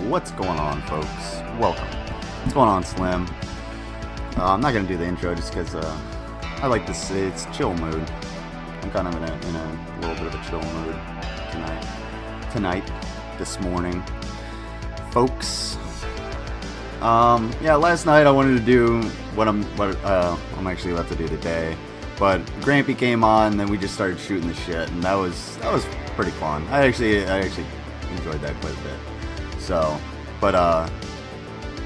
What's going on, folks? Welcome. What's going on, Slim? I'm not gonna do the intro just because I like this. It's chill mood. I'm kind of in a little bit of a chill mood this morning, folks. Yeah, last night I wanted to do what I'm actually about to do today, but Grampy came on, and then we just started shooting the shit, and that was pretty fun. I actually enjoyed that quite a bit. So, but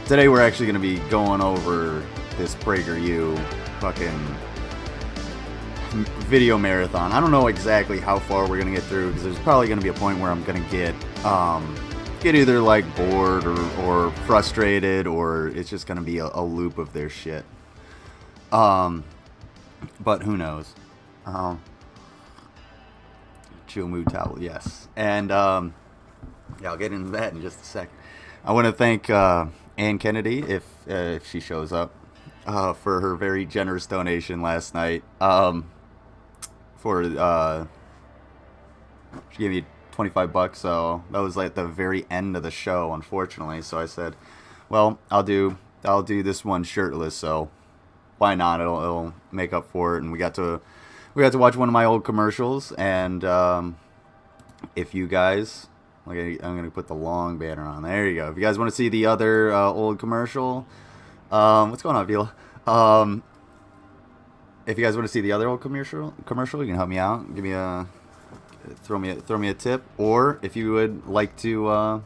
today we're actually going to be going over this PragerU fucking video marathon. I don't know exactly how far we're going to get through, because there's probably going to be a point where I'm going to get either like bored or frustrated, or it's just going to be a loop of their shit. But who knows? Chill mood towel, yes. And yeah, I'll get into that in just a second. I want to thank Ann Kennedy, if she shows up, for her very generous donation last night. She gave me $25, so that was like the very end of the show, unfortunately. So I said, well, I'll do this one shirtless, so why not? It'll make up for it. And we got to watch one of my old commercials, and if you guys, I'm gonna put the long banner on. There you go. If you guys want to see the other old commercial, what's going on, Vila? If you guys want to see the other old commercial, you can help me out. Throw me a tip. Or if you would like to,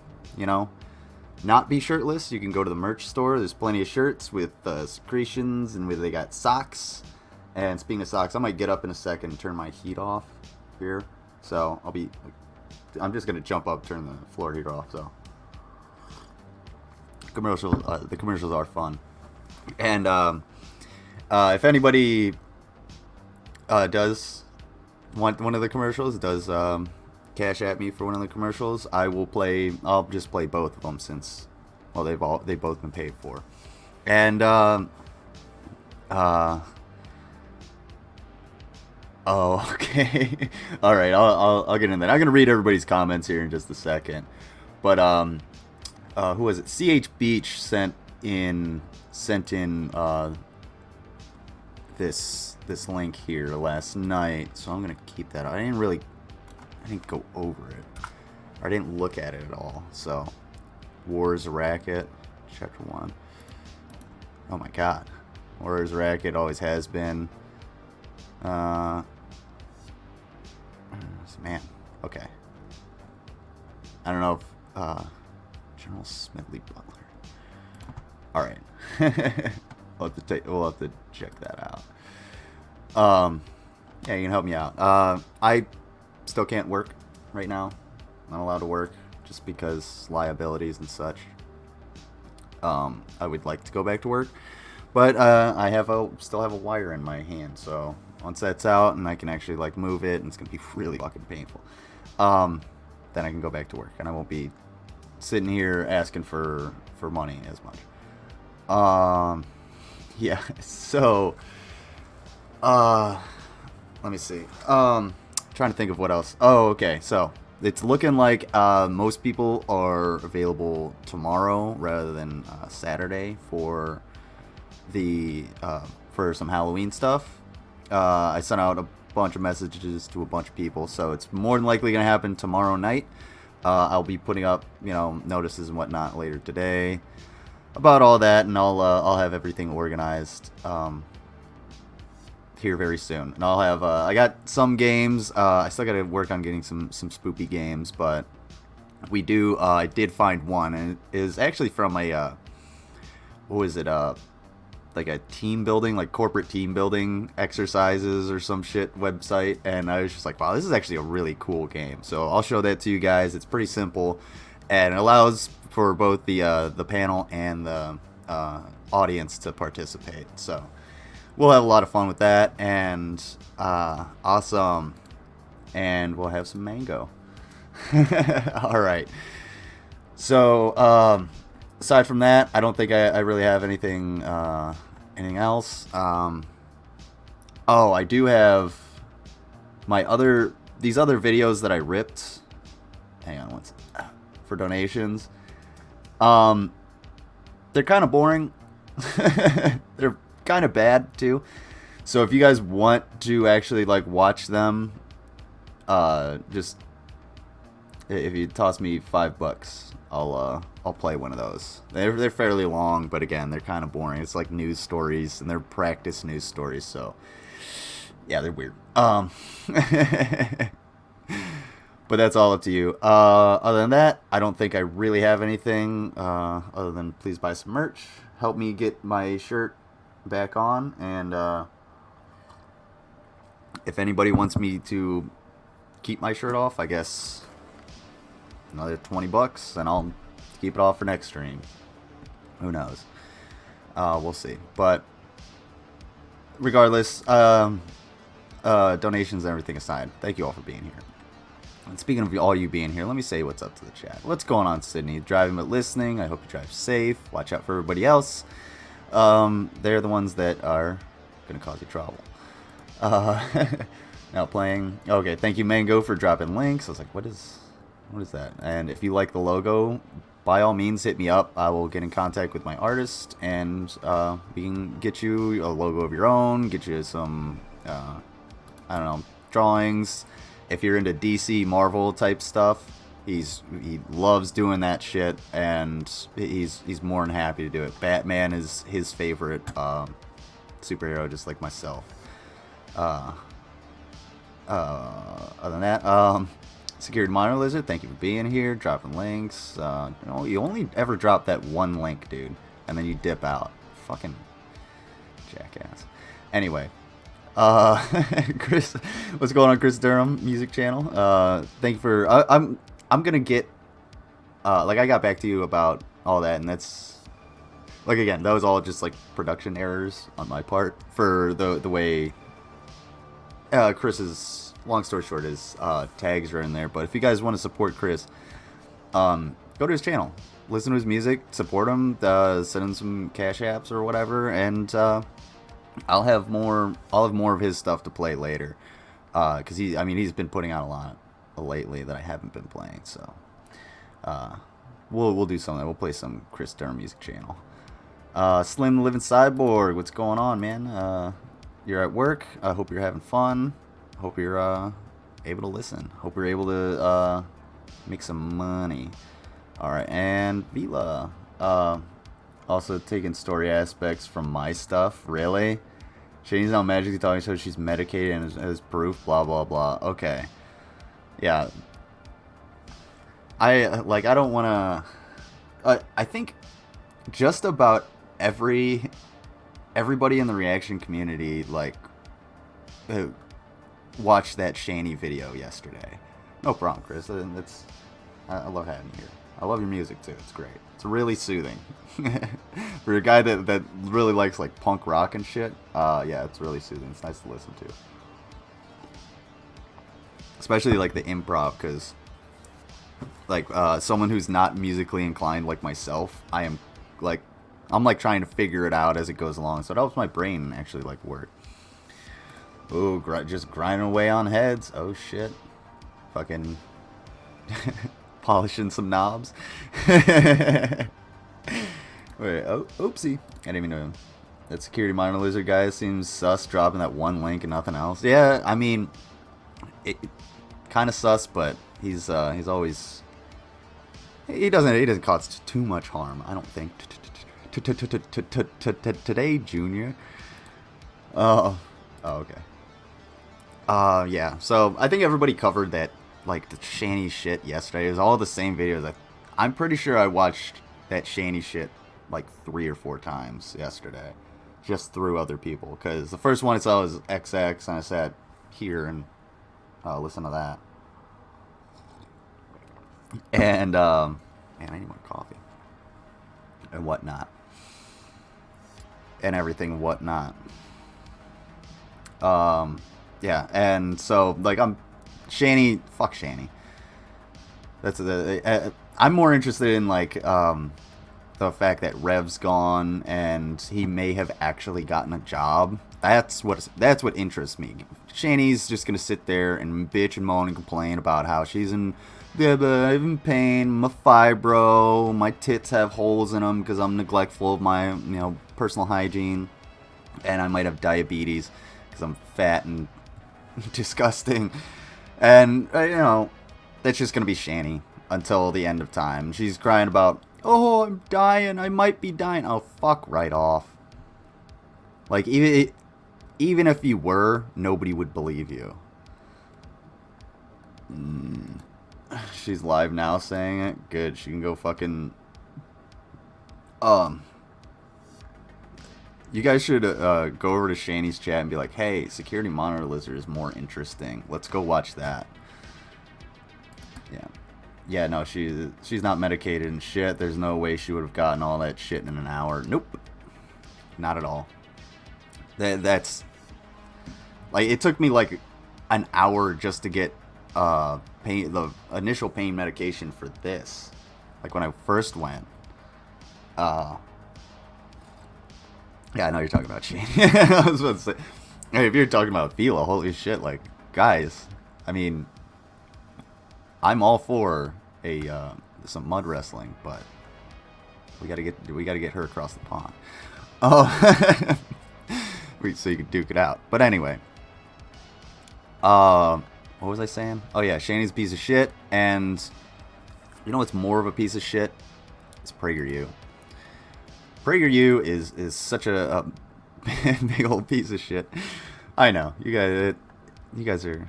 not be shirtless, you can go to the merch store. There's plenty of shirts with secretions, and they got socks. And speaking of socks, I might get up in a second and turn my heat off here. So I'm just gonna jump up, turn the floor heater off. So the commercials are fun. And if anybody does want one of the commercials, does cash at me for one of the commercials, I'll just play both of them, since, well, they've both been paid for. And oh, okay. All right, I'll get in there. I'm gonna read everybody's comments here in just a second. But who was it? CH Beach sent in this link here last night, so I'm gonna keep that. I didn't go over it. I didn't look at it at all. So, War is a Racket, Chapter 1. Oh my God, War is a Racket, always has been. Man, okay. I don't know if General Smedley Butler. All right, we'll have to check that out. Yeah, you can help me out. I still can't work right now. I'm not allowed to work just because liabilities and such. I would like to go back to work, but I still have a wire in my hand, so once that's out and I can actually like move it, and it's gonna be really fucking painful, then I can go back to work, and I won't be sitting here asking for money as much. Yeah, so let me see. Trying to think of what else. Oh, okay, so it's looking like most people are available tomorrow rather than Saturday for some Halloween stuff. I sent out a bunch of messages to a bunch of people, so it's more than likely going to happen tomorrow night. I'll be putting up, notices and whatnot later today about all that, and I'll have everything organized here very soon. And I'll have I got some games. I still got to work on getting some spoopy games, but I did find one, and it is actually from a what was it? Like a team building, like corporate team building exercises or some shit website, and I was just like, wow, this is actually a really cool game. So I'll show that to you guys. It's pretty simple, and it allows for both the panel and the audience to participate. So we'll have a lot of fun with that, and awesome, and we'll have some mango. All right. So aside from that, I don't think I really have anything else. Oh, I do have these other videos that I ripped. Hang on for donations. Um, they're kind of boring. They're kind of bad too. So if you guys want to actually like watch them, just if you toss me $5, I'll play one of those. They're fairly long, but again, they're kind of boring. It's like news stories, and they're practice news stories. So yeah, they're weird. But that's all up to you. Other than that, I don't think I really have anything other than please buy some merch. Help me get my shirt back on, and if anybody wants me to keep my shirt off, I guess another $20, and I'll keep it off for next stream. Who knows? We'll see. But regardless, donations and everything aside, thank you all for being here. And speaking of all you being here, let me say what's up to the chat. What's going on, Sydney? Driving but listening. I hope you drive safe. Watch out for everybody else. They're the ones that are going to cause you trouble. Now playing. Okay, thank you, Mango, for dropping links. I was like, what is that? And if you like the logo, by all means, hit me up. I will get in contact with my artist, and we can get you a logo of your own, get you some, I don't know, drawings. If you're into DC, Marvel type stuff, he loves doing that shit, and he's more than happy to do it. Batman is his favorite superhero, just like myself. Other than that, Secured Monitor Lizard, thank you for being here, dropping links. You only ever drop that one link, dude, and then you dip out. Fucking jackass. Anyway. Chris, what's going on, Chris Durham music channel? Thank you for. I'm gonna get. Like I got back to you about all that, and that's like again, that was all just like production errors on my part for the way. Chris's, long story short, his tags are in there. But if you guys want to support Chris, go to his channel, listen to his music, support him, send him some cash apps or whatever, and. I'll have more of his stuff to play later, because he's been putting out a lot lately that I haven't been playing. So, we'll do something. We'll play some Chris Durham music channel. Slim Living Cyborg, what's going on, man? You're at work. I hope you're having fun. Hope you're able to listen. Hope you're able to make some money. All right, and Vila. Also taking story aspects from my stuff. Really? Shane's not magically talking, so she's medicated and has proof. Blah blah blah. Okay. Yeah. I don't want to. I think just about everybody in the reaction community watched that Shaney video yesterday. No problem, Chris. I love having you here. I love your music too. It's great. It's really soothing. For a guy that really likes like punk rock and shit, yeah, it's really soothing. It's nice to listen to. Especially like the improv, because like someone who's not musically inclined like myself, I'm like trying to figure it out as it goes along. So it helps my brain actually like work. Ooh, just grinding away on heads. Oh shit. Fucking polishing some knobs. Wait, oh, oopsie. I didn't even know him. That Security Monitor Lizard guy seems sus, dropping that one link and nothing else. Yeah, I mean, it kind of sus, but he's always, he doesn't cause too much harm, I don't think. Today, Junior. Oh, okay. Yeah. So I think everybody covered that, like the Shaney shit yesterday. It was all the same videos. I'm pretty sure I watched that Shaney shit like 3 or 4 times yesterday, just through other people. Because the first one I saw was XX, and I sat here and listen to that. And man, I need more coffee and whatnot, and everything and whatnot. Yeah, and so like I'm Shaney. Fuck Shaney. That's I'm more interested in like the fact that Rev's gone and he may have actually gotten a job. That's what interests me. Shani's just gonna sit there and bitch and moan and complain about how she's in pain, my fibro, my tits have holes in them because I'm neglectful of my personal hygiene, and I might have diabetes because I'm fat and disgusting, and that's just gonna be Shani until the end of time. She's crying about, oh, I'm dying, I might be dying. Oh, fuck right off. Like, even if you were, nobody would believe you. She's live now saying it. Good, she can go fucking... You guys should go over to Shani's chat and be like, hey, Security Monitor Lizard is more interesting. Let's go watch that. Yeah. Yeah, no, she's not medicated and shit. There's no way she would have gotten all that shit in an hour. Nope. Not at all. That's... Like, it took me like an hour just to get the initial pain medication for this. Like, when I first went. Yeah, I know you're talking about Shane. I was about to say, hey, if you're talking about Vila, holy shit, like, guys, I mean, I'm all for some mud wrestling, but we gotta get her across the pond. Oh, so you can duke it out. But anyway, what was I saying? Oh yeah, Shani's a piece of shit, and you know what's more of a piece of shit? It's PragerU. PragerU is such a big old piece of shit. I know, you guys are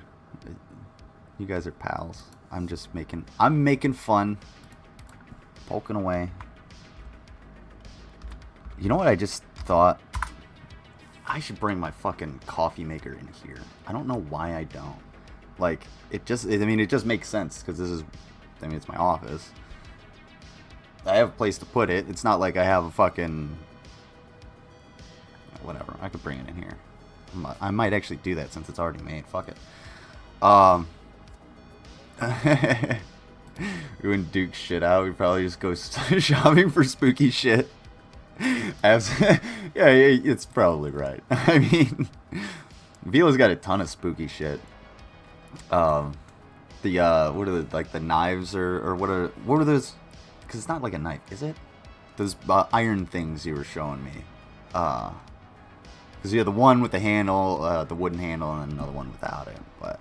pals. I'm making fun, poking away. You know what I just thought? I should bring my fucking coffee maker in here. I don't know why I don't. Like, it just makes sense because it's my office. I have a place to put it. It's not like I have a fucking... Whatever. I could bring it in here. I might actually do that since it's already made. Fuck it. We wouldn't duke shit out. We'd probably just go shopping for spooky shit. Yeah, it's probably right. I mean, Vila's got a ton of spooky shit. What are the knives or what are those? Because it's not like a knife, is it? Those iron things you were showing me. Because you have the one with the handle, the wooden handle, and then another one without it. But,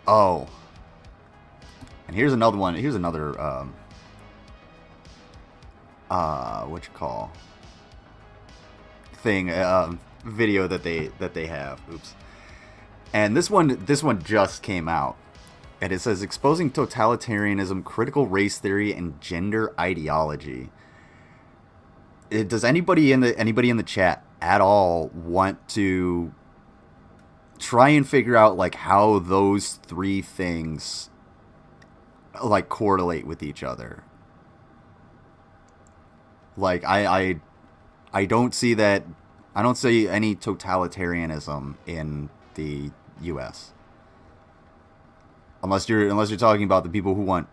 oh. And here's another one. Here's another, what you call thing, video that they have. Oops. And this one just came out. And it says, exposing totalitarianism, critical race theory, and gender ideology. Does anybody in the chat at all want to try and figure out like how those three things like correlate with each other? Like I don't see that. I don't see any totalitarianism in the U.S. Unless you're talking about the people who want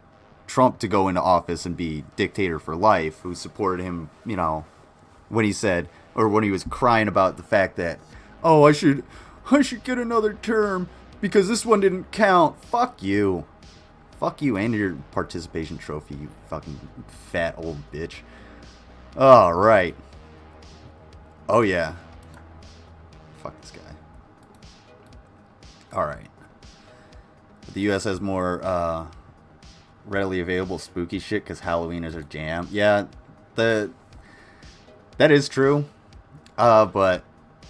Trump to go into office and be dictator for life, who supported him, when he said, or when he was crying about the fact that, oh, I should get another term because this one didn't count. Fuck you and your participation trophy, you fucking fat old bitch. All right. Oh yeah. Fuck this guy. All right. The U.S. has more readily available spooky shit because Halloween is a jam. Yeah, that is true. But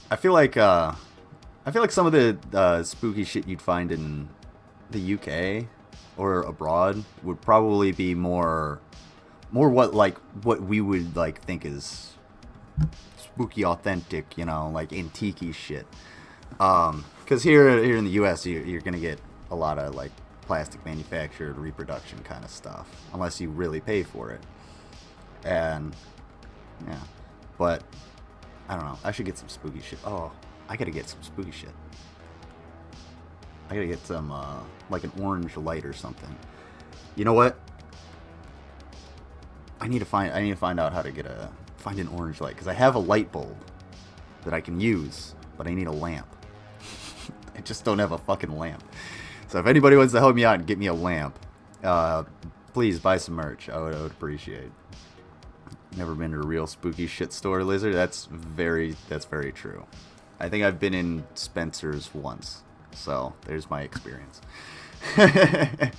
I feel like some of the spooky shit you'd find in the UK or abroad would probably be more what we would like think is spooky, authentic, like antique-y shit. Because here in the U.S. you're gonna get a lot of like plastic manufactured reproduction kind of stuff, unless you really pay for it. And yeah, but I don't know. I should get some spooky shit. Oh, I gotta get some spooky shit. I gotta get some like an orange light or something. You know what? I need to find out how to find an orange light, because I have a light bulb that I can use, but I need a lamp. I just don't have a fucking lamp. So if anybody wants to help me out and get me a lamp, please buy some merch. I would appreciate. Never been to a real spooky shit store, Lizard. That's very true. I think I've been in Spencer's once, so there's my experience. I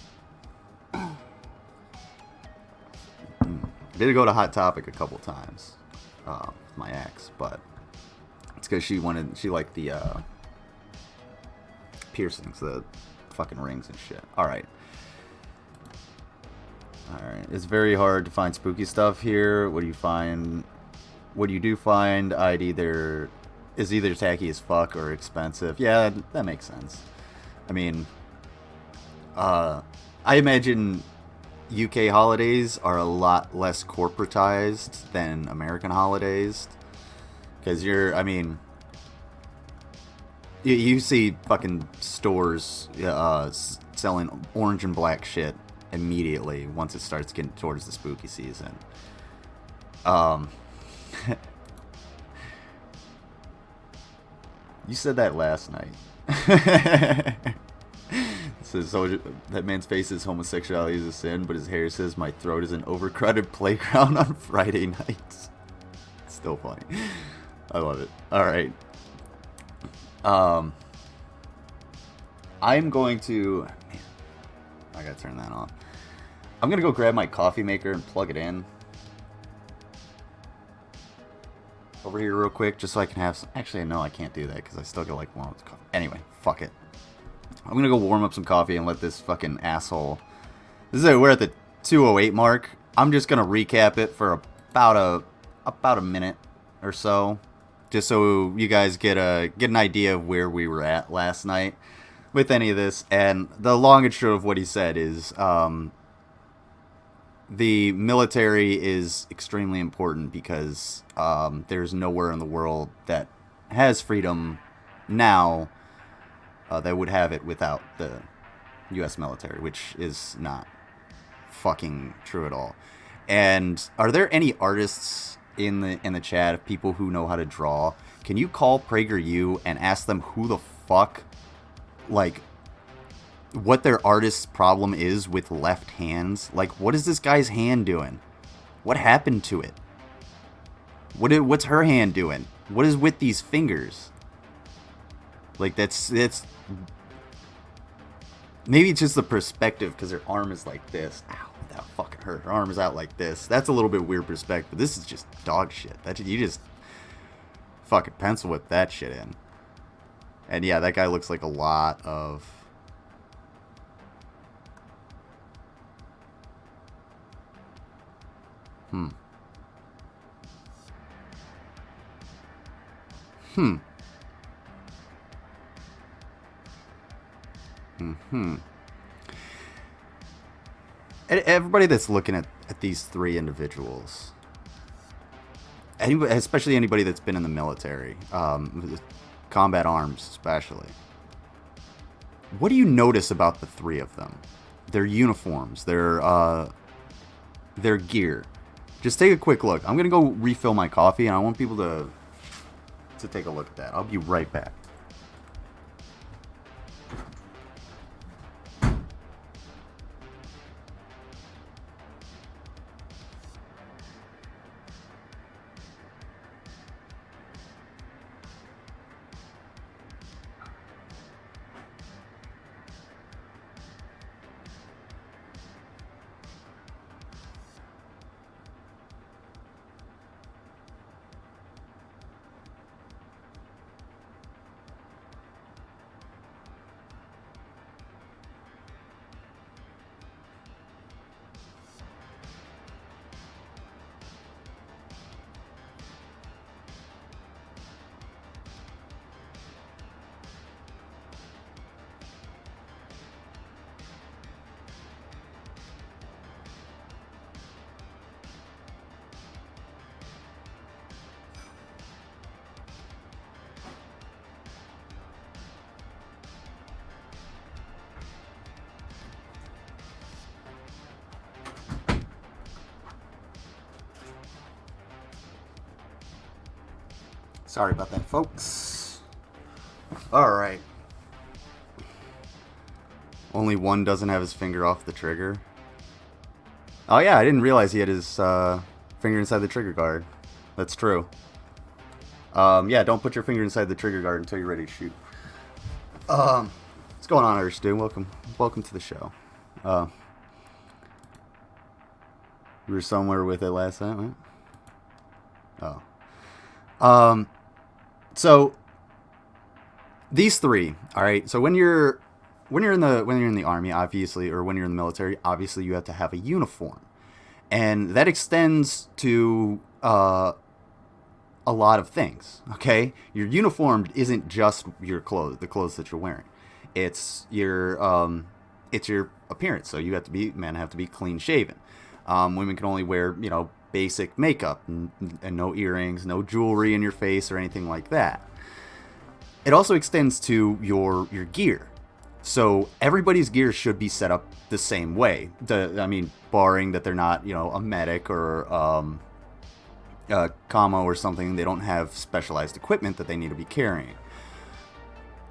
did go to Hot Topic a couple times with my ex, but it's because she liked the piercings, the fucking rings and shit. Alright. It's very hard to find spooky stuff here. What do you find? What you do find, is either tacky as fuck or expensive. Yeah, that makes sense. I mean, I imagine UK holidays are a lot less corporatized than American holidays. Because you see fucking stores selling orange and black shit immediately once it starts getting towards the spooky season. You said that last night. Says, so that man's face is homosexuality is a sin, but his hair says my throat is an overcrowded playground on Friday nights. It's still funny. I love it. Alright. I'm going to... Man, I gotta turn that on. I'm gonna go grab my coffee maker and plug it in. Over here real quick, just so I can have some... Actually, no, I can't do that, because I still got like warm up coffee. Anyway, fuck it. I'm gonna go warm up some coffee and let this fucking asshole... We're at the 2:08 mark. I'm just gonna recap it for about a minute or so, just so you guys get an idea of where we were at last night with any of this. And the long and short of what he said is, the military is extremely important because there's nowhere in the world that has freedom now that would have it without the U.S. military, which is not fucking true at all. And are there any artists in the chat of people who know how to draw? Can you call PragerU and ask them who the fuck, like, what their artist's problem is with left hands? Like, what is this guy's hand doing? What happened to it? What's her hand doing? What is with these fingers? Like, that's maybe it's just the perspective, because her arm is like this. Ow, that fucking hurt. Her arm is out like this. That's a little bit weird perspective. This is just dog shit. You just fucking pencil whip that shit in. And yeah, that guy looks like a lot of... Everybody that's looking at these three individuals, especially anybody that's been in the military, combat arms especially, what do you notice about the three of them? Their uniforms, their gear. Just take a quick look. I'm gonna go refill my coffee, and I want people to take a look at that. I'll be right back. Sorry about that, folks. Alright. Only one doesn't have his finger off the trigger. Oh yeah, I didn't realize he had his finger inside the trigger guard. That's true. Yeah, don't put your finger inside the trigger guard until you're ready to shoot. What's going on, Irish dude? Welcome to the show. We were somewhere with it last night, right? Oh. So these three, all right. So when you're in the army, obviously, or when you're in the military, obviously you have to have a uniform, and that extends to a lot of things. Okay, your uniform isn't just your clothes, the clothes that you're wearing. It's your appearance. So men have to be clean shaven. Women can only wear, basic makeup and no earrings, no jewelry in your face or anything like that. It also extends to your gear. So everybody's gear should be set up the same way. Barring that they're not, a medic or a commo or something. They don't have specialized equipment that they need to be carrying.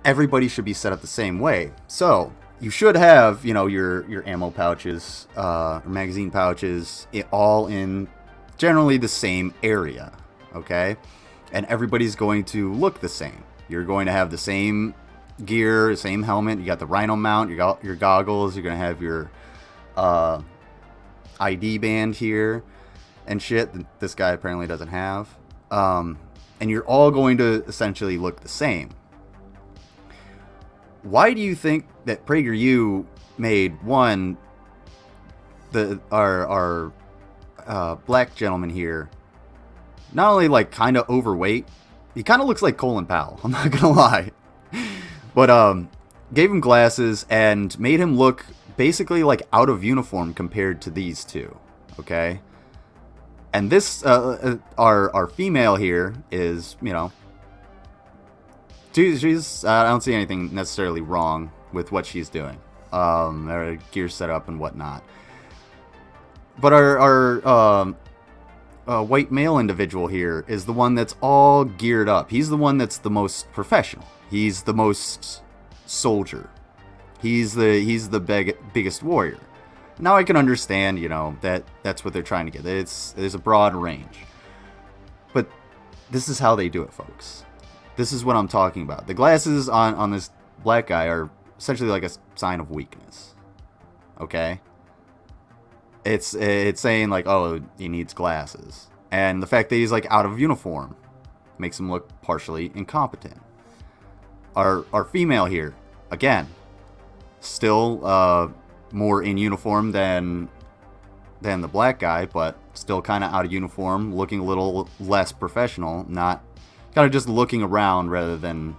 Everybody should be set up the same way. So you should have, your ammo pouches, or magazine pouches, all in generally the same area, okay? And everybody's going to look the same. You're going to have the same gear, same helmet. You got the Rhino mount, you got your goggles, you're going to have your ID band here and shit that this guy apparently doesn't have. And you're all going to essentially look the same. Why do you think that PragerU made our black gentleman here not only kind of overweight, he kind of looks like Colin Powell, I'm not gonna lie, but gave him glasses and made him look basically out of uniform compared to these two, okay? And this our female here is, she's I don't see anything necessarily wrong with what she's doing. Her gear set up and whatnot. But our white male individual here is the one that's all geared up. He's the one that's the most professional. He's the most soldier. He's the biggest warrior. Now I can understand, that's what they're trying to get. There's a broad range. But this is how they do it, folks. This is what I'm talking about. The glasses on this black guy are essentially like a sign of weakness. Okay? It's saying oh, he needs glasses. And the fact that he's out of uniform makes him look partially incompetent. Our female here, again, still more in uniform than the black guy, but still kind of out of uniform, looking a little less professional, not kind of just looking around rather than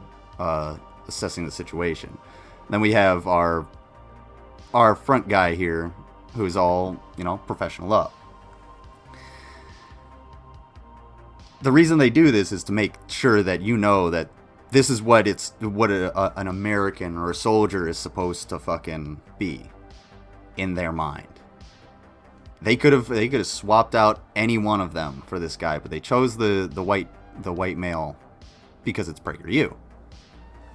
assessing the situation. Then we have our front guy here, who's all professional up. The reason they do this is to make sure that that this is what an American or a soldier is supposed to fucking be in their mind. They could have swapped out any one of them for this guy, but they chose the white male because it's PragerU.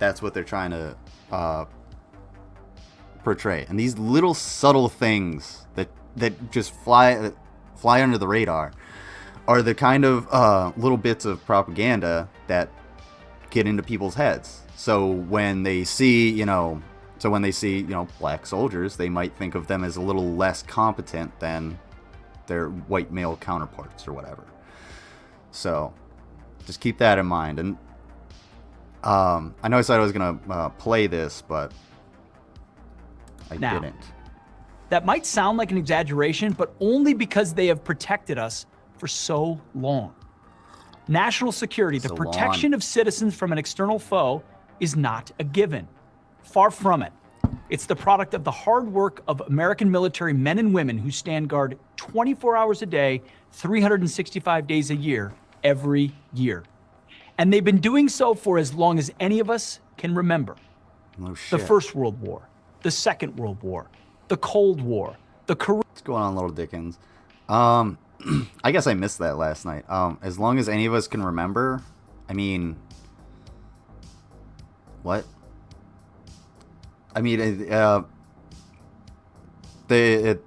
That's what they're trying to portray. And these little subtle things that just fly under the radar are the kind of little bits of propaganda that get into people's heads. So when they see, black soldiers, they might think of them as a little less competent than their white male counterparts or whatever. So just keep that in mind. And I know I said I was going to play this, but I didn't. That might sound like an exaggeration, but only because they have protected us for so long. National security, the protection of citizens from an external foe, is not a given. Far from it. It's the product of the hard work of American military men and women who stand guard 24 hours a day, 365 days a year, every year. And they've been doing so for as long as any of us can remember. No shit. The First World War, the Second World War, the Cold War, the Korean... What's going on, little Dickens? I guess I missed that last night. As long as any of us can remember, I mean, what? I mean, the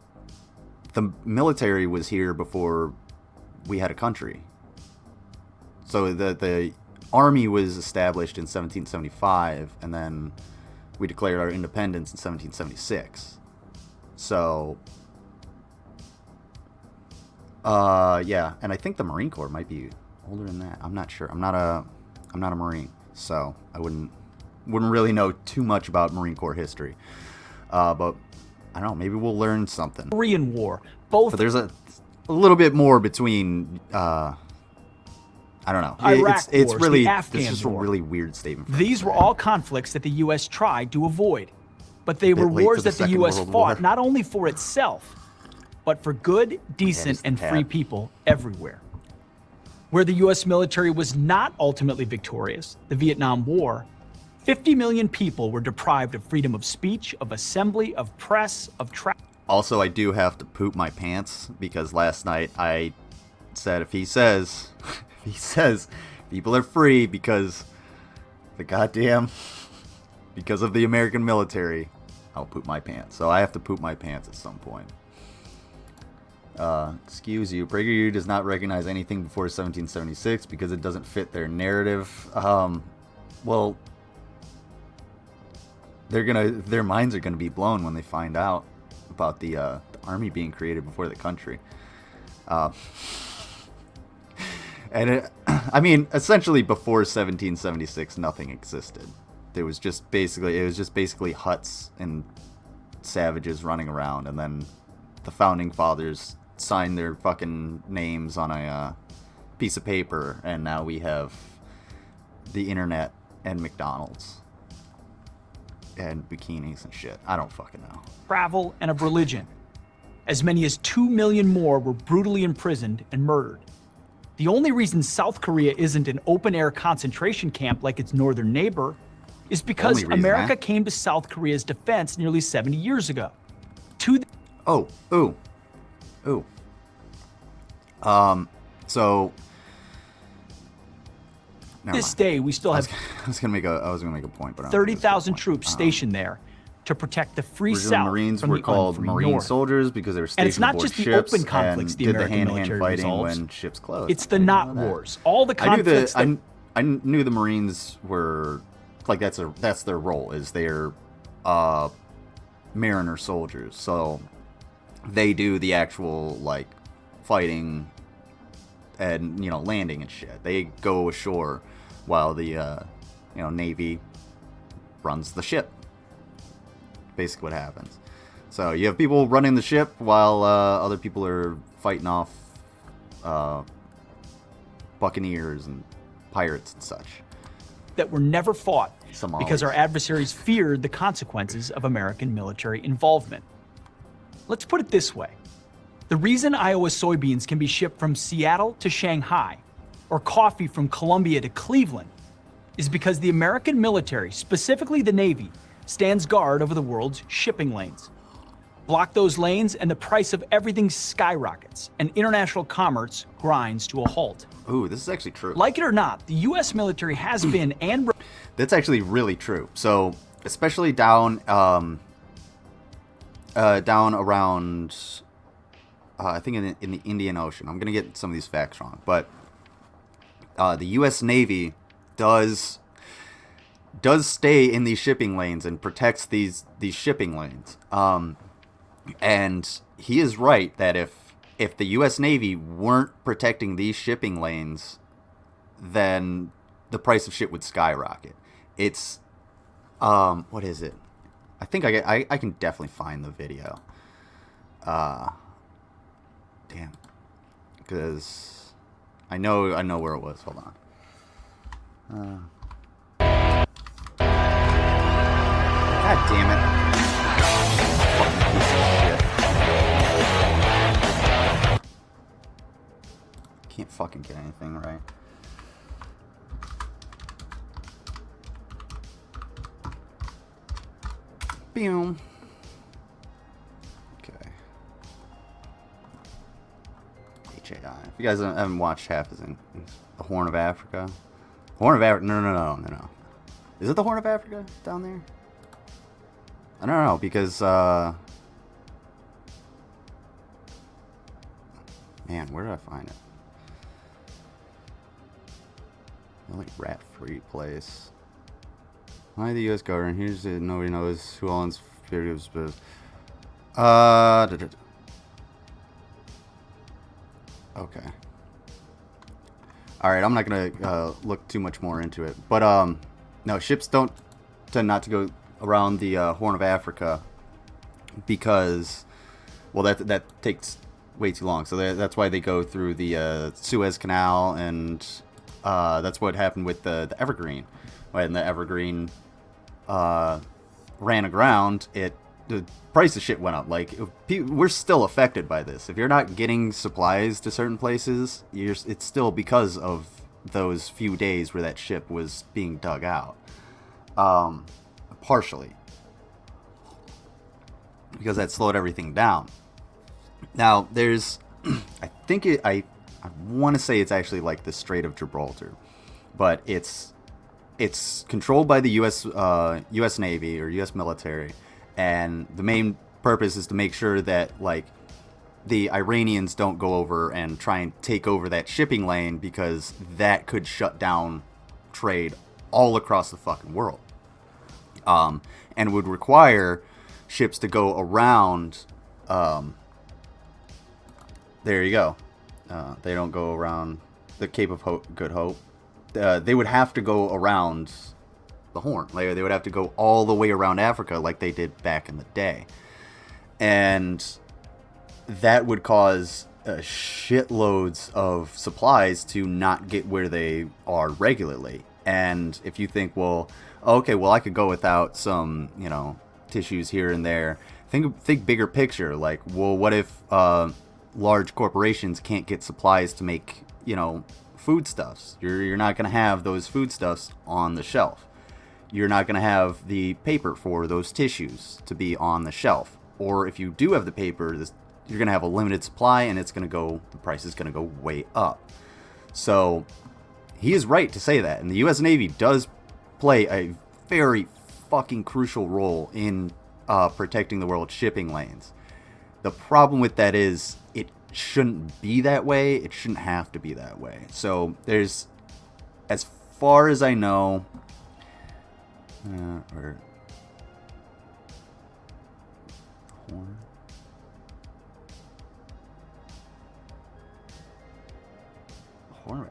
military was here before we had a country. So the army was established in 1775, and then we declared our independence in 1776. So, yeah, and I think the Marine Corps might be older than that. I'm not sure. I'm not a Marine, so I wouldn't really know too much about Marine Corps history. But I don't know. Maybe we'll learn something. Korean War, both. But there's a little bit more between. I don't know. Iraq It's wars, really the Afghan this is a war. really weird statement. These were all conflicts that the U.S. tried to avoid, but they were Bit late wars for the that the Second U.S. World fought War. not only for itself, but for good, decent, the and free tab. people everywhere. Where the U.S. military was not ultimately victorious, the Vietnam War, 50 million people were deprived of freedom of speech, of assembly, of press, of travel. Also, I do have to poop my pants because last night I said if he says people are free because because of the American military, I'll poop my pants. So I have to poop my pants at some point. Excuse you. PragerU does not recognize anything before 1776 because it doesn't fit their narrative. Well, their minds are gonna be blown when they find out about the army being created before the country. And I mean, essentially before 1776, nothing existed. It was just basically huts and savages running around, and then the founding fathers signed their fucking names on a piece of paper, and now we have the internet and McDonald's and bikinis and shit. I don't fucking know. Travel, and of religion. As many as 2 million more were brutally imprisoned and murdered. The only reason South Korea isn't an open-air concentration camp like its northern neighbor is because Only reason, America huh? came to South Korea's defense nearly 70 years ago. So never This mind. day, we still have I was gonna make a point, but I don't think it's a 30,000 point. troops stationed there to protect the free Original South Marines from were the called unfree Marine North. soldiers because they were And stationed it's not aboard just the ships open conflicts and the did the American hand-to-hand military fighting resolves. when ships closed. It's the I didn't not know that. wars. All the conflicts I knew the Marines were like that's their role, is they're mariner soldiers. So they do the actual like fighting and landing and shit. They go ashore while the Navy runs the ship. Basically what happens. So you have people running the ship while other people are fighting off buccaneers and pirates and such. that were never fought Somalis. because our adversaries feared the consequences of American military involvement. Let's put it this way. The reason Iowa soybeans can be shipped from Seattle to Shanghai or coffee from Columbia to Cleveland is because the American military, specifically the Navy, stands guard over the world's shipping lanes. Block those lanes and the price of everything skyrockets and international commerce grinds to a halt. Ooh, this is actually true. Like it or not, the U.S. military has been and That's actually really true. So, especially down around, I think in the Indian Ocean. I'm gonna get some of these facts wrong, but the U.S. Navy does stay in these shipping lanes and protects these shipping lanes. And he is right that if the U.S. Navy weren't protecting these shipping lanes, then the price of shit would skyrocket. It's what is it? I think I can definitely find the video. Damn, because I know where it was. Hold on. God damn it! Fucking piece of shit. Can't fucking get anything right. Boom. Okay. HAI. If you guys haven't watched half, is in The Horn of Africa. Horn of Africa. No. Is it the Horn of Africa down there? I don't know, because, man, where did I find it? Like rat-free place. Why the U.S. government? Here's it. Nobody knows who owns fugitives, but okay. All right, I'm not gonna look too much more into it, but no, ships don't tend not to go around the Horn of Africa because, well, that takes way too long. So that's why they go through the Suez Canal, and that's what happened with the Evergreen. When the Evergreen ran aground, the price of shit went up. Like, we're still affected by this. If you're not getting supplies to certain places, it's still because of those few days where that ship was being dug out. Partially. Because that slowed everything down. Now, there's, I want to say it's actually like the Strait of Gibraltar, but it's controlled by the U.S. Navy or U.S. military, and the main purpose is to make sure that, like, the Iranians don't go over and try and take over that shipping lane, because that could shut down trade all across the fucking world, and would require ships to go around. There you go. They don't go around the Cape of Good Hope. They would have to go around the Horn. Like, they would have to go all the way around Africa like they did back in the day. And that would cause shitloads of supplies to not get where they are regularly. And if you think, well, okay, well, I could go without some, tissues here and there. Think bigger picture. Like, well, what if large corporations can't get supplies to make, foodstuffs? You're not going to have those foodstuffs on the shelf. You're not going to have the paper for those tissues to be on the shelf. Or if you do have the paper, you're going to have a limited supply, and the price is going to go way up. So he is right to say that. And the U.S. Navy does play a very fucking crucial role in protecting the world's shipping lanes. The problem with that is it shouldn't be that way. It shouldn't have to be that way. So there's, as far as I know,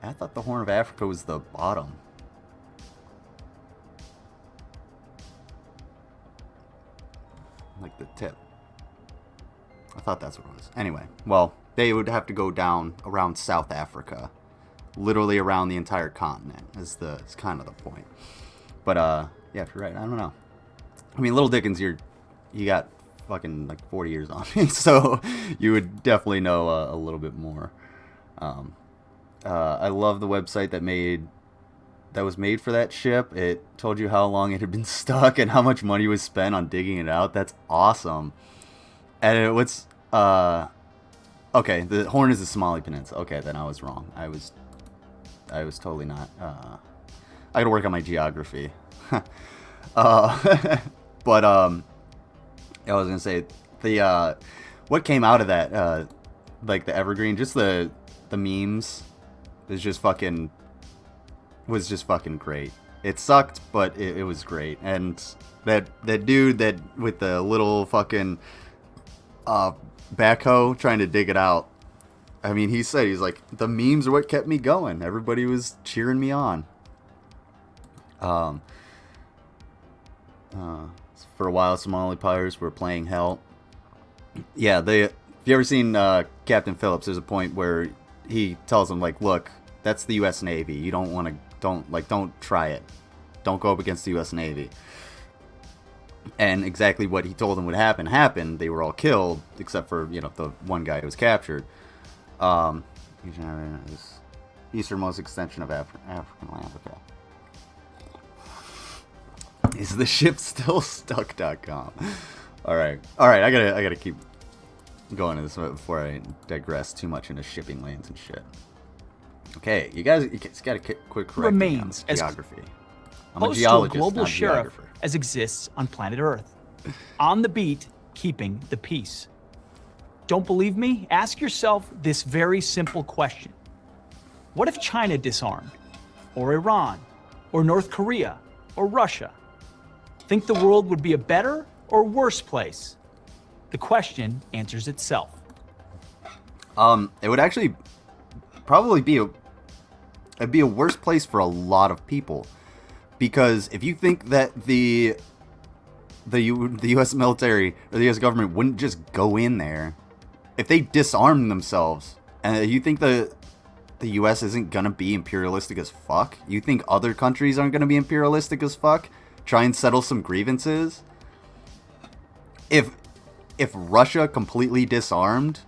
I thought the Horn of Africa was the bottom. Like the tip. I thought that's what it was. Anyway, well, they would have to go down around South Africa. Literally around the entire continent is kind of the point. But, yeah, if you're right, I don't know. I mean, Little Dickens, you got fucking like 40 years on me, so you would definitely know a little bit more. I love the website that was made for that ship. It told you how long it had been stuck and how much money was spent on digging it out. That's awesome. And okay, the Horn is the Somali Peninsula. Okay, then I was wrong. I was totally not. I gotta work on my geography. But I was gonna say what came out of that, like the Evergreen, just the memes was just fucking great. It sucked, but it was great. And that dude that with the little fucking backhoe trying to dig it out. I mean, he's like, the memes are what kept me going. Everybody was cheering me on. For a while, Somali pirates were playing hell. Yeah, if you ever seen Captain Phillips, there's a point where he tells him, like, look, that's the U.S. Navy. You don't try it. Don't go up against the U.S. Navy. And exactly what he told them would happen happened. They were all killed, except for, the one guy who was captured. Easternmost extension of African land. Okay. Is the ship still stuck.com? All right. I gotta keep going to this before I digress too much into shipping lanes and shit. Okay, you guys got a quick correction remains on as geography. I'm a close to a geologist, global not a sheriff geographer. as exists on planet Earth. On the beat, keeping the peace. Don't believe me? Ask yourself this very simple question. What if China disarmed? Or Iran? Or North Korea? Or Russia? Think the world would be a better or worse place? The question answers itself. It would actually probably be a worse place for a lot of people, because if you think that the U.S. military or the U.S. government wouldn't just go in there, if they disarm themselves, and you think the U.S. isn't gonna be imperialistic as fuck, you think other countries aren't gonna be imperialistic as fuck, try and settle some grievances. If Russia completely disarmed,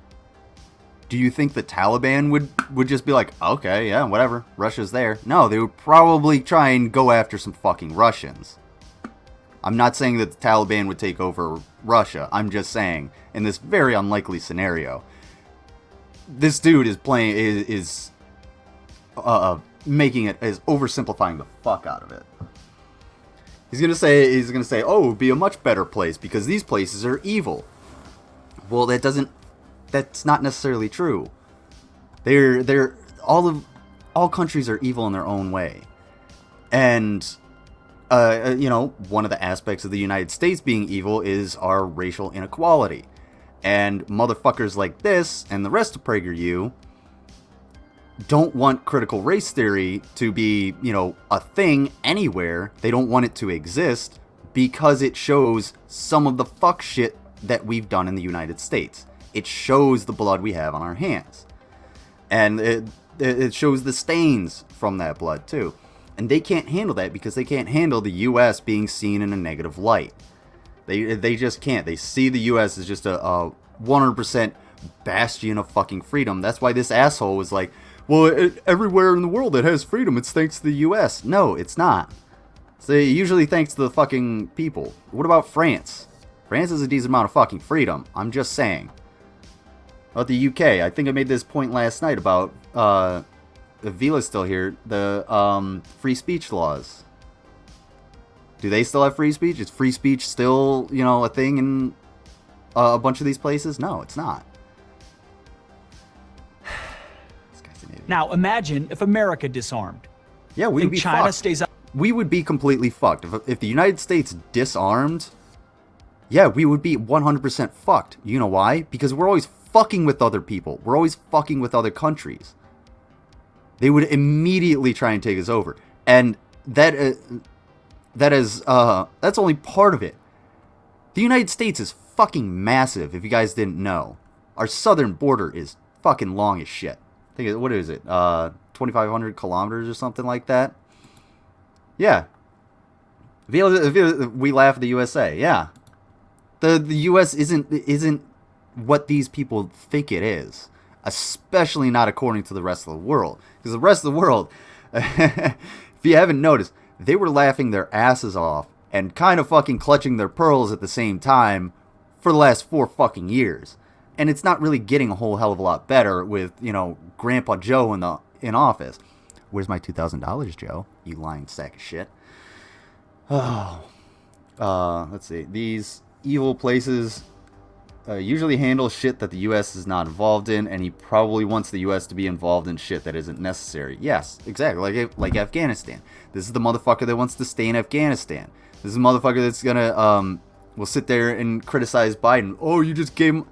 do you think the Taliban would just be like, okay, yeah, whatever, Russia's there? No, they would probably try and go after some fucking Russians. I'm not saying that the Taliban would take over Russia. I'm just saying, in this very unlikely scenario, this dude is making it, is oversimplifying the fuck out of it. He's gonna say, oh, it would be a much better place because these places are evil. Well, that's not necessarily true. All countries are evil in their own way. And one of the aspects of the United States being evil is our racial inequality. And motherfuckers like this and the rest of PragerU don't want critical race theory to be, a thing anywhere. They don't want it to exist because it shows some of the fuck shit that we've done in the United States. It shows the blood we have on our hands. And it shows the stains from that blood too. And they can't handle that because they can't handle the U.S. being seen in a negative light. They just can't. They see the U.S. as just a 100% bastion of fucking freedom. That's why this asshole was like, well, everywhere in the world that has freedom, it's thanks to the U.S. No, it's not. It's usually thanks to the fucking people. What about France? France has a decent amount of fucking freedom. I'm just saying. About the UK, I think I made this point last night about, Vila's still here, the free speech laws. Do they still have free speech? Is free speech still, a thing in a bunch of these places? No, it's not. This guy's an idiot. Now imagine if America disarmed. Yeah, we'd be China fucked. stays up. We would be completely fucked. If the United States disarmed, yeah, we would be 100% fucked. You know why? Because we're always fucking with other people. We're always fucking with other countries. They would immediately try and take us over. And that's only part of it. The United States is fucking massive, if you guys didn't know. Our southern border is fucking long as shit. I think, what is it? 2,500 kilometers or something like that? Yeah. We laugh at the USA. Yeah. The US isn't what these people think it is. Especially not according to the rest of the world. Because the rest of the world, if you haven't noticed, they were laughing their asses off and kind of fucking clutching their pearls at the same time for the last 4 fucking years. And it's not really getting a whole hell of a lot better with, Grandpa Joe in office. Where's my $2,000, Joe? You lying sack of shit. Oh. Let's see. These evil places usually handle shit that the U.S. is not involved in, and he probably wants the U.S. to be involved in shit that isn't necessary. Yes, exactly. Like Afghanistan. This is the motherfucker that wants to stay in Afghanistan. This is the motherfucker that's gonna will sit there and criticize Biden. Oh, you just gave him.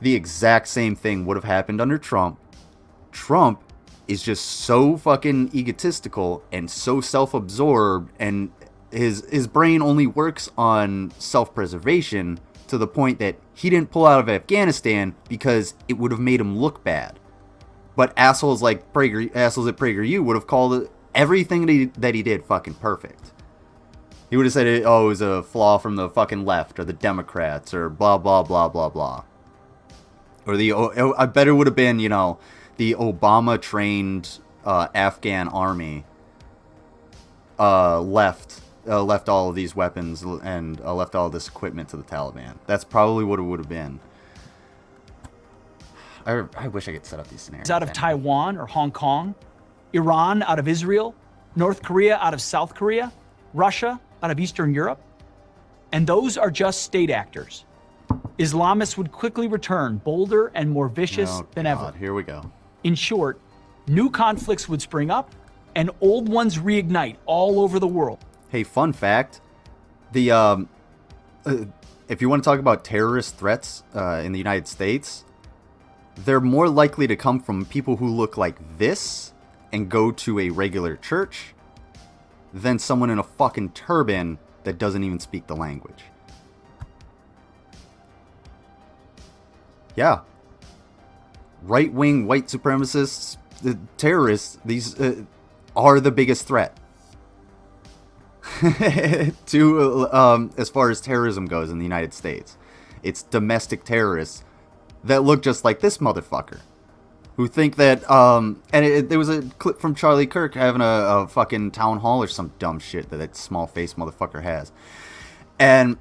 The exact same thing would have happened under Trump. Trump is just so fucking egotistical and so self-absorbed, and his brain only works on self-preservation to the point that he didn't pull out of Afghanistan because it would have made him look bad. But assholes at PragerU would have called everything that he did fucking perfect. He would have said, it was a flaw from the fucking left or the Democrats or blah, blah, blah, blah, blah. Or I bet it would have been, the Obama-trained Afghan army left all of these weapons and left all this equipment to the Taliban. That's probably what it would have been. I wish I could set up these scenarios. Out of Taiwan or Hong Kong, Iran out of Israel, North Korea out of South Korea, Russia out of Eastern Europe. And those are just state actors. Islamists would quickly return, bolder and more vicious than ever. Here we go. In short, new conflicts would spring up and old ones reignite all over the world. Hey, fun fact. The if you want to talk about terrorist threats in the United States, they're more likely to come from people who look like this and go to a regular church than someone in a fucking turban that doesn't even speak the language. Yeah. Right-wing white supremacists, the terrorists, these are the biggest threat to as far as terrorism goes in the United States. It's domestic terrorists that look just like this motherfucker, who think that and there was a clip from Charlie Kirk having a fucking town hall or some dumb shit that small face motherfucker has, and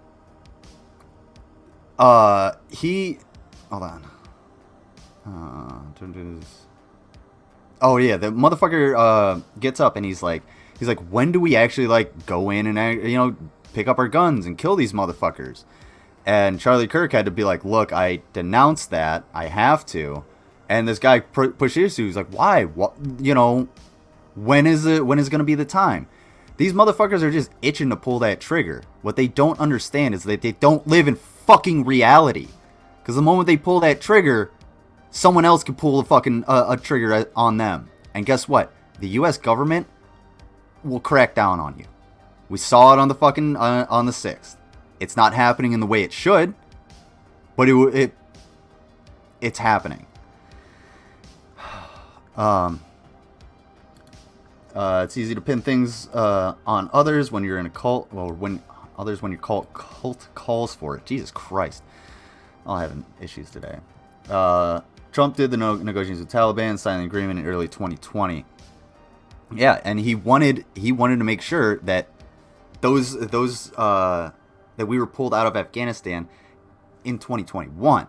he hold on. Oh yeah, the motherfucker gets up and he's like, when do we actually like go in and pick up our guns and kill these motherfuckers? And Charlie Kirk had to be like, look, I denounced that. I have to. And this guy pushed issues. He's like, why? What? When is it? When is going to be the time? These motherfuckers are just itching to pull that trigger. What they don't understand is that they don't live in fucking reality. Because the moment they pull that trigger, someone else can pull a fucking a trigger on them. And guess what? The U.S. government will crack down on you. We saw it on the fucking on the 6th. It's not happening in the way it should, but it's happening. It's easy to pin things on others when you're in a cult, or when your cult calls for it. Jesus Christ. I'm having issues today. Trump did the negotiations with Taliban, signed the agreement in early 2020. Yeah, and he wanted to make sure that those that we were pulled out of Afghanistan in 2021,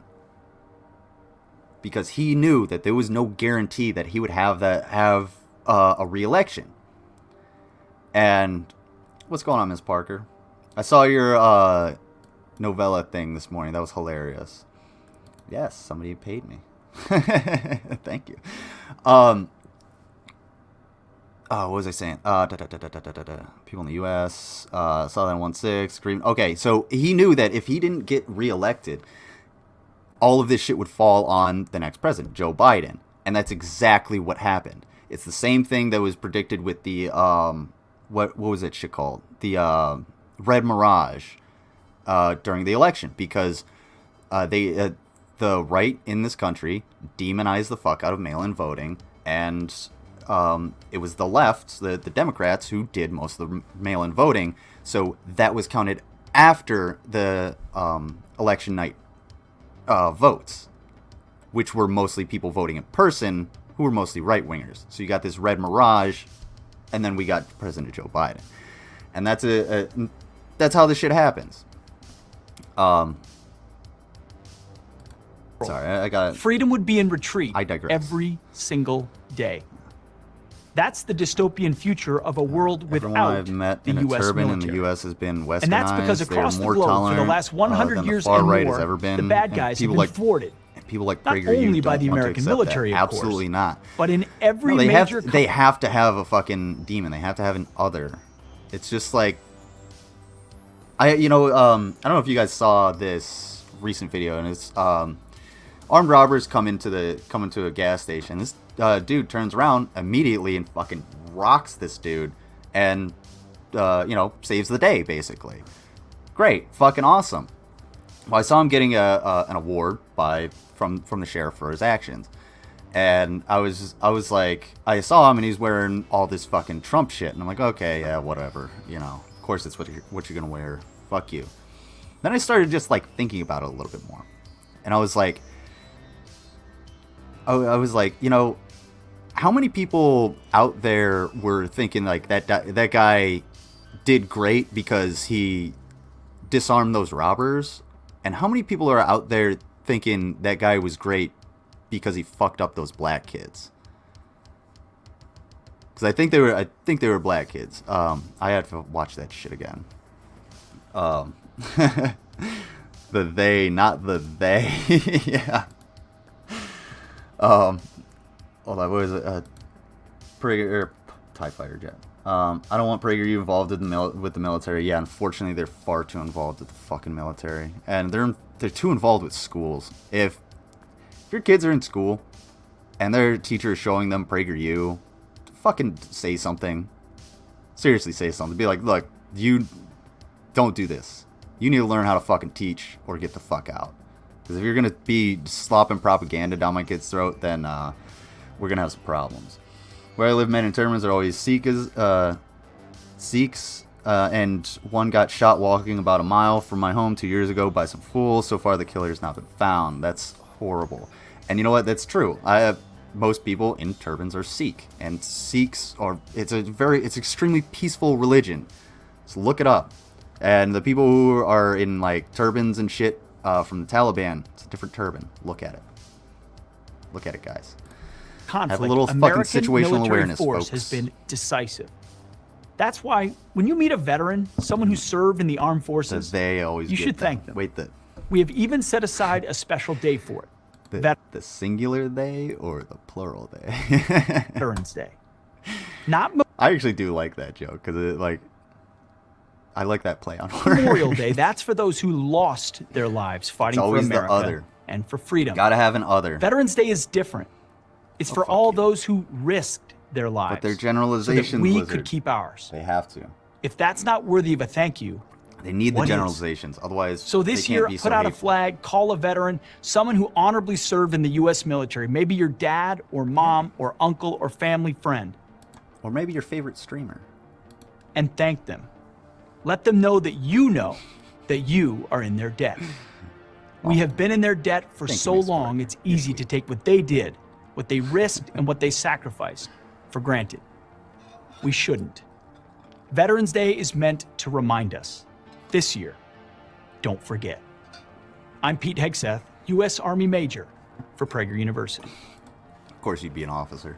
because he knew that there was no guarantee that he would have a re-election. And what's going on, Ms. Parker? I saw your novella thing this morning. That was hilarious. Yes, somebody paid me. Thank you. What was I saying? People in the U.S. Saw that in 1-6. Green. Okay, so he knew that if he didn't get reelected, all of this shit would fall on the next president, Joe Biden. And that's exactly what happened. It's the same thing that was predicted with the, what was that shit called? The Red Mirage during the election. Because the right in this country demonized the fuck out of mail-in voting. And it was the left, the Democrats, who did most of the mail-in voting. So that was counted after the election night votes, which were mostly people voting in person, who were mostly right-wingers. So you got this red mirage, and then we got President Joe Biden. And that's that's how this shit happens. Sorry, I got it. Freedom would be in retreat. I digress. Every single day. That's the dystopian future of a world Everyone without I've met the in a U.S. turban military. in the U.S. has been westernized. And that's because across the more globe for the last 100 than years the far and right more, has ever been. the bad guys have been thwarted. People like Not PragerU only by don't the want to American accept military, that. of course, Absolutely not. but in every No, major they have to have a fucking demon. They have to have an other. It's just like I don't know if you guys saw this recent video, and it's armed robbers come into a gas station. This dude turns around immediately and fucking rocks this dude, and saves the day basically. Great, fucking awesome. Well, I saw him getting an award from the sheriff for his actions, and I was like, I saw him and he's wearing all this fucking Trump shit, and I'm like, okay, yeah, whatever, of course it's what you're gonna wear. Fuck you. Then I started just like thinking about it a little bit more, and I was like, how many people out there were thinking like that guy did great because he disarmed those robbers? And how many people are out there thinking that guy was great because he fucked up those black kids. Because I think they were black kids. I had to watch that shit again. The they, not the they. Yeah. Hold on, what was it? TIE fighter jet. I don't want PragerU involved with the military. Yeah, unfortunately, they're far too involved with the fucking military, and they're too involved with schools. If your kids are in school and their teacher is showing them PragerU, fucking say something. Seriously, say something. Be like, look, you don't do this. You need to learn how to fucking teach or get the fuck out. Because if you're gonna be slopping propaganda down my kid's throat, then we're gonna have some problems. Where I live, men in tournaments are always Sikhs, and one got shot walking about a mile from my home 2 years ago by some fools. So far, the killer has not been found. That's horrible. And you know what? That's true. Most people in turbans are Sikh, and Sikhs are. It's extremely peaceful religion. So look it up. And the people who are in like turbans and shit from the Taliban, it's a different turban. Look at it. Look at it, guys. Conflict. Have a little American fucking situational military awareness, force folks. has been decisive. That's why when you meet a veteran, someone who served in the armed forces, they always you get should them. thank them. Wait, We have even set aside a special day for it. the singular they or the plural they? Veterans Day. Not I actually do like that joke because I like that play on words. Memorial Day. That's for those who lost their lives fighting for always the America other. and for freedom. Gotta have an other. Veterans Day is different. It's for fuck all you. those who risked their lives. But they're so generalizations, that we Lizard. could keep ours. They have to. If that's not worthy of a thank you, They need the what is? generalizations. Otherwise, So this they can't year, be put so out a hateful. flag, call a veteran, someone who honorably served in the U.S. military, maybe your dad or mom or uncle or family friend, Or maybe your favorite streamer. and thank them. Let them know that you are in their debt. We have been in their debt for Thank you, so Miss long, Parker. it's easy to take what they did, what they risked, and what they sacrificed for granted. We shouldn't. Veterans Day is meant to remind us. This year, don't forget. I'm Pete Hegseth, U.S. Army Major for Prager University. Of course, you'd be an officer.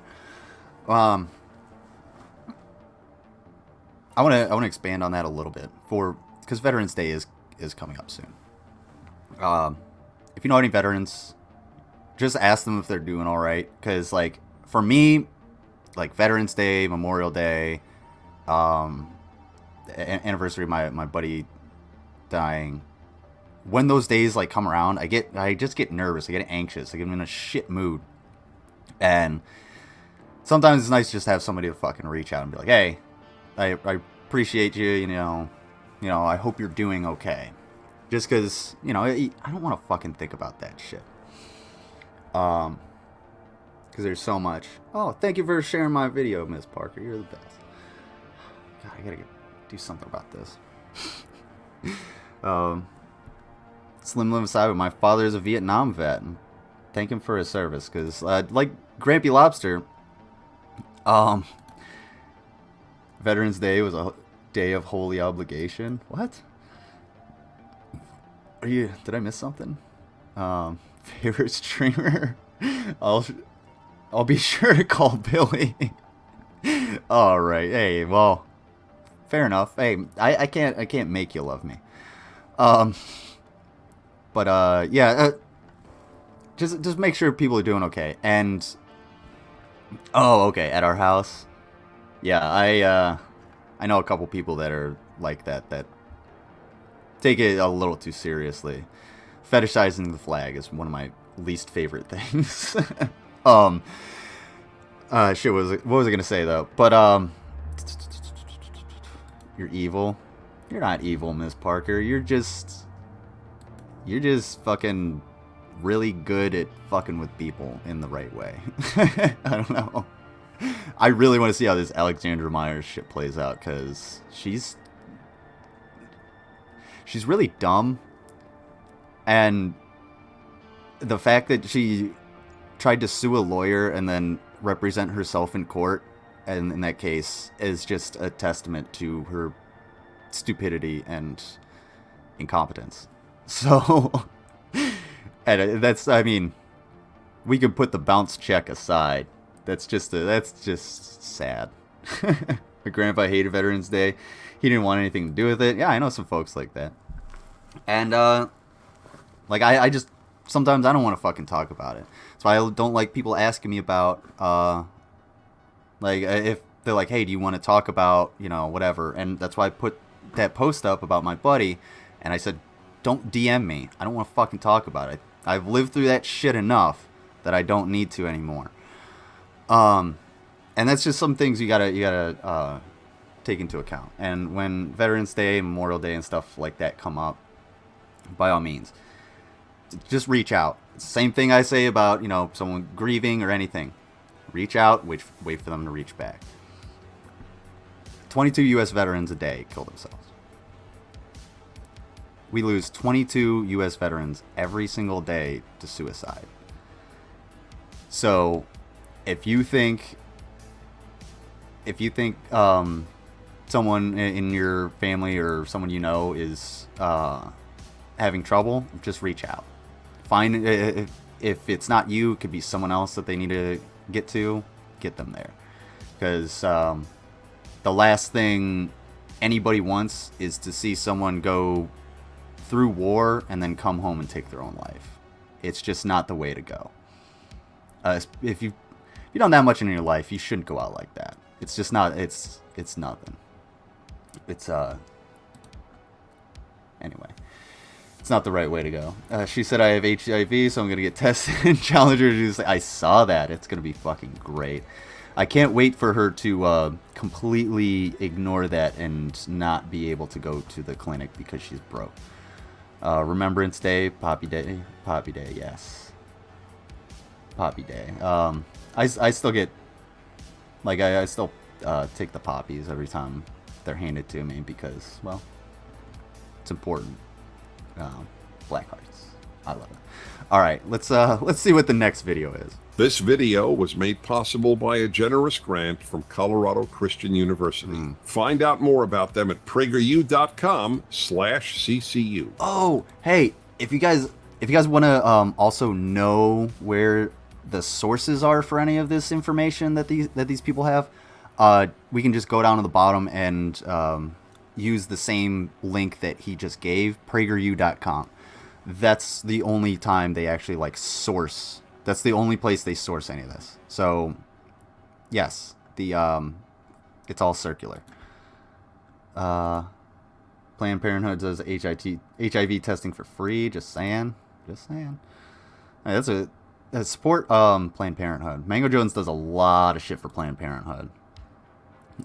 I want to expand on that a little bit because Veterans Day is coming up soon. If you know any veterans, just ask them if they're doing all right. Because like for me, like Veterans Day, Memorial Day, anniversary of my buddy dying. When those days like come around, I just get nervous. I get anxious. I get in a shit mood, and sometimes it's nice just to have somebody to fucking reach out and be like, hey, I appreciate you, you know, I hope you're doing okay. Just because, I don't want to fucking think about that shit. Because there's so much. Oh, thank you for sharing my video, Miss Parker. You're the best. God, I gotta do something about this. Slim live aside, but my father is a Vietnam vet. And thank him for his service. Because, like Grampy Lobster, Veterans Day was a day of holy obligation. What? Did I miss something? Favorite streamer? I'll be sure to call Billy. All right. Hey, well, fair enough. Hey, I can't make you love me. Yeah. Just make sure people are doing okay. And okay, at our house. Yeah, I know a couple people that are like that take it a little too seriously. Fetishizing the flag is one of my least favorite things. What was I gonna say though? But you're evil. You're not evil, Miss Parker. You're just fucking really good at fucking with people in the right way. I don't know. I really want to see how this Alexandra Myers shit plays out, because she's really dumb, and the fact that she tried to sue a lawyer and then represent herself in court, and in that case, is just a testament to her stupidity and incompetence. So, and that's, I mean, we could put the bounce check aside. That's just sad. My grandpa hated Veterans Day. He didn't want anything to do with it. Yeah, I know some folks like that. And like I just sometimes I don't want to fucking talk about it. So I don't like people asking me about like if they're like, hey, do you want to talk about, you know, whatever? And that's why I put that post up about my buddy, and I said, don't DM me. I don't want to fucking talk about it. I've lived through that shit enough that I don't need to anymore. And that's just some things you gotta take into account. And when Veterans Day, Memorial Day, and stuff like that come up, by all means, just reach out. Same thing I say about, you know, someone grieving or anything. Reach out, wait for them to reach back. 22 U.S. veterans a day kill themselves. We lose 22 U.S. veterans every single day to suicide. So, if you think someone in your family or someone you know is having trouble, just reach out. Find if it's not you, it could be someone else that they need to get them there. Because the last thing anybody wants is to see someone go through war and then come home and take their own life. It's just not the way to go. If you've done that much in your life, you shouldn't go out like that. It's just not. It's nothing. It's anyway. It's not the right way to go. She said I have HIV, so I'm gonna get tested. And challenge her to do. I saw that. It's gonna be fucking great. I can't wait for her to completely ignore that and not be able to go to the clinic because she's broke. Remembrance Day, Poppy Day, yes. Poppy Day. I still get, like, I still take the poppies every time they're handed to me because, well, it's important. Black hearts. I love it. All right, let's see what the next video is. This video was made possible by a generous grant from Colorado Christian University. Find out more about them at PragerU.com/CCU. Oh, hey, if you guys want to also know where the sources are for any of this information that these people have, we can just go down to the bottom and use the same link that he just gave, PragerU.com. That's the only time they actually like source. That's the only place they source any of this. So, yes, it's all circular. Planned Parenthood does HIV testing for free. Just saying. Hey, that's support Planned Parenthood. Mango Jones does a lot of shit for Planned Parenthood.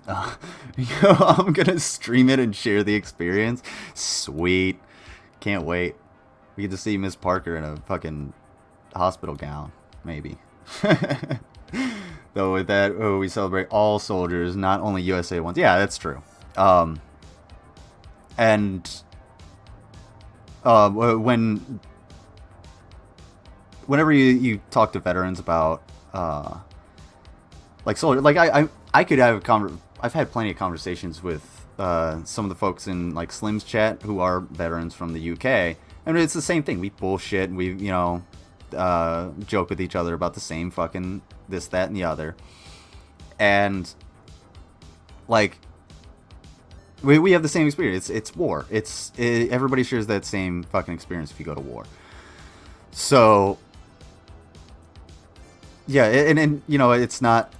I'm gonna stream it and share the experience. Sweet, can't wait. We get to see Miss Parker in a fucking hospital gown, maybe. Though with that, we celebrate all soldiers, not only USA ones. Yeah, that's true. Whenever you talk to veterans about like soldiers, like I could have I've had plenty of conversations with some of the folks in like Slim's chat who are veterans from the UK. I mean, it's the same thing. We bullshit and we, you know, joke with each other about the same fucking this, that, and the other. And like we have the same experience. It's war. Everybody shares that same fucking experience if you go to war. So yeah, and you know, it's not.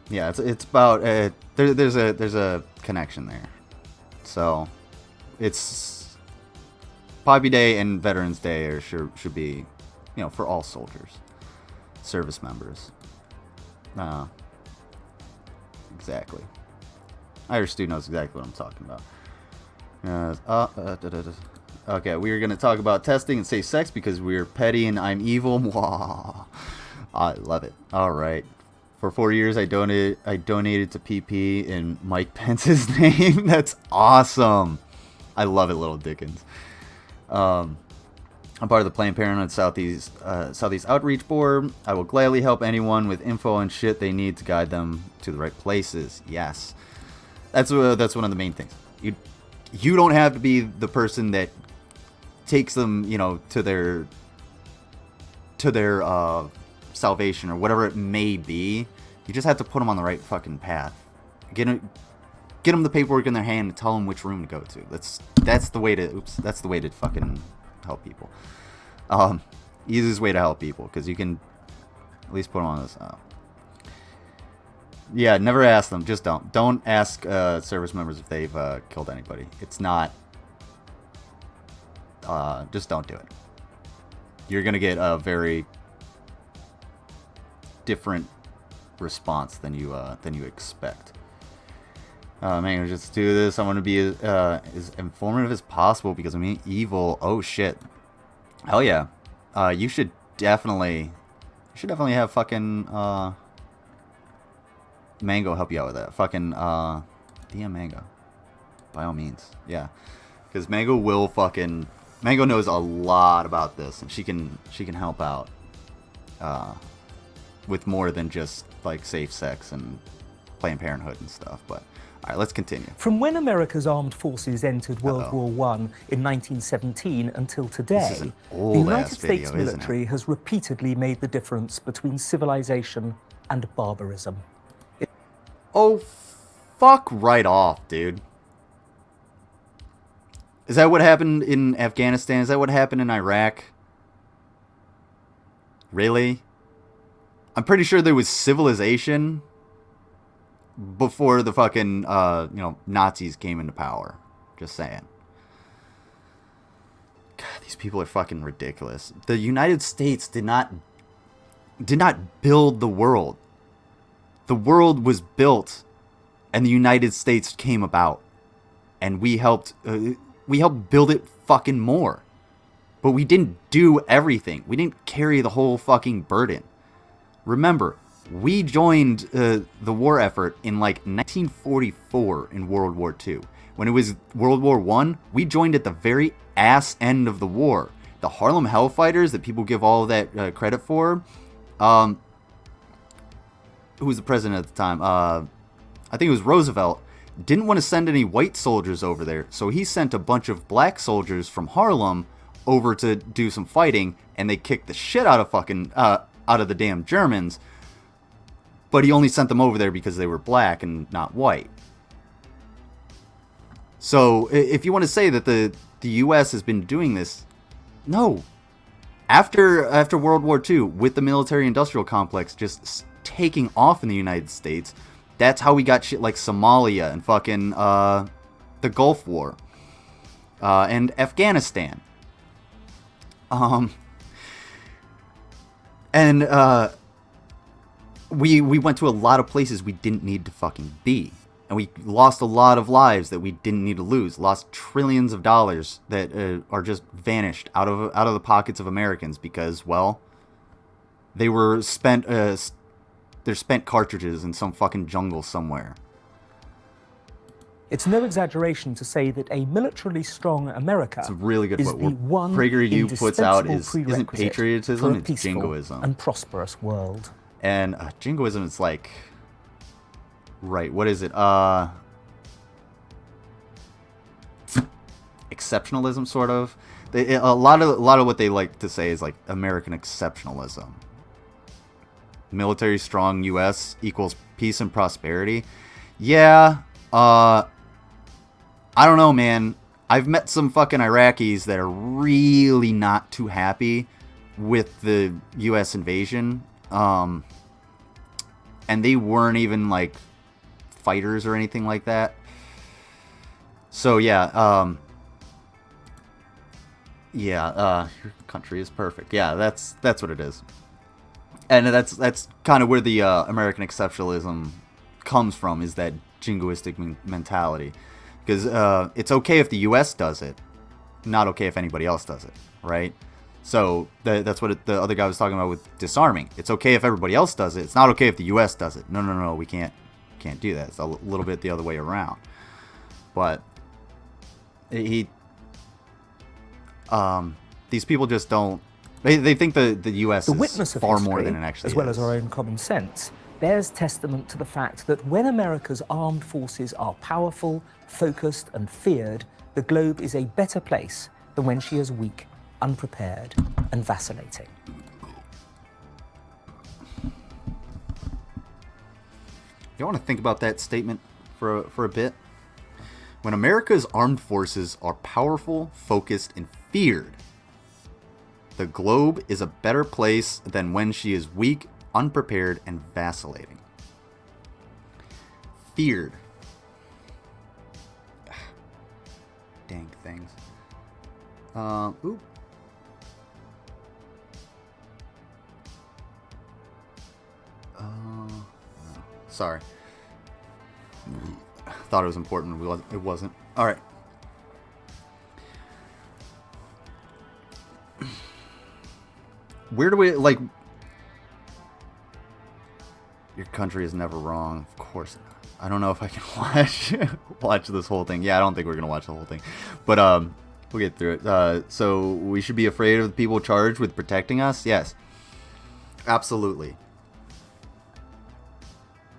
Yeah, it's about there's a connection there. So it's Poppy Day and Veterans Day should be, you know, for all soldiers, service members. Exactly. Irish Stu knows exactly what I'm talking about. Okay, we're gonna talk about testing and safe sex because we're petty and I'm evil. Wow. I love it. All right. For 4 years, I donated to PP in Mike Pence's name. That's awesome. I love it, Little Dickens. I'm part of the Planned Parenthood Southeast Outreach Board. I will gladly help anyone with info and shit they need to guide them to the right places. Yes, that's one of the main things. You don't have to be the person that takes them, you know, to their to their salvation or whatever it may be. You just have to put them on the right fucking path. Get them the paperwork in their hand and tell them which room to go to. That's the way to. Oops, that's the way to fucking help people. Easiest way to help people, because you can at least put them on this. Yeah, never ask them. Just don't. Don't ask service members if they've killed anybody. It's not. Just don't do it. You're gonna get a very different response than you expect. Man, just do this. I want to be as informative as possible because I mean evil. Oh shit. Hell yeah. You should definitely have fucking Mango help you out with that. Fucking DM Mango. By all means. Yeah. Because Mango will fucking Mango knows a lot about this, and she can help out with more than just like safe sex and Planned Parenthood and stuff. But all right, let's continue. From when America's armed forces entered World War I in 1917 until today, the United States military has repeatedly made the difference between civilization and barbarism. Oh, fuck right off, dude. Is that what happened in Afghanistan? Is that what happened in Iraq? Really? I'm pretty sure there was civilization before the fucking, Nazis came into power. Just saying. God, these people are fucking ridiculous. The United States did not build the world. The world was built, and the United States came about, and we helped build it fucking more. But we didn't do everything. We didn't carry the whole fucking burden. Remember, we joined the war effort in like 1944 in World War II. When it was World War I, we joined at the very ass end of the war. The Harlem Hellfighters that people give all of that credit for, who was the president at the time? I think it was Roosevelt. Didn't want to send any white soldiers over there, so he sent a bunch of black soldiers from Harlem over to do some fighting, and they kicked the shit out of fucking out of the damn Germans. But he only sent them over there because they were black and not white. So if you want to say that the U.S. has been doing this, no. After World War II, with the military-industrial complex just taking off in the United States, that's how we got shit like Somalia and fucking the Gulf War and Afghanistan. We went to a lot of places we didn't need to fucking be. And we lost a lot of lives that we didn't need to lose. Lost trillions of dollars that are just vanished out of the pockets of Americans because, well, they were spent. They're spent cartridges in some fucking jungle somewhere. It's no exaggeration to say that a militarily strong America it's really good is the one PragerU puts out isn't prerequisite patriotism, for a it's peaceful jingoism. and prosperous world. And jingoism is like, right? What is it? Exceptionalism, sort of. A lot of what they like to say is like American exceptionalism. Military strong U.S. equals peace and prosperity. Yeah. I don't know, man. I've met some fucking Iraqis that are really not too happy with the U.S. invasion. And they weren't even like fighters or anything like that. So yeah, your country is perfect. Yeah, that's what it is. And that's kind of where the American exceptionalism comes from, is that jingoistic mentality. Because it's okay if the U.S. does it, not okay if anybody else does it, right? So that's what the other guy was talking about with disarming. It's okay if everybody else does it. It's not okay if the U.S. does it. No, we can't do that. It's a little bit the other way around. But these people just don't. They think the U.S. is far more than it actually is. As well as our own common sense, bears testament to the fact that when America's armed forces are powerful, focused, and feared, the globe is a better place than when she is weak, unprepared, and vacillating. You want to think about that statement for a bit? When America's armed forces are powerful, focused, and feared, the globe is a better place than when she is weak, unprepared, and vacillating. Feared. Dang things. Ooh. Sorry. Thought it was important. It wasn't. All right. Where do we, like... Your country is never wrong. Of course not. I don't know if I can watch this whole thing. Yeah, I don't think we're going to watch the whole thing. But we'll get through it. So we should be afraid of the people charged with protecting us? Yes. Absolutely.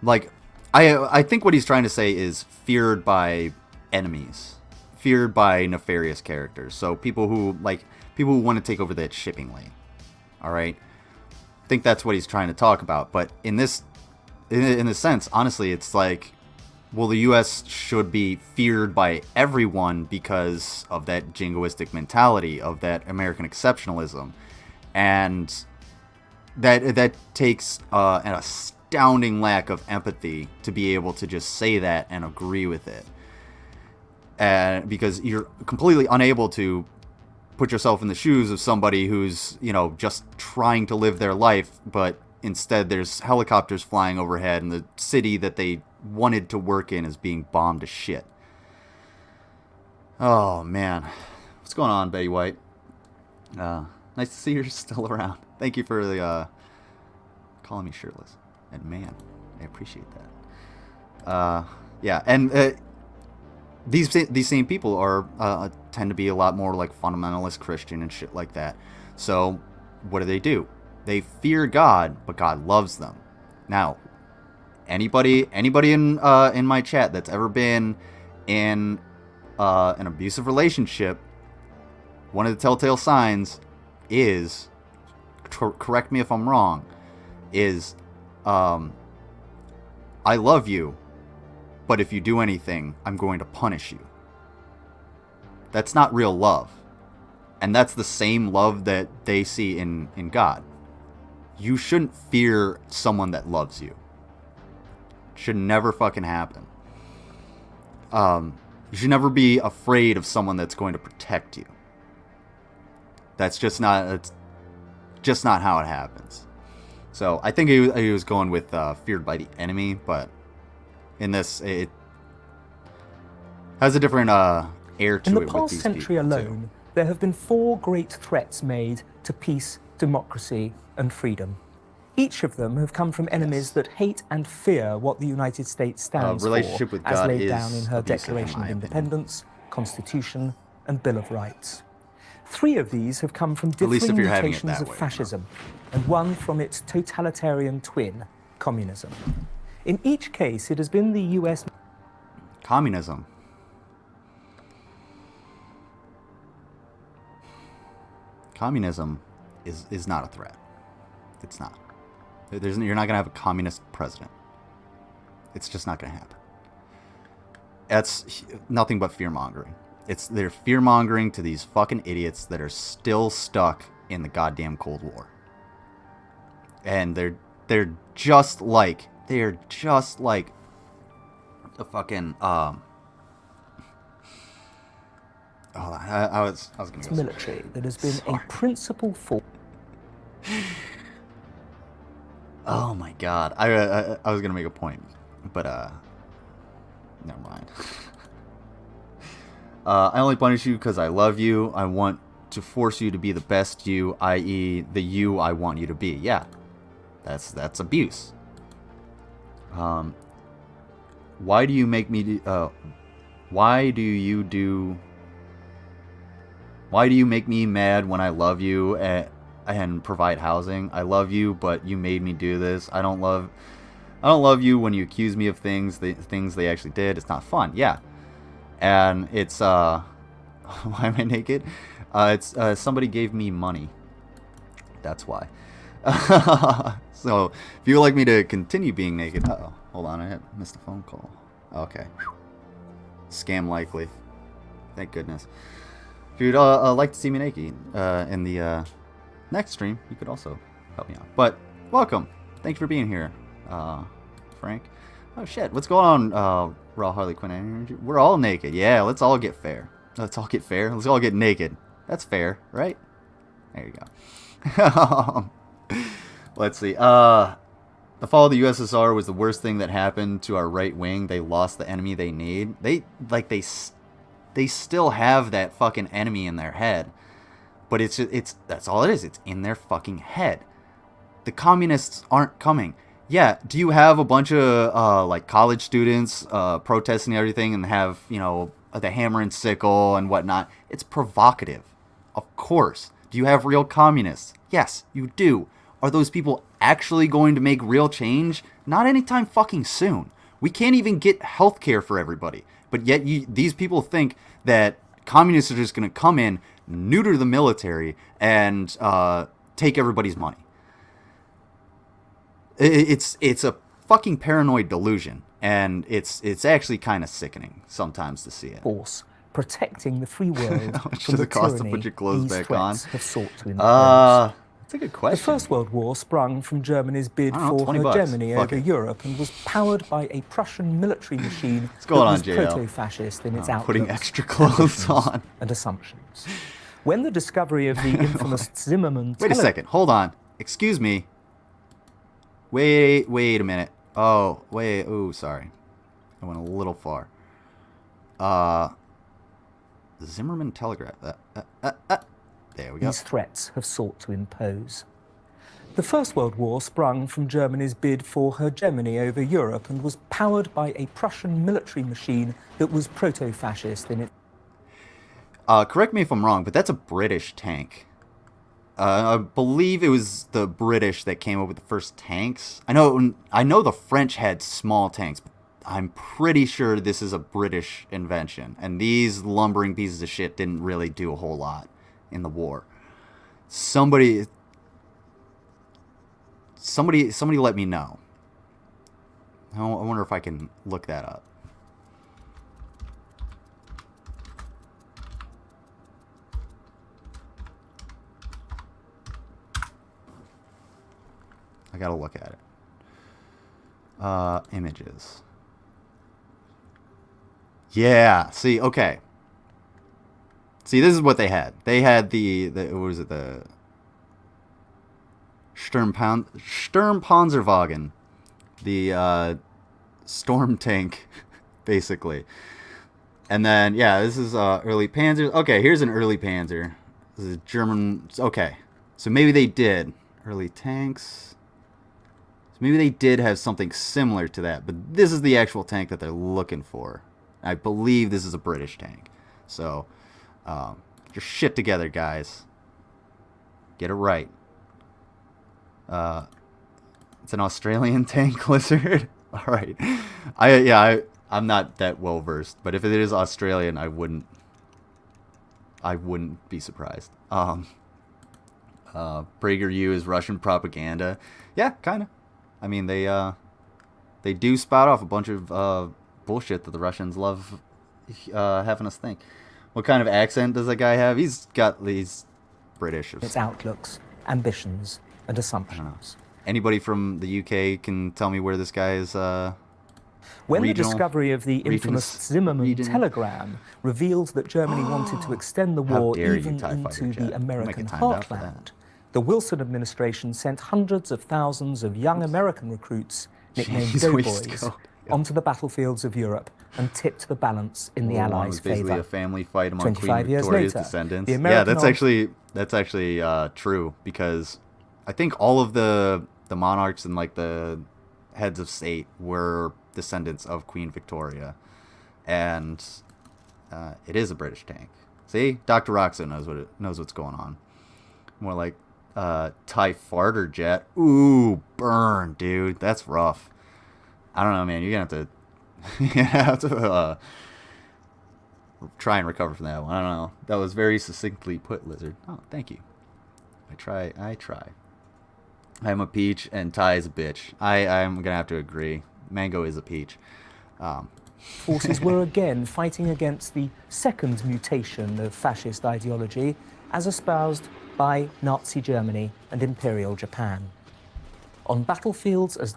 Like, I think what he's trying to say is feared by enemies. Feared by nefarious characters. So people who want to take over that shipping lane. Alright? I think that's what he's trying to talk about. But in this sense, honestly, it's like, well, the U.S. should be feared by everyone because of that jingoistic mentality, of that American exceptionalism. And that takes an astounding lack of empathy to be able to just say that and agree with it. Because you're completely unable to put yourself in the shoes of somebody who's, just trying to live their life, but instead there's helicopters flying overhead and the city that they wanted to work in is being bombed to shit. Oh, man. What's going on, Betty White? Nice to see you're still around. Thank you for the calling me shirtless. And man, I appreciate that. Yeah, and these same people are tend to be a lot more like fundamentalist Christian and shit like that. So what do? They fear God, but God loves them. Now, anybody in my chat that's ever been in an abusive relationship, one of the telltale signs is, correct me if I'm wrong, is I love you, but if you do anything, I'm going to punish you. That's not real love. And that's the same love that they see in God. You shouldn't fear someone that loves you. It should never fucking happen. You should never be afraid of someone that's going to protect you. That's just not how it happens. So I think he was going with feared by the enemy, but in this it has a different air to it. In the past century alone, there have been 4 great threats made to peace, democracy, and freedom. Each of them have come from enemies that hate and fear what the United States stands for, as laid down in her Declaration of Independence, Constitution, and Bill of Rights. 3 of these have come from differing mutations of fascism, and one from its totalitarian twin, communism. In each case, it has been the US... Communism. Communism is not a threat. It's not. You're not going to have a communist president. It's just not going to happen. That's nothing but fear-mongering. They're fear-mongering to these fucking idiots that are still stuck in the goddamn Cold War. And they're just like the fucking I was going to go military that has been a principal force. Oh my god. I was going to make a point, but never mind. I only punish you because I love you. I want to force you to be the best you, i.e. the you I want you to be. Yeah. That's abuse. Why do you make me why do you make me mad when I love you and provide housing? I love you, but you made me do this. I don't love you when you accuse me of things they actually did. It's not fun. Yeah. And it's why am I naked? It's somebody gave me money. That's why. So, if you would like me to continue being naked... Uh-oh. Hold on, I missed a phone call. Okay. Scam likely. Thank goodness. If you'd like to see me naked in the next stream, you could also help me out. But, welcome. Thank you for being here, Frank. Oh, shit. What's going on, Raw Harley Quinn Energy? We're all naked. Yeah, let's all get fair. Let's all get fair. Let's all get naked. That's fair, right? There you go. Let's see. The fall of the USSR was the worst thing that happened to our right wing. They lost the enemy they need. They still have that fucking enemy in their head. But it's that's all it is. It's in their fucking head. The communists aren't coming. Yeah, do you have a bunch of like college students protesting everything and have, you know, the hammer and sickle and whatnot? It's provocative. Of course. Do you have real communists? Yes, you do. Are those people actually going to make real change? Not anytime fucking soon. We can't even get health care for everybody. But yet these people think that communists are just going to come in, neuter the military, and take everybody's money. It's a fucking paranoid delusion. And it's actually kind of sickening sometimes to see it. Force protecting the free world How much from does the it cost to tyranny put your clothes these back on? threats have sought to impose. That's a good question. The First World War sprung from Germany's bid I don't know, for 20 bucks. hegemony Fuck over it. Europe and was powered by a Prussian military machine that going on, was JL? proto-fascist in its I'm outlooks, putting extra clothes ambitions, on. and assumptions. When the discovery of the infamous Zimmermann Wait a second. Hold on. Excuse me. Wait a minute. Oh, wait. Ooh, sorry. I went a little far. Zimmermann Telegraph. There we go. these threats have sought to impose. The First World War sprung from Germany's bid for hegemony over Europe and was powered by a Prussian military machine that was proto-fascist in its... Correct me if I'm wrong, but that's a British tank. I believe it was the British that came up with the first tanks. I know the French had small tanks, but I'm pretty sure this is a British invention. And these lumbering pieces of shit didn't really do a whole lot in the war. Somebody let me know. I wonder if I can look that up. I gotta look at it. Images. Yeah. See, okay. See, this is what they had. They had the what was it? The Sturmpanzerwagen, the storm tank, basically. And then yeah, this is early Panzers. Okay, here's an early Panzer. This is German. Okay, so maybe they did early tanks. So maybe they did have something similar to that, but this is the actual tank that they're looking for. I believe this is a British tank. So, get your shit together, guys. Get it right. It's an Australian tank lizard. All right. I'm not that well versed, but if it is Australian, I wouldn't be surprised. PragerU is Russian propaganda. Yeah, kind of. I mean, they do spout off a bunch of bullshit that the Russians love having us think. What kind of accent does that guy have? He's got these British. its outlooks, ambitions, and assumptions. Anybody from the UK can tell me where this guy is. When the regional- discovery of the infamous Zimmermann region- telegram revealed that Germany wanted to extend the How war dare you, even TIE fighter into jet. the I might American get timed out for heartland, that. the Wilson administration sent hundreds of thousands of young American recruits, nicknamed Jeez, we used to doughboys, go- onto the battlefields of Europe and tipped the balance in the World War I Allies' was basically favour. a family fight among 25 Queen years Victoria's later, descendants. the Yeah, American that's actually true, because I think all of the monarchs and like the heads of state were descendants of Queen Victoria, and it is a British tank. See, Dr. Roxo knows what's going on. More like TIE fighter jet. Ooh, burn, dude. That's rough. I don't know, man. You're gonna have to try and recover from that one. I don't know. That was very succinctly put, Lizard. Oh, thank you. I try. I'm a peach and Ty is a bitch. I'm gonna have to agree. Mango is a peach. Forces were again fighting against the second mutation of fascist ideology as espoused by Nazi Germany and Imperial Japan. On battlefields as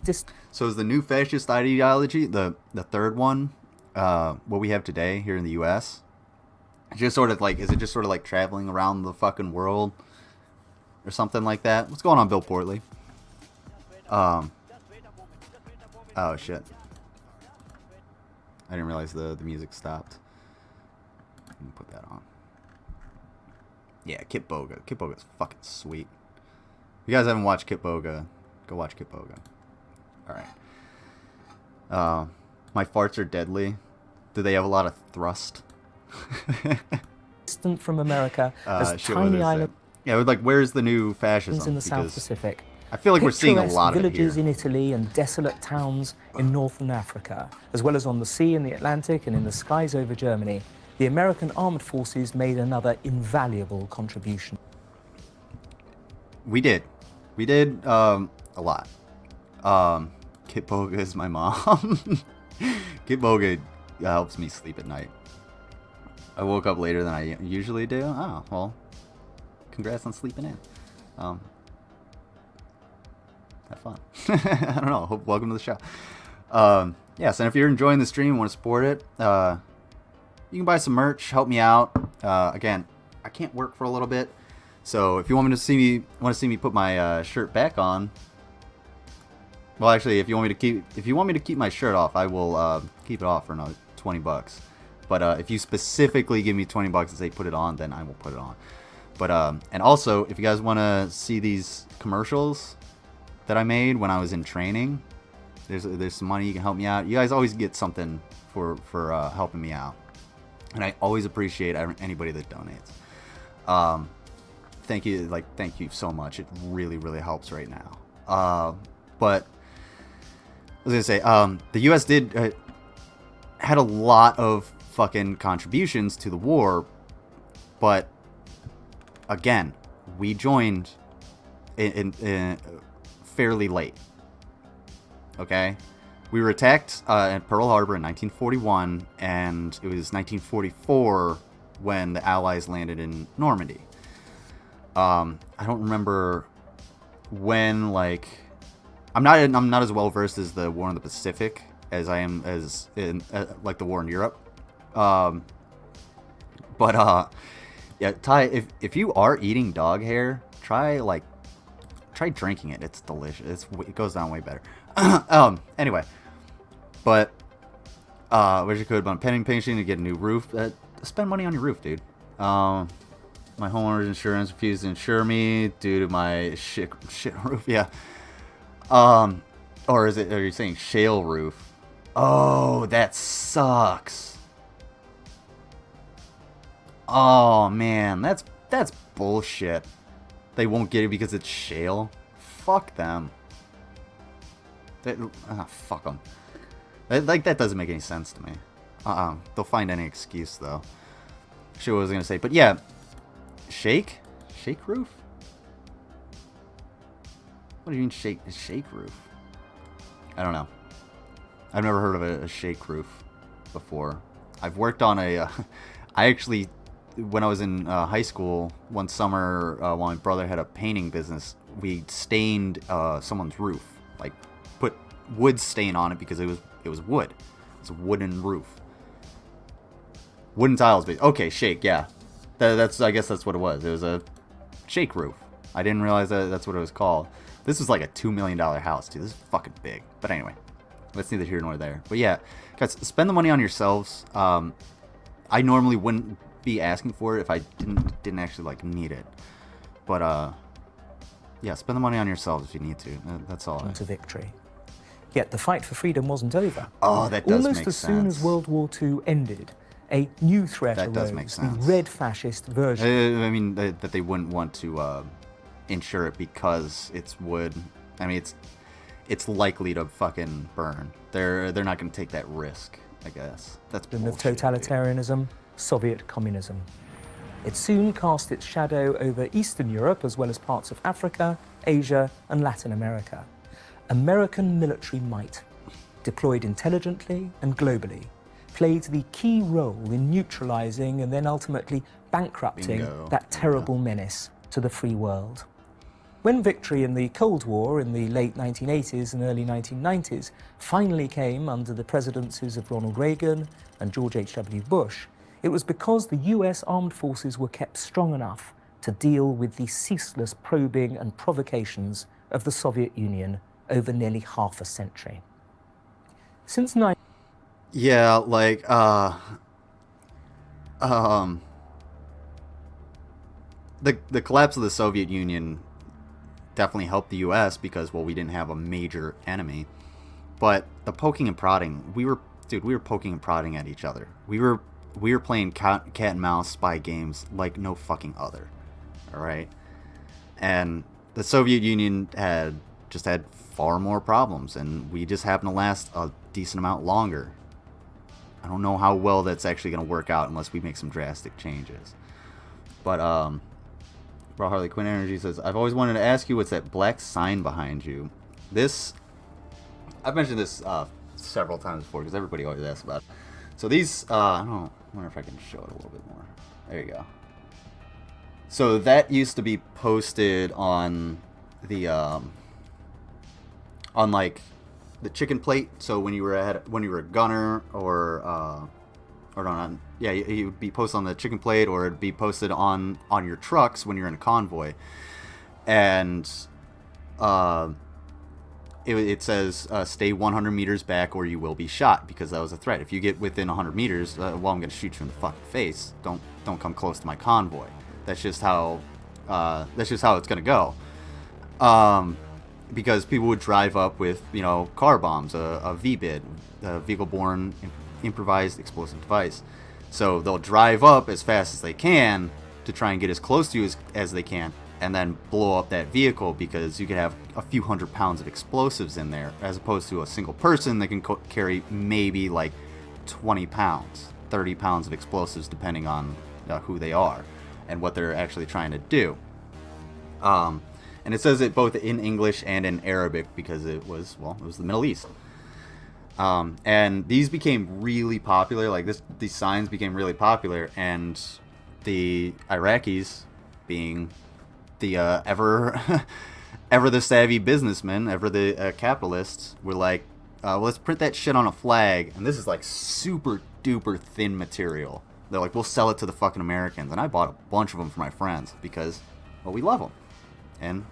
So is the new fascist ideology, the third one, what we have today here in the U.S.? Just sort of like, is it just sort of like traveling around the fucking world or something like that? What's going on, Bill Portley? Oh shit! I didn't realize the music stopped. Let me put that on. Yeah, Kit Boga. Kit Boga's fucking sweet. If you guys haven't watched Kit Boga, go watch Kit Boga. All right. My farts are deadly. Do they have a lot of thrust? distant from America as shit, tiny islands yeah, like where's the new fascism? in the South Because Pacific. I feel like we're seeing a lot of it villages here. in Italy and desolate towns in northern Africa, as well as on the sea in the Atlantic and in the skies over Germany. The American armed forces made another invaluable contribution. We did a lot. Kit Boga is my mom. Kit Boga helps me sleep at night. I woke up later than I usually do. Oh, well, congrats on sleeping in. Have fun. I don't know. Welcome to the show. Yes, and if you're enjoying the stream and want to support it, you can buy some merch. Help me out. Again, I can't work for a little bit, so if you want to see me put my shirt back on. Well, actually, if you want me to keep my shirt off, I will keep it off for another $20. But if you specifically give me $20 and say put it on, then I will put it on. But and also, if you guys want to see these commercials that I made when I was in training, there's some money you can help me out. You guys always get something for helping me out, and I always appreciate anybody that donates. Thank you so much. It really helps right now. But I was gonna say, the U.S. had a lot of fucking contributions to the war, but again, we joined in fairly late. Okay, we were attacked at Pearl Harbor in 1941, and it was 1944 when the Allies landed in Normandy. I don't remember when, like, I'm not as well versed as the war in the Pacific as I am as in like the war in Europe. Yeah, Ty, if you are eating dog hair, try drinking it. It's delicious. It goes down way better. Anyway, but wish you could on pending painting to get a new roof. Spend money on your roof, dude. My homeowner's insurance refused to insure me due to my shit roof. Yeah. Or are you saying shale roof? Oh, that sucks. Oh man, that's bullshit. They won't get it because it's shale. Fuck them. Fuck them. That doesn't make any sense to me. They'll find any excuse though. Sure, what I was gonna say, but yeah, shake roof. What do you mean shake roof? I don't know. I've never heard of a shake roof before. I've worked on I actually, when I was in high school, one summer while my brother had a painting business, we stained someone's roof. Like, put wood stain on it because it was wood. It's a wooden roof. Wooden tiles, but okay, shake, yeah. I guess that's what it was. It was a shake roof. I didn't realize that's what it was called. This was like a $2 million house, dude. This is fucking big. But anyway, that's neither here nor there. But yeah, guys, spend the money on yourselves. I normally wouldn't be asking for it if I didn't actually like need it. But yeah, spend the money on yourselves if you need to. That's all. To victory. Yet the fight for freedom wasn't over. Oh, that does Almost make as sense. soon as World War II ended, a new threat That arose. does make sense. The red fascist version. I mean, that they wouldn't want to insure it because it's wood. I mean, it's likely to fucking burn. They're not going to take that risk, I guess. That's bullshit, of totalitarianism, Soviet communism. It soon cast its shadow over Eastern Europe as well as parts of Africa, Asia, and Latin America. American military might, deployed intelligently and globally, played the key role in neutralizing and then ultimately bankrupting that terrible menace to the free world. When victory in the Cold War in the late 1980s and early 1990s finally came under the presidencies of Ronald Reagan and George H.W. Bush, it was because the US armed forces were kept strong enough to deal with the ceaseless probing and provocations of the Soviet Union over nearly half a century. Since Yeah, like, the collapse of the Soviet Union definitely helped the U.S. because, well, we didn't have a major enemy. But the poking and prodding, we were poking and prodding at each other. We were playing cat and mouse spy games like no fucking other. All right, and the Soviet Union had far more problems, and we just happened to last a decent amount longer. I don't know how well that's actually going to work out unless we make some drastic changes. But Raw Harley Quinn Energy says, I've always wanted to ask you what's that black sign behind you. This, I've mentioned this several times before because everybody always asks about it. So these, I wonder if I can show it a little bit more. There you go. So that used to be posted on the, on like the chicken plate. So when you were a gunner or not, yeah, it would be posted on the chicken plate, or it'd be posted on your trucks when you're in a convoy, and it says stay 100 meters back or you will be shot, because that was a threat. If you get within 100 meters, well, I'm gonna shoot you in the fucking face. Don't come close to my convoy. That's just how it's gonna go. Because people would drive up with, car bombs, a VBID, a vehicle-borne improvised explosive device. So they'll drive up as fast as they can to try and get as close to you as they can, and then blow up that vehicle, because you could have a few hundred pounds of explosives in there, as opposed to a single person that can carry maybe like 20 pounds, 30 pounds of explosives, depending on who they are and what they're actually trying to do. And it says it both in English and in Arabic because it was the Middle East. And these became really popular. Like these signs became really popular, and the Iraqis, being the ever the savvy businessmen, ever the capitalists, were like, let's print that shit on a flag. And this is like super duper thin material. They're like, we'll sell it to the fucking Americans. And I bought a bunch of them for my friends because, well, we love them. And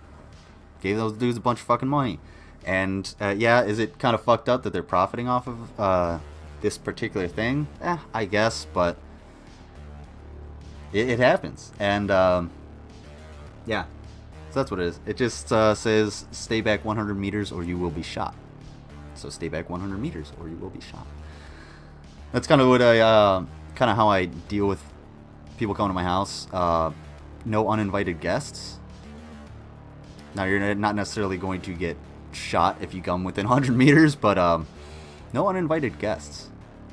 gave those dudes a bunch of fucking money. And yeah, is it kind of fucked up that they're profiting off of this particular thing? I guess, but it happens. And yeah, so that's what it is. It just says stay back 100 meters or you will be shot. So stay back 100 meters or you will be shot. That's kind of what how I deal with people coming to my house. No uninvited guests. Now, you're not necessarily going to get shot if you come within 100 meters, but no uninvited guests.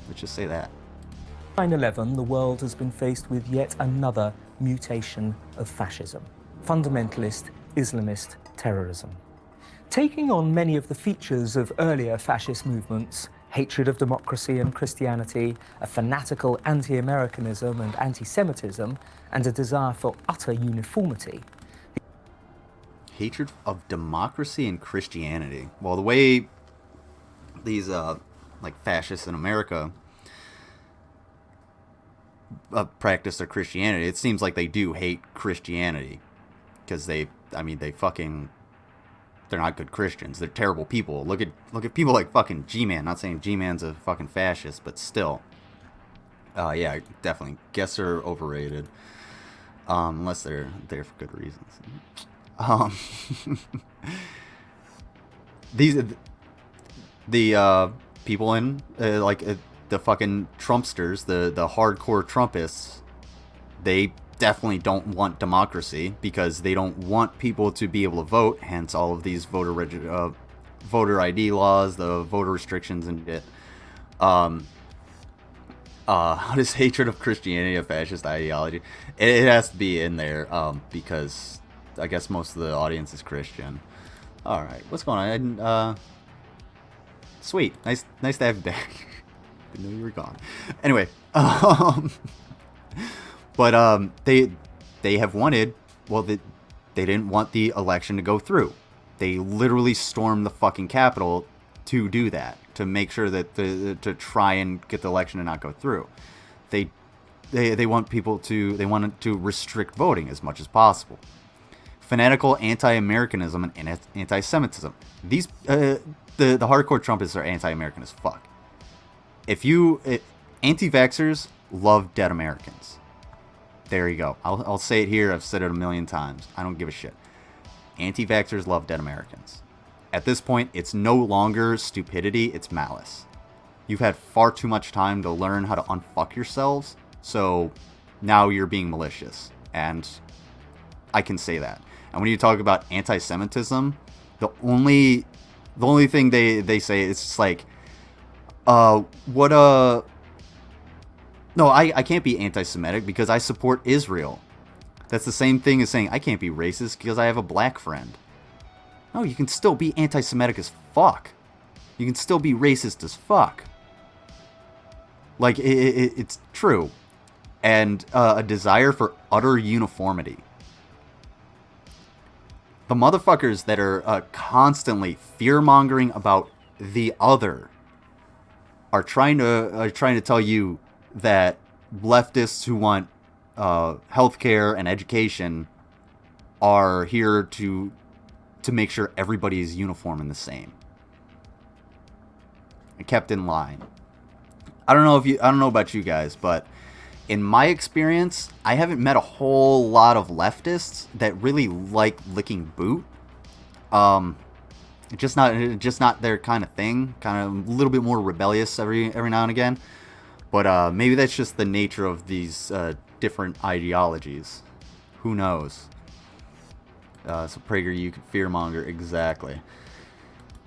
Let's just say that. 9/11, the world has been faced with yet another mutation of fascism, fundamentalist Islamist terrorism. Taking on many of the features of earlier fascist movements, hatred of democracy and Christianity, a fanatical anti-Americanism and anti-Semitism, and a desire for utter uniformity. Hatred of democracy and Christianity. Well, the way these like fascists in America practice their Christianity, it seems like they do hate Christianity, because they're not good Christians. They're terrible people. Look at people like fucking G-Man. Not saying G-Man's a fucking fascist, but still. Yeah, definitely. Guess they're overrated. Unless they're there for good reasons. The people in the fucking Trumpsters, the hardcore Trumpists, they definitely don't want democracy, because they don't want people to be able to vote. Hence all of these voter ID laws, the voter restrictions and shit. His hatred of Christianity and fascist ideology. It has to be in there because I guess most of the audience is Christian. All right, what's going on? Sweet, nice to have you back. Didn't know you were gone. Anyway, but they have wanted. Well, they didn't want the election to go through. They literally stormed the fucking Capitol to do that, to make sure that to try and get the election to not go through. They want people to, they wanted to restrict voting as much as possible. Fanatical anti-Americanism and anti-Semitism. These the hardcore Trumpists are anti-American as fuck. Anti-vaxxers love dead Americans. There you go. I'll say it here. I've said it a million times. I don't give a shit. Anti-vaxxers love dead Americans. At this point, it's no longer stupidity, it's malice. You've had far too much time to learn how to unfuck yourselves, so now you're being malicious. And I can say that. And when you talk about anti-Semitism, the only thing they say is just like, no, I can't be anti-Semitic because I support Israel. That's the same thing as saying I can't be racist because I have a black friend. No, you can still be anti-Semitic as fuck. You can still be racist as fuck. Like, it's true. And a desire for utter uniformity. The motherfuckers that are constantly fear-mongering about the other are trying to tell you that leftists who want healthcare and education are here to make sure everybody is uniform and the same. And kept in line. I don't know about you guys, but in my experience, I haven't met a whole lot of leftists that really like licking boot. Just not their kind of thing. Kind of a little bit more rebellious every now and again. But maybe that's just the nature of these different ideologies. Who knows? So PragerU can fearmonger, exactly.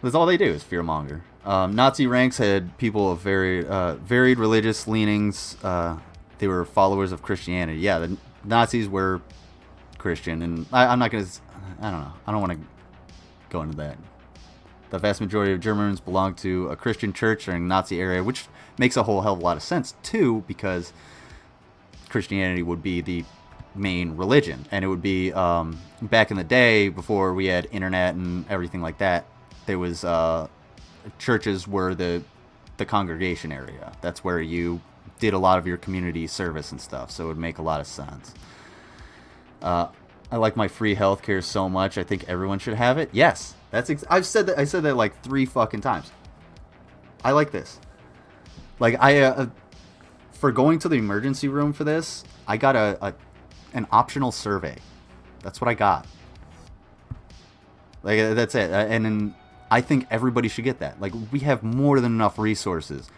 That's all they do is fearmonger. Nazi ranks had people of very varied religious leanings. They were followers of Christianity. Yeah, the Nazis were Christian, and I'm not gonna. I don't know. I don't want to go into that. The vast majority of Germans belonged to a Christian church during the Nazi era, which makes a whole hell of a lot of sense too, because Christianity would be the main religion, and it would be back in the day before we had internet and everything like that. There was churches were the congregation area. That's where you did a lot of your community service and stuff, so it would make a lot of sense. I like my free healthcare so much. I think everyone should have it. Yes, I've said that. I said that like 3 fucking times. I like this. Like for going to the emergency room for this, I got an optional survey. That's what I got. Like, that's it. And then I think everybody should get that. Like, we have more than enough resources.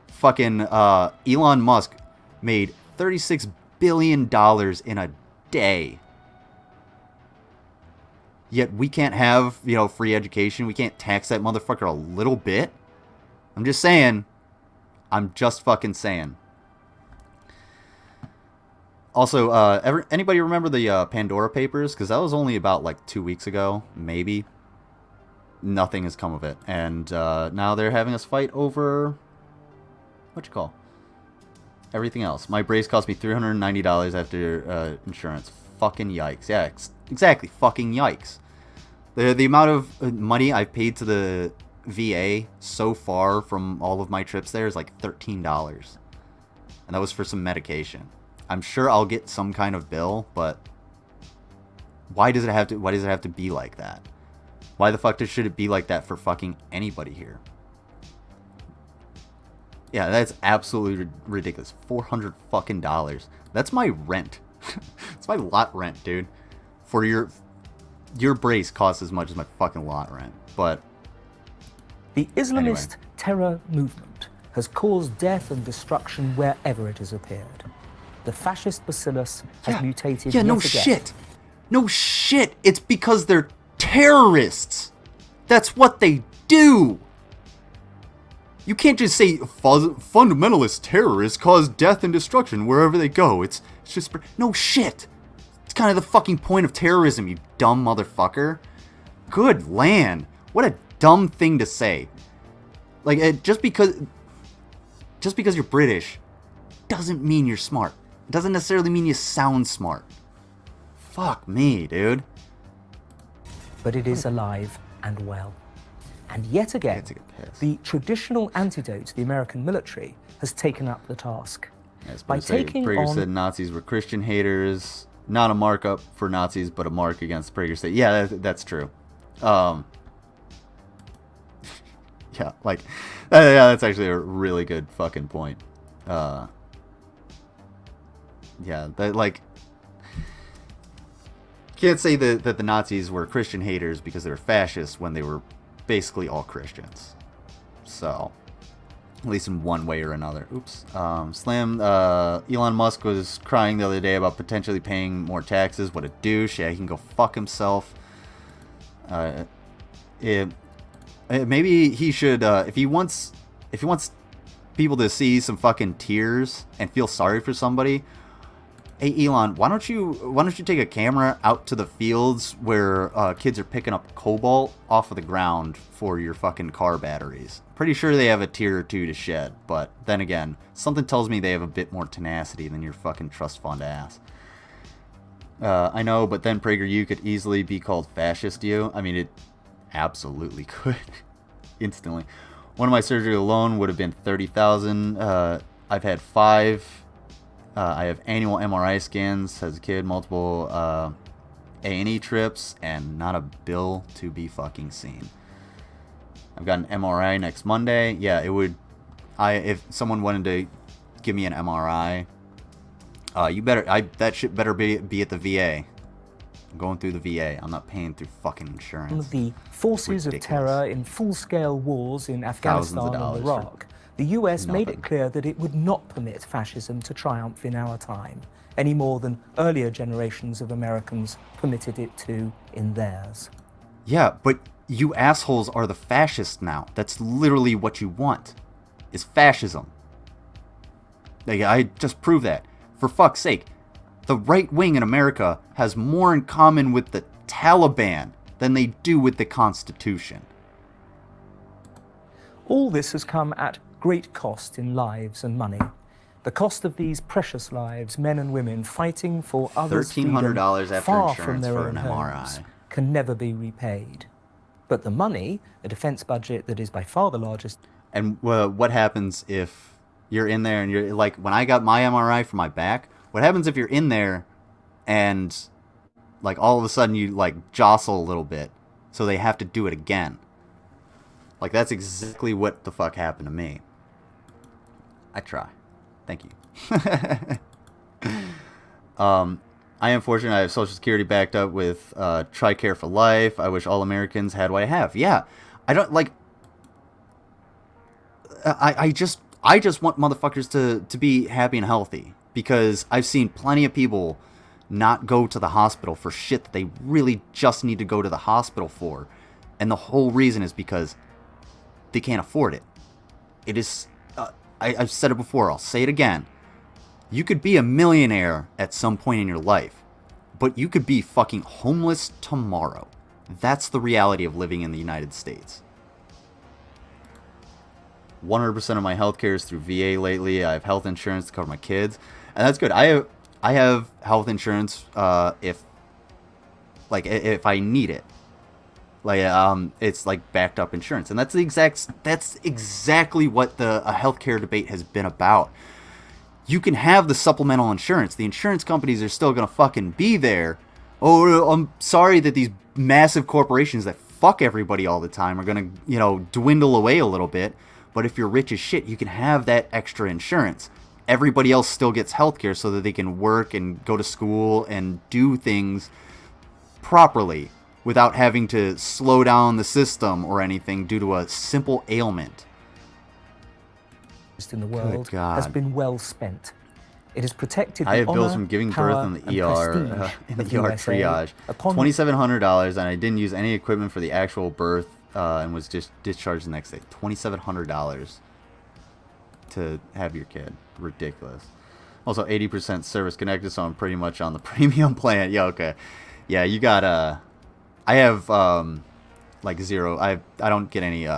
Fucking Elon Musk made $36 billion in a day. Yet we can't have, free education. We can't tax that motherfucker a little bit. I'm just saying. I'm just fucking saying. Also, anybody remember the Pandora Papers? Because that was only about like 2 weeks ago, maybe. Nothing has come of it, and now they're having us fight over everything else. My brace cost me $390 after insurance. Fucking yikes! Yeah, exactly. Fucking yikes. The amount of money I've paid to the VA so far from all of my trips there is like $13, and that was for some medication. I'm sure I'll get some kind of bill, but why does it have to be like that? Why the fuck should it be like that for fucking anybody here? Yeah, that's absolutely ridiculous. $400 fucking dollars. That's my rent. It's my lot rent, dude. For your brace costs as much as my fucking lot rent. But the Islamist anyway. terror movement has caused death and destruction wherever it has appeared. The fascist bacillus has mutated yet no again. Shit. No shit. It's because they're terrorists. That's what they do. You can't just say fundamentalist terrorists cause death and destruction wherever they go. It's just... No shit! It's kind of the fucking point of terrorism, you dumb motherfucker. Good land. What a dumb thing to say. Like, just because you're British doesn't mean you're smart. It doesn't necessarily mean you sound smart. Fuck me, dude. But it is alive and well. And yet again, the traditional antidote to the American military has taken up the task. By taking Prager on... said Nazis were Christian haters. Not a markup for Nazis, but a mark against Prager state. Yeah, that's true. Yeah, like, yeah, that's actually a really good fucking point. Yeah, that, like, can't say that the Nazis were Christian haters because they were fascists when they were basically all Christians. So, at least in one way or another. Oops. Elon Musk was crying the other day about potentially paying more taxes. What a douche. Yeah, he can go fuck himself. Maybe he should, if he wants people to see some fucking tears and feel sorry for somebody, hey Elon, why don't you take a camera out to the fields where kids are picking up cobalt off of the ground for your fucking car batteries? Pretty sure they have a tear or two to shed, but then again, something tells me they have a bit more tenacity than your fucking trust fund ass. I know, but then PragerU could easily be called fascist you. I mean, it absolutely could. Instantly. One of my surgery alone would have been $30,000. I've had 5. I have annual MRI scans as a kid, multiple A&E trips, and not a bill to be fucking seen. I've got an MRI next Monday. Yeah, it would. If someone wanted to give me an MRI, that shit better be at the VA. I'm going through the VA. I'm not paying through fucking insurance. The forces of terror in full-scale wars in Afghanistan and Iraq, the US made it clear that it would not permit fascism to triumph in our time, any more than earlier generations of Americans permitted it to in theirs. Yeah, but you assholes are the fascists now. That's literally what you want, is fascism. Like, I just proved that. For fuck's sake, the right wing in America has more in common with the Taliban than they do with the Constitution. All this has come at great cost in lives and money. The cost of these precious lives, men and women fighting for others' $1,300 after far from insurance their for own an homes, MRI. can never be repaid. But the money, a defense budget that is by far the largest... And what happens if you're in there and you're like, when I got my MRI for my back, what happens if you're in there and like all of a sudden you like jostle a little bit, so they have to do it again? Like, that's exactly what the fuck happened to me. I try. Thank you. I am fortunate I have Social Security backed up with TRICARE for life. I wish all Americans had what I have. Yeah. I don't like... I just want motherfuckers to be happy and healthy, because I've seen plenty of people not go to the hospital for shit that they really just need to go to the hospital for, and the whole reason is because they can't afford it. It is... I've said it before, I'll say it again. You could be a millionaire at some point in your life, but you could be fucking homeless tomorrow. That's the reality of living in the United States. 100% of my healthcare is through VA lately. I have health insurance to cover my kids, and that's good. I have health insurance if I need it. Like, it's like backed up insurance, and that's exactly what the healthcare debate has been about. You can have the supplemental insurance. The insurance companies are still gonna fucking be there. Oh, I'm sorry that these massive corporations that fuck everybody all the time are gonna, dwindle away a little bit. But if you're rich as shit, you can have that extra insurance. Everybody else still gets healthcare so that they can work and go to school and do things properly, without having to slow down the system or anything due to a simple ailment. In the world has been well spent. It has protected the I have bills honor, from giving power, birth in the ER, triage. $2,700, and I didn't use any equipment for the actual birth, and was just discharged the next day. $2,700 to have your kid. Ridiculous. Also, 80% service connected, so I'm pretty much on the premium plan. Yeah, okay. Yeah, you got I have like zero. I don't get any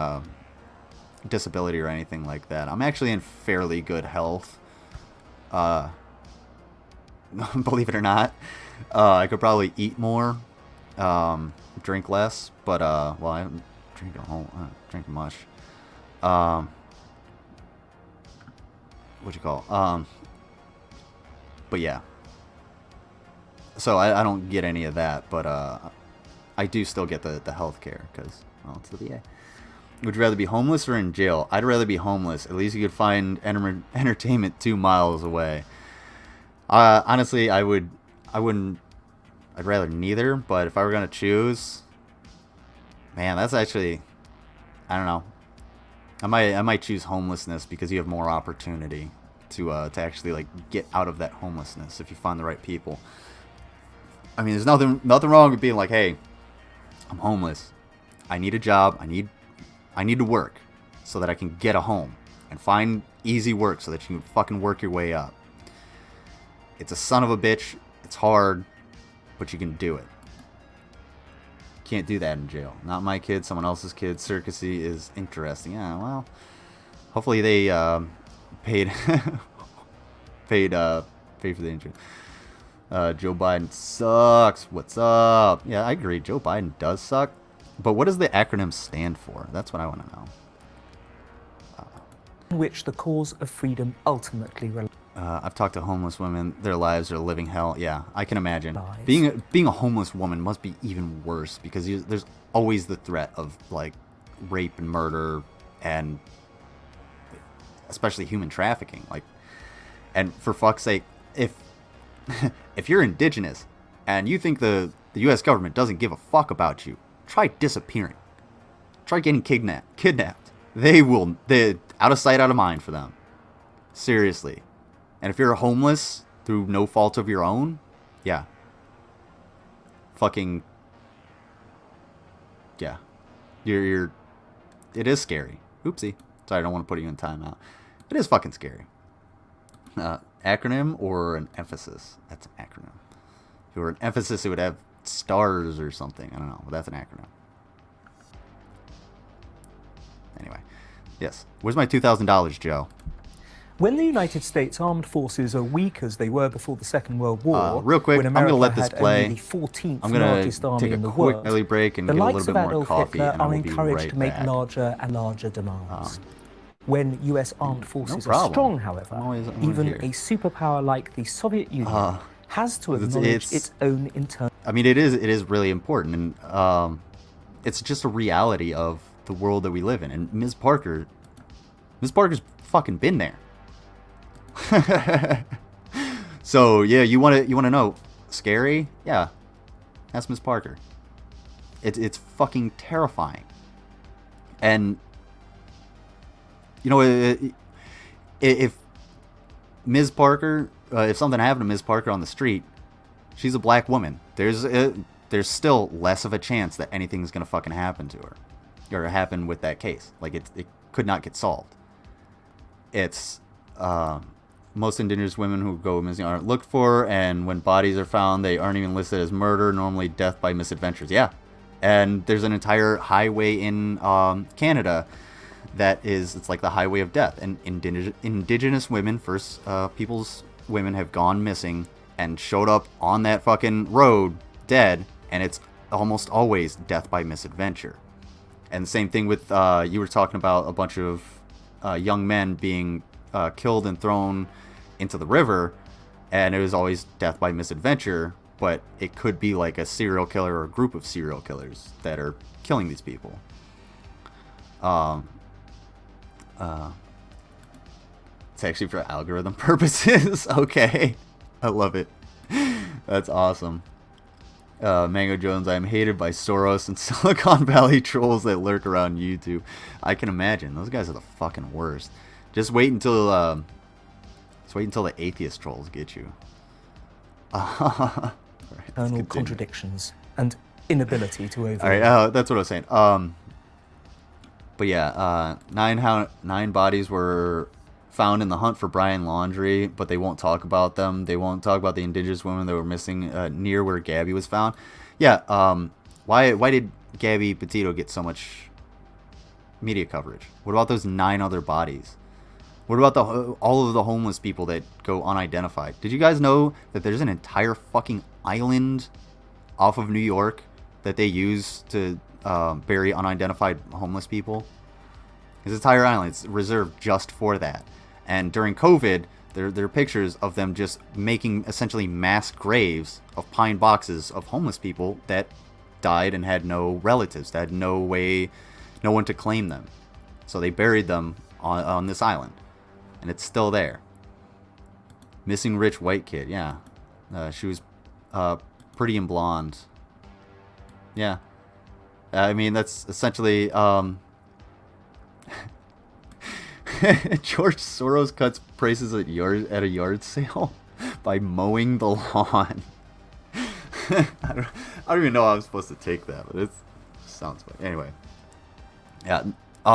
disability or anything like that. I'm actually in fairly good health. Believe it or not, I could probably eat more, drink less, but well, I don't drink much. What you call? But yeah. So I don't get any of that, but I do still get the health care because, well, it's the VA. Would you rather be homeless or in jail? I'd rather be homeless. At least you could find entertainment 2 miles away. Honestly, I'd rather neither, but if I were gonna choose, man, that's actually, I don't know. I might choose homelessness because you have more opportunity to actually like get out of that homelessness if you find the right people. I mean, there's nothing wrong with being like, hey, I'm homeless. I need a job. I need to work so that I can get a home and find easy work so that you can fucking work your way up. It's a son of a bitch. It's hard, but you can do it. Can't do that in jail. Not my kid, someone else's kid. Circusy is interesting. Yeah, well, hopefully they paid paid for the insurance. Joe Biden sucks. What's up? Yeah, I agree. Joe Biden does suck. But what does the acronym stand for? That's what I want to know. In which the cause of freedom ultimately relies. I've talked to homeless women. Their lives are living hell. Yeah, I can imagine. Lies. Being a homeless woman must be even worse because there's always the threat of like rape and murder and especially human trafficking. Like, and for fuck's sake, if you're indigenous and you think the U.S. government doesn't give a fuck about you, try disappearing. Try getting kidnapped. They're out of sight, out of mind for them. Seriously. And if you're homeless through no fault of your own, yeah. Fucking, yeah. It is scary. Oopsie. Sorry, I don't want to put you in timeout. It is fucking scary. Acronym or an emphasis? That's an acronym. If it were an emphasis, it would have stars or something. I don't know, but that's an acronym. Anyway. Yes. Where's my $2,000, Joe? When the United States armed forces are weak as they were before the Second World War, real quick, when I'm going to let this had play. only the 14th I'm going largest to army take a in the quick world, early break and the get a likes little bit of more Adolf coffee, Hitler and I are will be encouraged right to make back. larger and larger demands. When US armed forces are problem. strong, however, I'm always even here. a superpower like the Soviet Union has to acknowledge its own internal. I mean, it is really important, and it's just a reality of the world that we live in. And Ms. Parker's fucking been there. So yeah, you want to know scary? Yeah, that's Ms. Parker. It's fucking terrifying. And you know, if Ms. Parker, if something happened to Ms. Parker on the street, she's a black woman. There's still less of a chance that anything's gonna fucking happen to her, or happen with that case. Like it could not get solved. It's most indigenous women who go missing aren't looked for, and when bodies are found, they aren't even listed as murder, normally death by misadventures. Yeah, and there's an entire highway in Canada that it's like the highway of death, and indigenous women, First Peoples women, have gone missing and showed up on that fucking road dead, and it's almost always death by misadventure. And the same thing with you were talking about a bunch of young men being killed and thrown into the river, and it was always death by misadventure, but it could be like a serial killer or a group of serial killers that are killing these people. It's actually for algorithm purposes. Okay, I love it. That's awesome. Mango Jones, I am hated by Soros and Silicon Valley trolls that lurk around YouTube. I can imagine. Those guys are the fucking worst. Just wait until the atheist trolls get you. Right, Internal contradictions and inability to overcome. All right, that's what I was saying. But yeah, 9 bodies were found in the hunt for Brian Laundrie, but they won't talk about them. They won't talk about the indigenous women that were missing near where Gabby was found. Yeah, why did Gabby Petito get so much media coverage? What about those 9 other bodies? What about all of the homeless people that go unidentified? Did you guys know that there's an entire fucking island off of New York that they use to bury unidentified homeless people? This entire island is reserved just for that. And during COVID, there are pictures of them just making essentially mass graves of pine boxes of homeless people that died and had no relatives, that had no one to claim them. So they buried them on this island. And it's still there. Missing rich white kid, yeah. She was pretty and blonde. Yeah. I mean, that's essentially... George Soros cuts prices at a yard sale by mowing the lawn. I don't even know how I'm supposed to take that, but it sounds funny. Anyway. Yeah.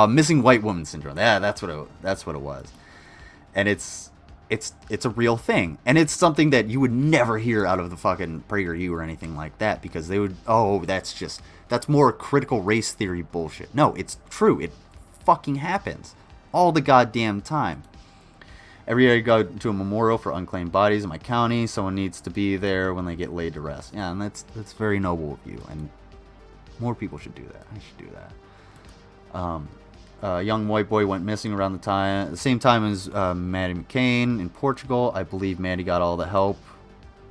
Missing white woman syndrome. Yeah, that's what it was. And it's a real thing, and it's something that you would never hear out of the fucking PragerU or anything like that, because they would, that's more critical race theory bullshit. No, it's true. It fucking happens all the goddamn time. Every year I go to a memorial for unclaimed bodies in my county. Someone needs to be there when they get laid to rest. Yeah, and that's very noble of you, and more people should do that. I should do that. A young white boy went missing around the same time as Maddie McCain in Portugal. I believe Maddie got all the help.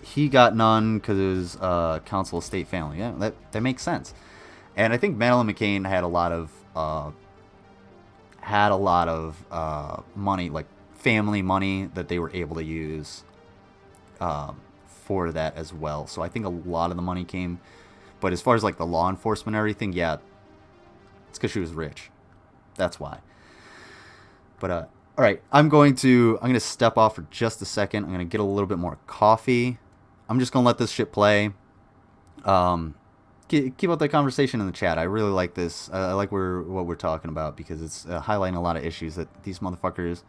He got none because it was Council of State Family. Yeah, that makes sense. And I think Madeleine McCain had a lot of money, like family money, that they were able to use for that as well. So I think a lot of the money came. But as far as like the law enforcement and everything, yeah, it's because she was rich. That's why. But all right, I'm going to step off for just a second. I'm going to get a little bit more coffee. I'm just going to let this shit play. Keep up the conversation in the chat. I really like this. I like what we're talking about, because it's highlighting a lot of issues that these motherfuckers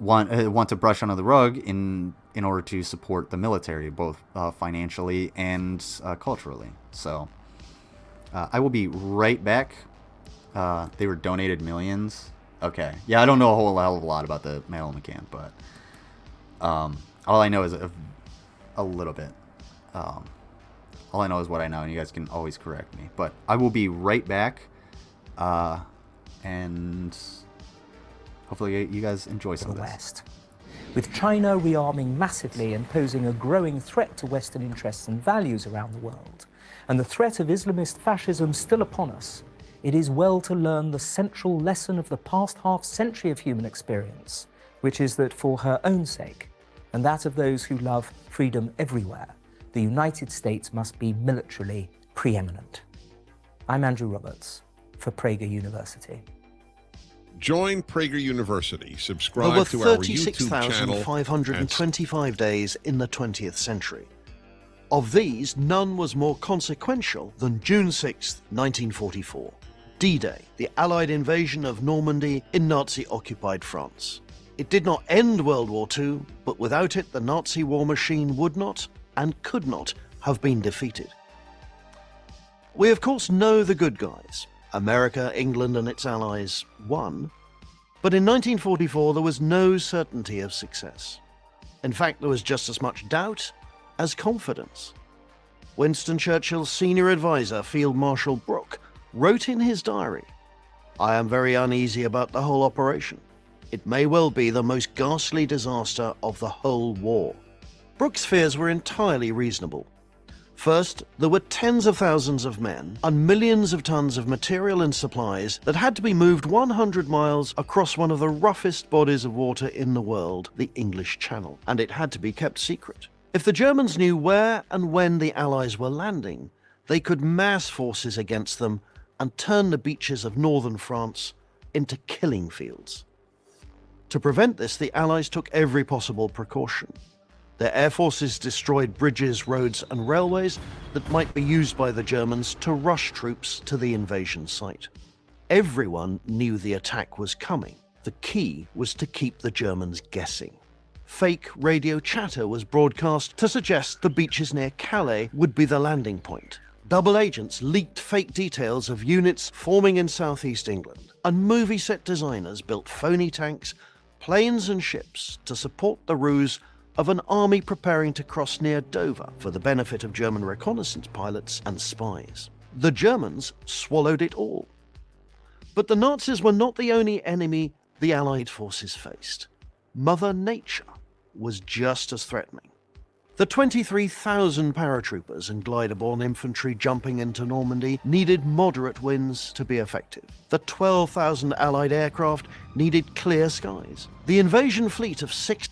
want to brush under the rug in order to support the military, both financially and culturally. So I will be right back. They were donated millions. Okay. Yeah, I don't know a whole hell of a lot about the Madeleine McCann, but all I know is a little bit. All I know is what I know, and you guys can always correct me. But I will be right back, and hopefully you guys enjoy some of this. West. With China rearming massively and posing a growing threat to Western interests and values around the world, and the threat of Islamist fascism still upon us, it is well to learn the central lesson of the past half-century of human experience, which is that for her own sake, and that of those who love freedom everywhere, the United States must be militarily preeminent. I'm Andrew Roberts for Prager University. Join Prager University. Subscribe There to were our YouTube channel. 36,525 days in the 20th century. Of these, none was more consequential than June 6, 1944. D-Day, the Allied invasion of Normandy in Nazi-occupied France. It did not end World War II, but without it the Nazi war machine would not and could not have been defeated. We of course know the good guys. America, England and its allies won. But in 1944 there was no certainty of success. In fact, there was just as much doubt as confidence. Winston Churchill's senior advisor, Field Marshal Brooke, wrote in his diary, "I am very uneasy about the whole operation. It may well be the most ghastly disaster of the whole war." Brooke's fears were entirely reasonable. First, there were tens of thousands of men and millions of tons of material and supplies that had to be moved 100 miles across one of the roughest bodies of water in the world, the English Channel, and it had to be kept secret. If the Germans knew where and when the Allies were landing, they could mass forces against them and turn the beaches of northern France into killing fields. To prevent this, the Allies took every possible precaution. Their air forces destroyed bridges, roads and railways that might be used by the Germans to rush troops to the invasion site. Everyone knew the attack was coming, The key was to keep the Germans guessing. Fake radio chatter was broadcast to suggest the beaches near Calais would be the landing point. Double agents leaked fake details of units forming in southeast England, and movie set designers built phony tanks, planes and ships to support the ruse of an army preparing to cross near Dover for the benefit of German reconnaissance pilots and spies. The Germans swallowed it all. But the Nazis were not the only enemy the Allied forces faced. Mother Nature was just as threatening. The 23,000 paratroopers and glider-borne infantry jumping into Normandy needed moderate winds to be effective. The 12,000 Allied aircraft needed clear skies. The invasion fleet of 6...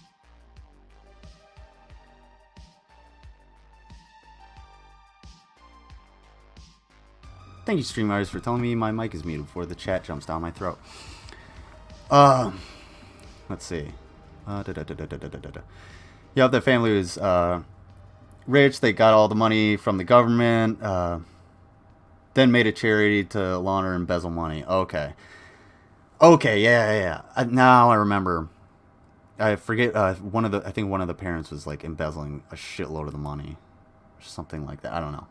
Thank you, StreamYards, for telling me my mic is muted before the chat jumps down my throat. Let's see. Yeah, the family was rich. They got all the money from the government, then made a charity to launder and embezzle money. Okay. Okay, yeah. Now I remember. I forget, I think one of the parents was like embezzling a shitload of the money. Or something like that. I don't know.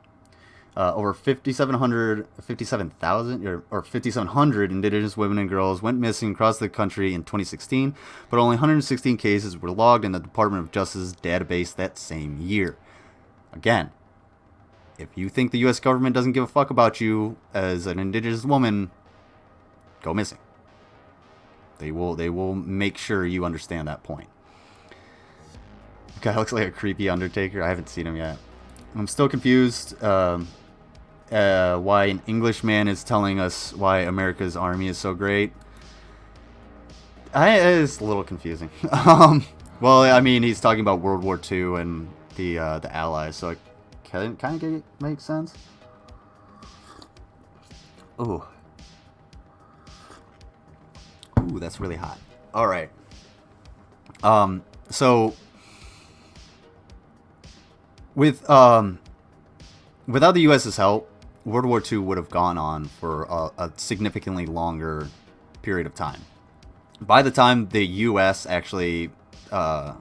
Over 5,700 indigenous women and girls went missing across the country in 2016, but only 116 cases were logged in the Department of Justice's database that same year. Again, if you think the U.S. government doesn't give a fuck about you as an indigenous woman, go missing. They will make sure you understand that point. Guy looks like a creepy Undertaker. I haven't seen him yet. I'm still confused why an Englishman is telling us why America's army is so great. It's a little confusing. Well, I mean, he's talking about World War II and the Allies, so it kind of makes sense. Ooh, that's really hot. All right. So without the U.S.'s help, World War II would have gone on for a significantly longer period of time. By the time the U.S. actually, the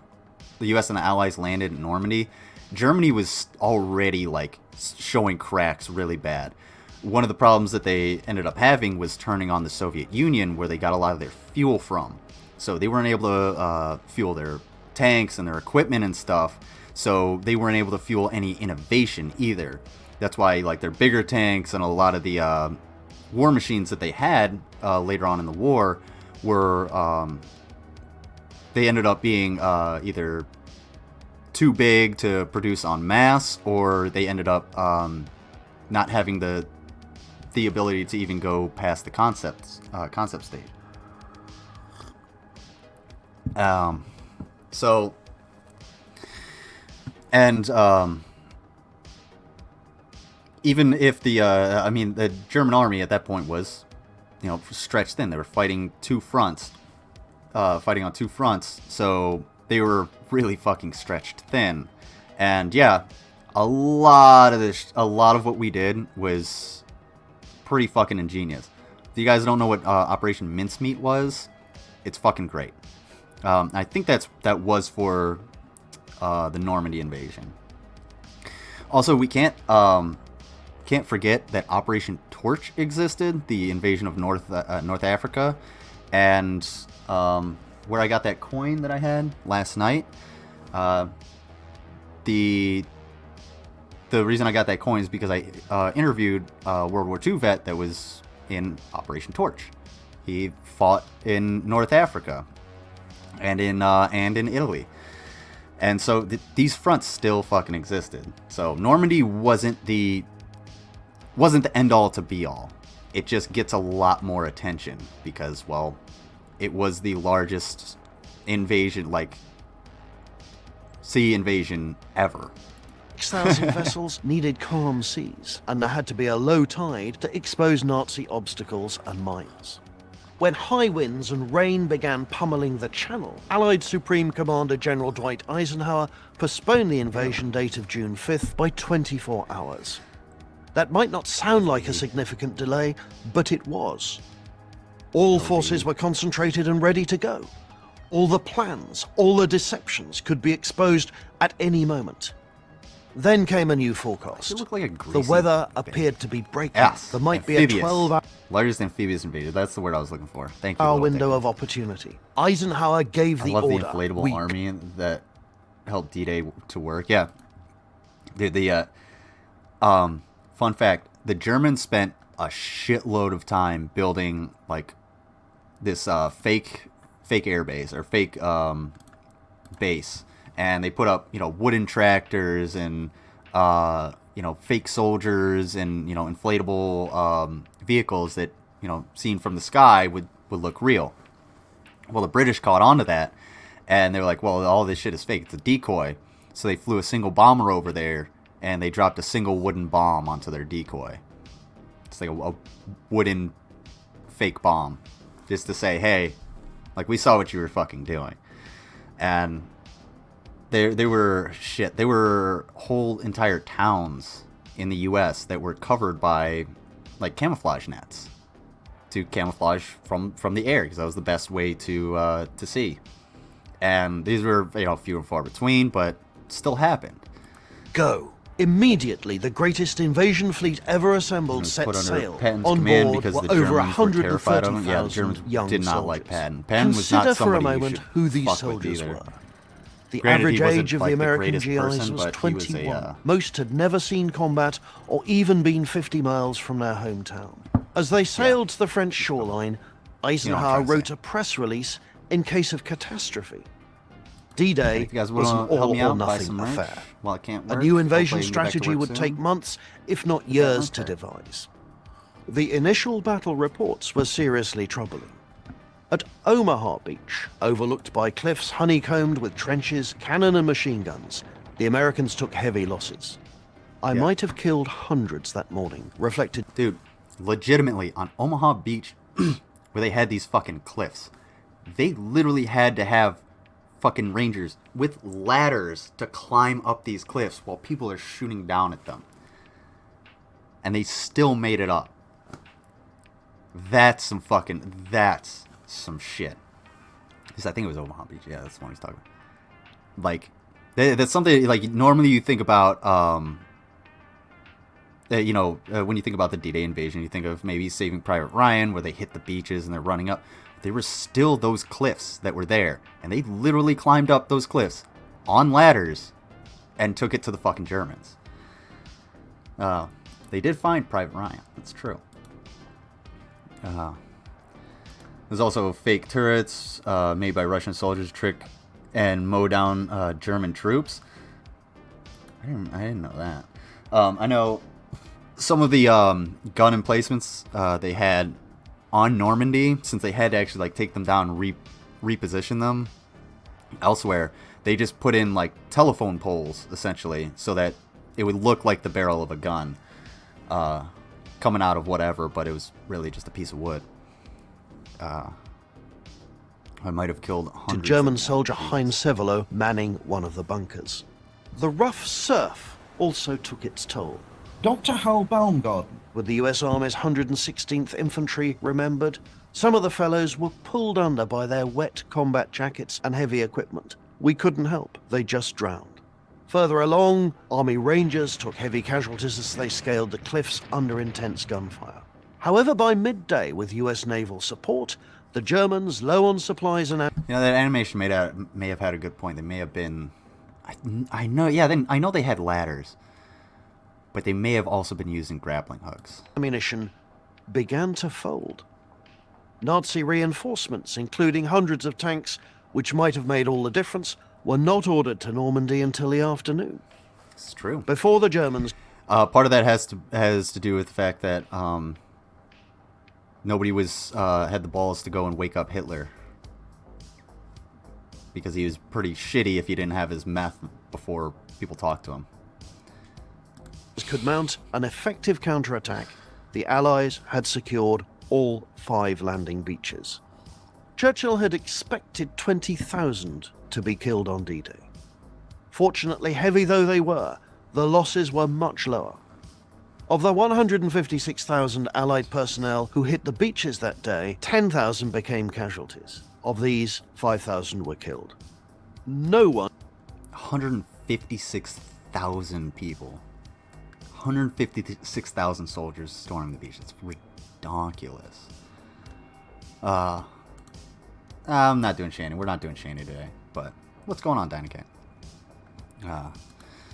U.S. and the Allies landed in Normandy, Germany was already like showing cracks really bad. One of the problems that they ended up having was turning on the Soviet Union, where they got a lot of their fuel from. So they weren't able to fuel their tanks and their equipment and stuff. So they weren't able to fuel any innovation either. That's why like their bigger tanks and a lot of the war machines that they had later on in the war were they ended up being either too big to produce en masse, or they ended up not having the ability to even go past the concept stage. So, and even if the German army at that point was, stretched thin. They were fighting two fronts, fighting on two fronts. So they were really fucking stretched thin. And yeah, a lot of what we did was pretty fucking ingenious. If you guys don't know what Operation Mincemeat was, it's fucking great. I think that was for the Normandy invasion. Also, we can't forget that Operation Torch existed, the invasion of North Africa, and where I got that coin that I had last night. The reason I got that coin is because I interviewed a World War II vet that was in Operation Torch. He fought in North Africa and in Italy. And so these fronts still fucking existed. So Normandy wasn't the end all to be all. It just gets a lot more attention because, well, it was the largest invasion, like sea invasion ever. 6,000 vessels needed calm seas, and there had to be a low tide to expose Nazi obstacles and mines. When high winds and rain began pummeling the channel, Allied Supreme Commander General Dwight Eisenhower postponed the invasion date of June 5th by 24 hours. That might not sound like a significant delay, but it was. All forces were concentrated and ready to go. All the plans, all the deceptions could be exposed at any moment. Then came a new forecast. It looked like a The greasy weather thing. appeared to be breaking. Yes, There might be a amphibious. 12-hour Largest amphibious invader. That's the word I was looking for. Thank you. Little window Dicky. of opportunity. Eisenhower gave I the love order. the inflatable "We army that helped D-Day to work. Yeah. Fun fact: the Germans spent a shitload of time building like this fake air base or fake base, and they put up wooden tractors and fake soldiers and inflatable vehicles that seen from the sky would look real. Well, the British caught on to that, and they were like, well, all this shit is fake. It's a decoy. So they flew a single bomber over there, and they dropped a single wooden bomb onto their decoy. It's like a wooden fake bomb, just to say, hey, like, we saw what you were fucking doing. And they were whole entire towns in the U.S. that were covered by like camouflage nets to camouflage from the air, because that was the best way to see. And these were few and far between, but still happened. go." Immediately, the greatest invasion fleet ever assembled set Put under sail. Patton's On command board because were the over Germans were terrified of him. Yeah, the 140,000 Germans young did not soldiers. like Patton. Patton was Consider not for a somebody you moment should who these fuck with soldiers either. were. The Granted, he average wasn't, age of like, the the American greatest GIs person, was but he was 21. Most had never seen combat or even been 50 miles from their hometown. As they sailed to the French shoreline, Eisenhower trying to wrote say. a press release in case of catastrophe. D-Day If you guys was an want to help me out, buy all-or-nothing some merch affair. while it can't A work. new Hopefully invasion you can get back to strategy work would soon. take months, if not years, to okay. devise. The initial battle reports were seriously troubling. At Omaha Beach, overlooked by cliffs honeycombed with trenches, cannon and machine guns, the Americans took heavy losses. I might have killed hundreds that morning, reflected Dude, legitimately, on Omaha Beach, where they had these fucking cliffs, they literally had to have fucking rangers with ladders to climb up these cliffs while people are shooting down at them. And they still made it up. That's some shit. Because I think it was Omaha Beach. Yeah, that's the one he's talking about. Like, that's something, like, normally you think about, when you think about the D-Day invasion, you think of maybe Saving Private Ryan, where they hit the beaches and they're running up. There were still those cliffs that were there, and they literally climbed up those cliffs on ladders and took it to the fucking Germans. They did find Private Ryan. That's true. There's also fake turrets made by Russian soldiers to trick and mow down German troops. I didn't know that. I know some of the gun emplacements they had on Normandy, since they had to actually like take them down and reposition them elsewhere. They just put in like telephone poles essentially, so that it would look like the barrel of a gun coming out of whatever, but it was really just a piece of wood. I might have killed hundreds. German of soldier them. Heinz Sevelow manning one of the bunkers. The rough surf also took its toll. Dr. Hal Baumgarten. With the US Army's 116th Infantry remembered, some of the fellows were pulled under by their wet combat jackets and heavy equipment. We couldn't help, they just drowned. Further along, Army Rangers took heavy casualties as they scaled the cliffs under intense gunfire. However, by midday, with US naval support, the Germans, low on supplies and that animation may have had a good point. They may have been, I know they had ladders, but they may have also been using grappling hooks. ammunition, began to fold. Nazi reinforcements, including hundreds of tanks, which might have made all the difference, were not ordered to Normandy until the afternoon. It's true. Before the Germans Part of that has to do with the fact that nobody had the balls to go and wake up Hitler, because he was pretty shitty if he didn't have his meth before people talked to him. could mount an effective counterattack, the Allies had secured all 5 landing beaches. Churchill had expected 20,000 to be killed on D-Day. Fortunately, heavy though they were, the losses were much lower. Of the 156,000 Allied personnel who hit the beaches that day, 10,000 became casualties. Of these, 5,000 were killed. No one 156,000 people. 156,000 soldiers storming the beach. It's ridiculous. I'm not doing Shanny. We're not doing Shanny today. But what's going on, Dynacate?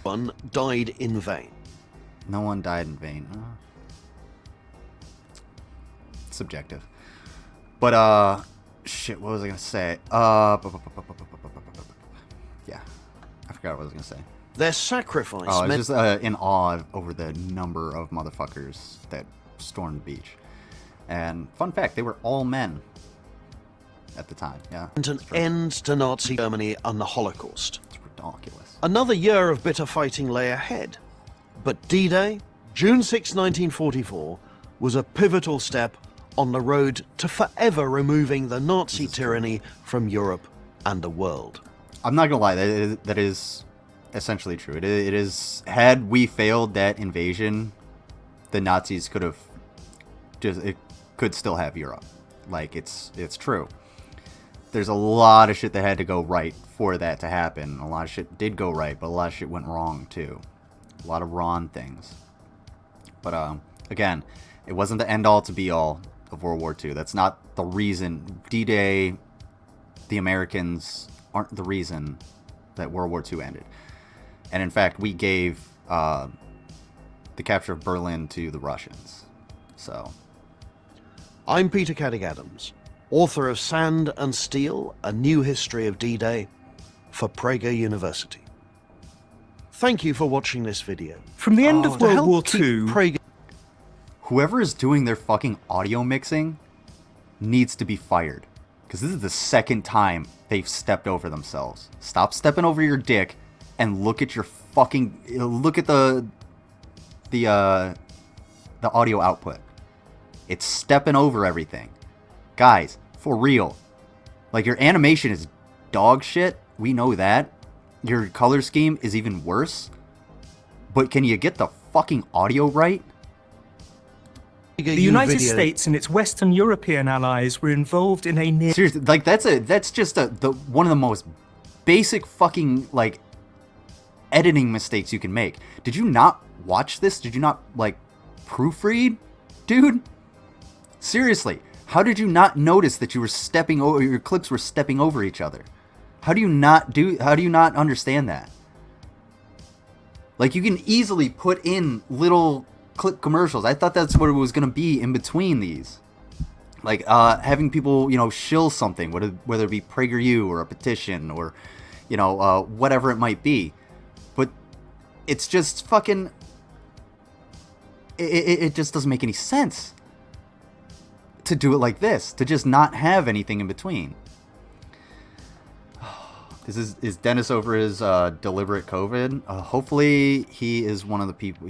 one died in vain. No one died in vain. Subjective. But, shit, what was I gonna say? Yeah, I forgot what I was gonna say. Their sacrifice I was meant just in awe over the number of motherfuckers that stormed the beach. And, fun fact, they were all men at the time. Yeah, an end to Nazi Germany and the Holocaust. it's ridiculous. Another year of bitter fighting lay ahead. But D-Day, June 6, 1944, was a pivotal step on the road to forever removing the Nazi tyranny from Europe and the world. I'm not gonna lie, that is essentially true. It is, had we failed that invasion, the Nazis could have it could still have Europe. Like, it's true. There's a lot of shit that had to go right for that to happen. A lot of shit did go right, but a lot of shit went wrong too. A lot of wrong things. But again, it wasn't the end all to be all of World War II. That's not the reason. D-Day, the Americans aren't the reason that World War II ended. And in fact, we gave the capture of Berlin to the Russians. So, I'm Peter Caddick-Adams, author of Sand and Steel, A New History of D-Day, for Prager University. Thank you for watching this video. From the end of To World help War keep II, Prager whoever is doing their fucking audio mixing needs to be fired. Because this is the second time they've stepped over themselves. Stop stepping over your dick and look at your fucking... Look at the audio output. It's stepping over everything. Guys, for real. Like, your animation is dog shit. We know that. Your color scheme is even worse. But can you get the fucking audio right? the United video. States and its Western European allies were involved in a near Seriously, like, that's just one of the most basic fucking, like, editing mistakes you can make. Did you not watch this? Did you not, like, proofread? Dude? Seriously, how did you not notice that you were stepping over, your clips were stepping over each other? How do you not understand that? Like, you can easily put in little clip commercials. I thought that's what it was going to be in between these. Like, having people, shill something, whether it be PragerU or a petition or, whatever it might be. But it's just fucking... It just doesn't make any sense to do it like this, to just not have anything in between. Is Dennis over his deliberate COVID? Hopefully he is one of the people.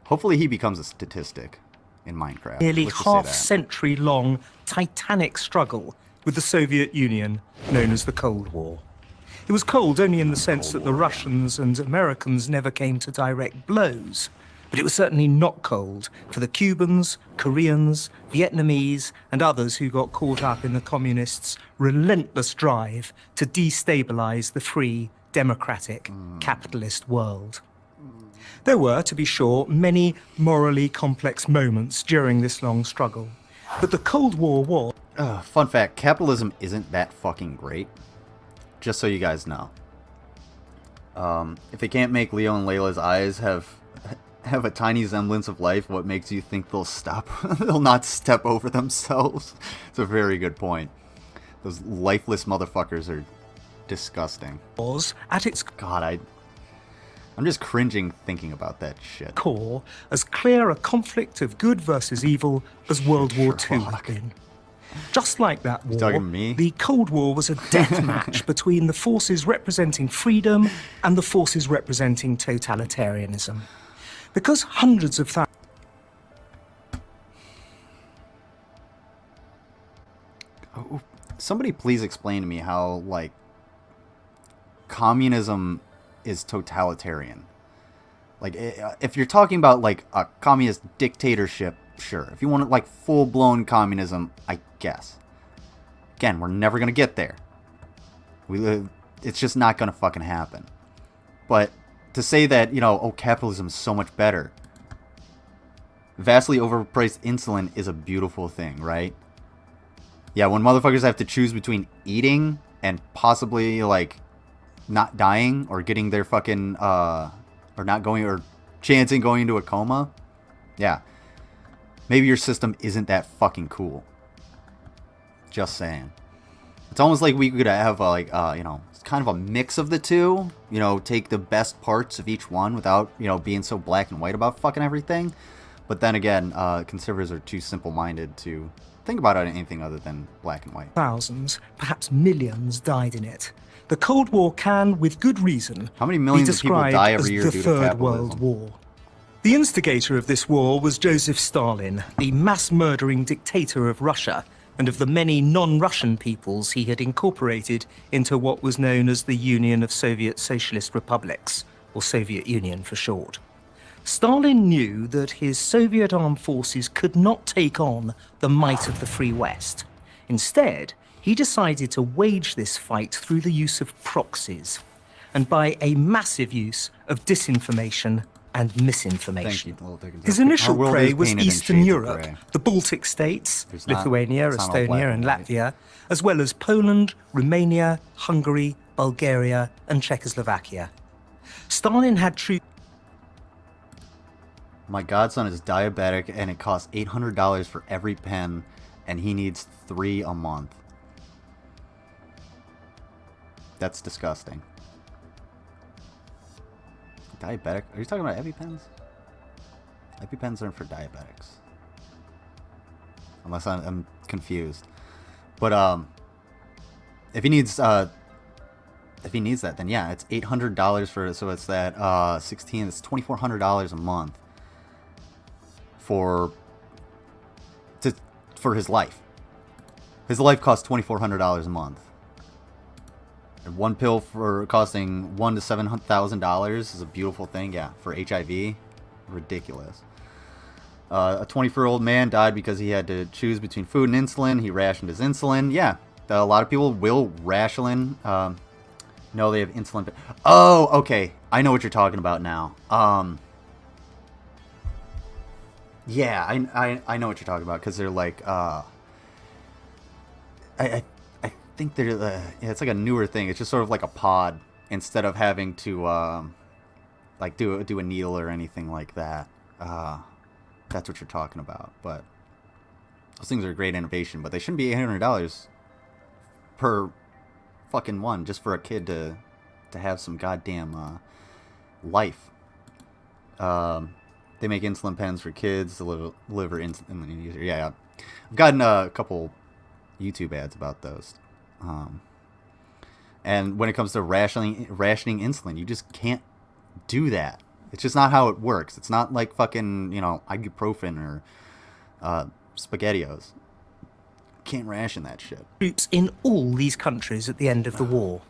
Hopefully he becomes a statistic in Minecraft. nearly Let's just say that. half-century-long titanic struggle with the Soviet Union, known as the Cold War. It was cold only in the sense that the Russians and Americans never came to direct blows, but it was certainly not cold for the Cubans, Koreans, Vietnamese, and others who got caught up in the communists' relentless drive to destabilize the free, democratic, capitalist world. There were, to be sure, many morally complex moments during this long struggle, but the Cold War was... Fun fact, capitalism isn't that fucking great. Just so you guys know. If they can't make Leo and Layla's eyes have a tiny semblance of life, what makes you think they'll stop? They'll not step over themselves? It's a very good point. Those lifeless motherfuckers are disgusting. at its God, I'm just cringing thinking about that shit. core as clear a conflict of good versus evil as World War II had been. Just like that war, talking to me? the Cold War was a death match between the forces representing freedom and the forces representing totalitarianism. Because hundreds of thousands... Somebody please explain to me how, like, communism is totalitarian. Like, if you're talking about, like, a communist dictatorship, sure. If you want, like, full-blown communism, I guess. Again, we're never going to get there. It's just not going to fucking happen. But to say that, you know, oh, capitalism is so much better. Vastly overpriced insulin is a beautiful thing, right? Yeah, when motherfuckers have to choose between eating and possibly, like, not dying or getting their fucking, or not going, or chancing going into a coma. Yeah. Maybe your system isn't that fucking cool. Just saying. It's almost like we could have, like, you know, kind of a mix of the two. You know, take the best parts of each one without, you know, being so black and white about fucking everything. But then again, conservatives are too simple-minded to think about anything other than black and white. Thousands, perhaps millions, died in it. The Cold War can, with good reason, how many millions be of people described die every year as the due to Third capitalism? World War. The instigator of this war was Joseph Stalin, the mass-murdering dictator of Russia and of the many non-Russian peoples he had incorporated into what was known as the Union of Soviet Socialist Republics, or Soviet Union for short. Stalin knew that his Soviet armed forces could not take on the might of the Free West. Instead, he decided to wage this fight through the use of proxies, and by a massive use of disinformation and misinformation. Thank you. His initial prey was Eastern Europe, gray. the Baltic states, Lithuania, it's not all black Estonia, and and white. Latvia, as well as Poland, Romania, Hungary, Bulgaria, and Czechoslovakia. Stalin had troops. My godson is diabetic and it costs $800 for every pen and he needs 3 a month. That's disgusting. Diabetic? Are you talking about EpiPens? EpiPens aren't for diabetics. Unless I'm confused. But if he needs that, then yeah, it's $800 for, so it's that 16, it's $2,400 a month for his life. His life costs $2,400 a month. And one pill for costing $1,000 to $7,000 is a beautiful thing. Yeah, for HIV, ridiculous. A 24-year-old man died because he had to choose between food and insulin. He rationed his insulin. Yeah, a lot of people will ration. No, they have insulin. Oh, okay. I know what you're talking about now. Yeah, I know what you're talking about because they're like, I think they're it's like a newer thing. It's just sort of like a pod instead of having to like do a needle or anything like that. That's what you're talking about. But those things are a great innovation, but they shouldn't be $800 per fucking one just for a kid to have some goddamn life. They make insulin pens for kids to deliver insulin easier. Yeah, I've gotten a couple YouTube ads about those. And when it comes to rationing insulin, you just can't do that. It's just not how it works. It's not like fucking, you know, ibuprofen or SpaghettiOs. Can't ration that shit. Troops in all these countries at the end of the war.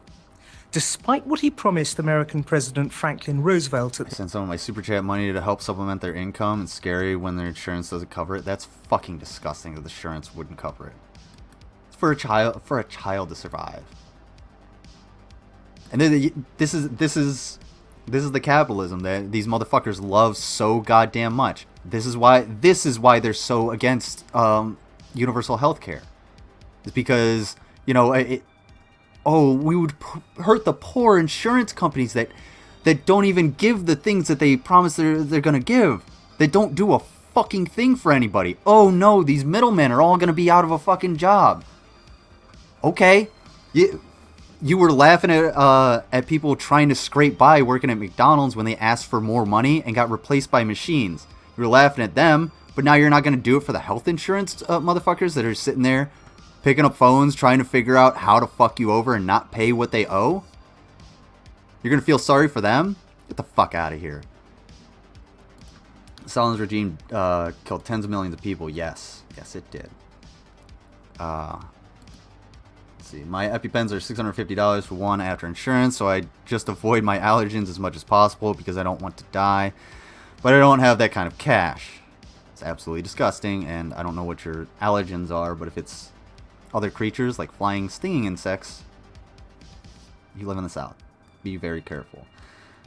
Despite what he promised American President Franklin Roosevelt at I send some of my super chat money to help supplement their income. It's scary when their insurance doesn't cover it. That's fucking disgusting that the insurance wouldn't cover it. It's for a child to survive. And then this is the capitalism that these motherfuckers love so goddamn much. This is why they're so against universal health care. It's because, you know, we would hurt the poor insurance companies that don't even give the things that they promise they're going to give. They don't do a fucking thing for anybody. Oh no, these middlemen are all going to be out of a fucking job. Okay. You were laughing at people trying to scrape by working at McDonald's when they asked for more money and got replaced by machines. You were laughing at them, but now you're not going to do it for the health insurance motherfuckers that are sitting there picking up phones trying to figure out how to fuck you over and not pay what they owe? You're going to feel sorry for them? Get the fuck out of here. Stalin's regime killed tens of millions of people. Yes. Yes, it did. Let's see. My EpiPens are $650 for one after insurance, so I just avoid my allergens as much as possible because I don't want to die. But I don't have that kind of cash. It's absolutely disgusting, and I don't know what your allergens are, but if it's other creatures like flying, stinging insects, you live in the South. Be very careful.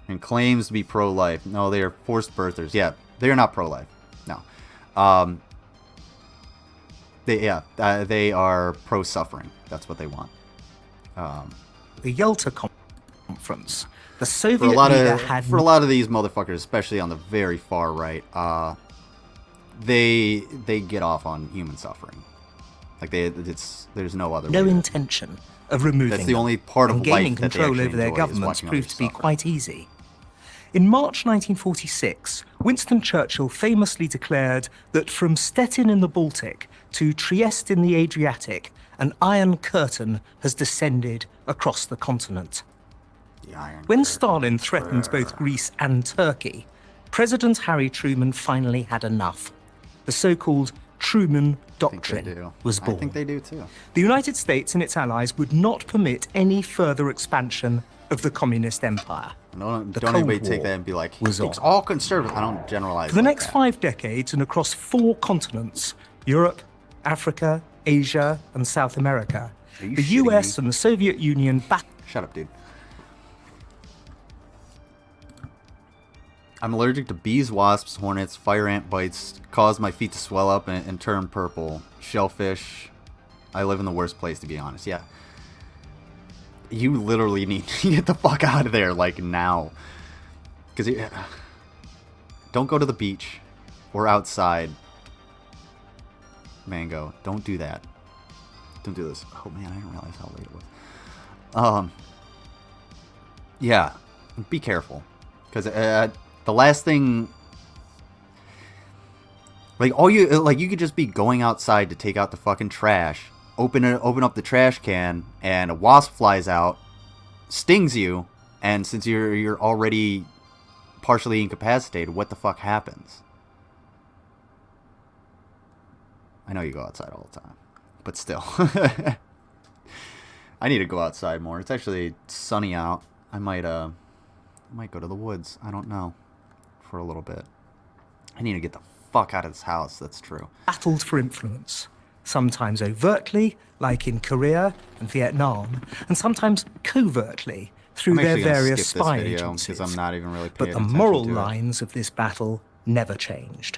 And claims to be pro-life. No, they are forced birthers. Yeah, they are not pro-life. No. They are pro-suffering. That's what they want. The Yalta Conference, the Soviet For a lot of these motherfuckers, especially on the very far right, they get off on human suffering. Like there's no other. No way intention of removing. That's the only part of and life gaining that they control actually over their enjoy, governments proved to be suffer. quite easy. In March 1946, Winston Churchill famously declared that from Stettin in the Baltic to Trieste in the Adriatic, an iron curtain has descended across the continent. When Stalin threatened both Greece and Turkey, President Harry Truman finally had enough. The so-called Truman Doctrine was born. I think they do too. The United States and its allies would not permit any further expansion of the communist empire. Don't Cold anybody take War that and be like, was it's on. all conservative. I don't generalize. For the like next that. 5 decades and across 4 continents, Europe, Africa, Asia, and South America, Are you the shitting US me? and the Soviet Union Shut up, dude. I'm allergic to bees, wasps, hornets, fire ant bites, cause my feet to swell up and turn purple. Shellfish. I live in the worst place, to be honest. Yeah. You literally need to get the fuck out of there, like, now. Because don't go to the beach or outside. Mango, don't do that. Don't do this. Oh, man, I didn't realize how late it was. Yeah, be careful. Because the last thing... Like, you could just be going outside to take out the fucking trash, open up the trash can, and a wasp flies out, stings you, and since you're already partially incapacitated, what the fuck happens? I know you go outside all the time, but still. I need to go outside more. It's actually sunny out. I might go to the woods. I don't know. For a little bit. I need to get the fuck out of this house. That's true. battled for influence, sometimes overtly, like in Korea and Vietnam, and sometimes covertly through I'm their actually gonna various skip this spy video agencies. because I'm not even really But paying the attention moral to it. lines of this battle never changed.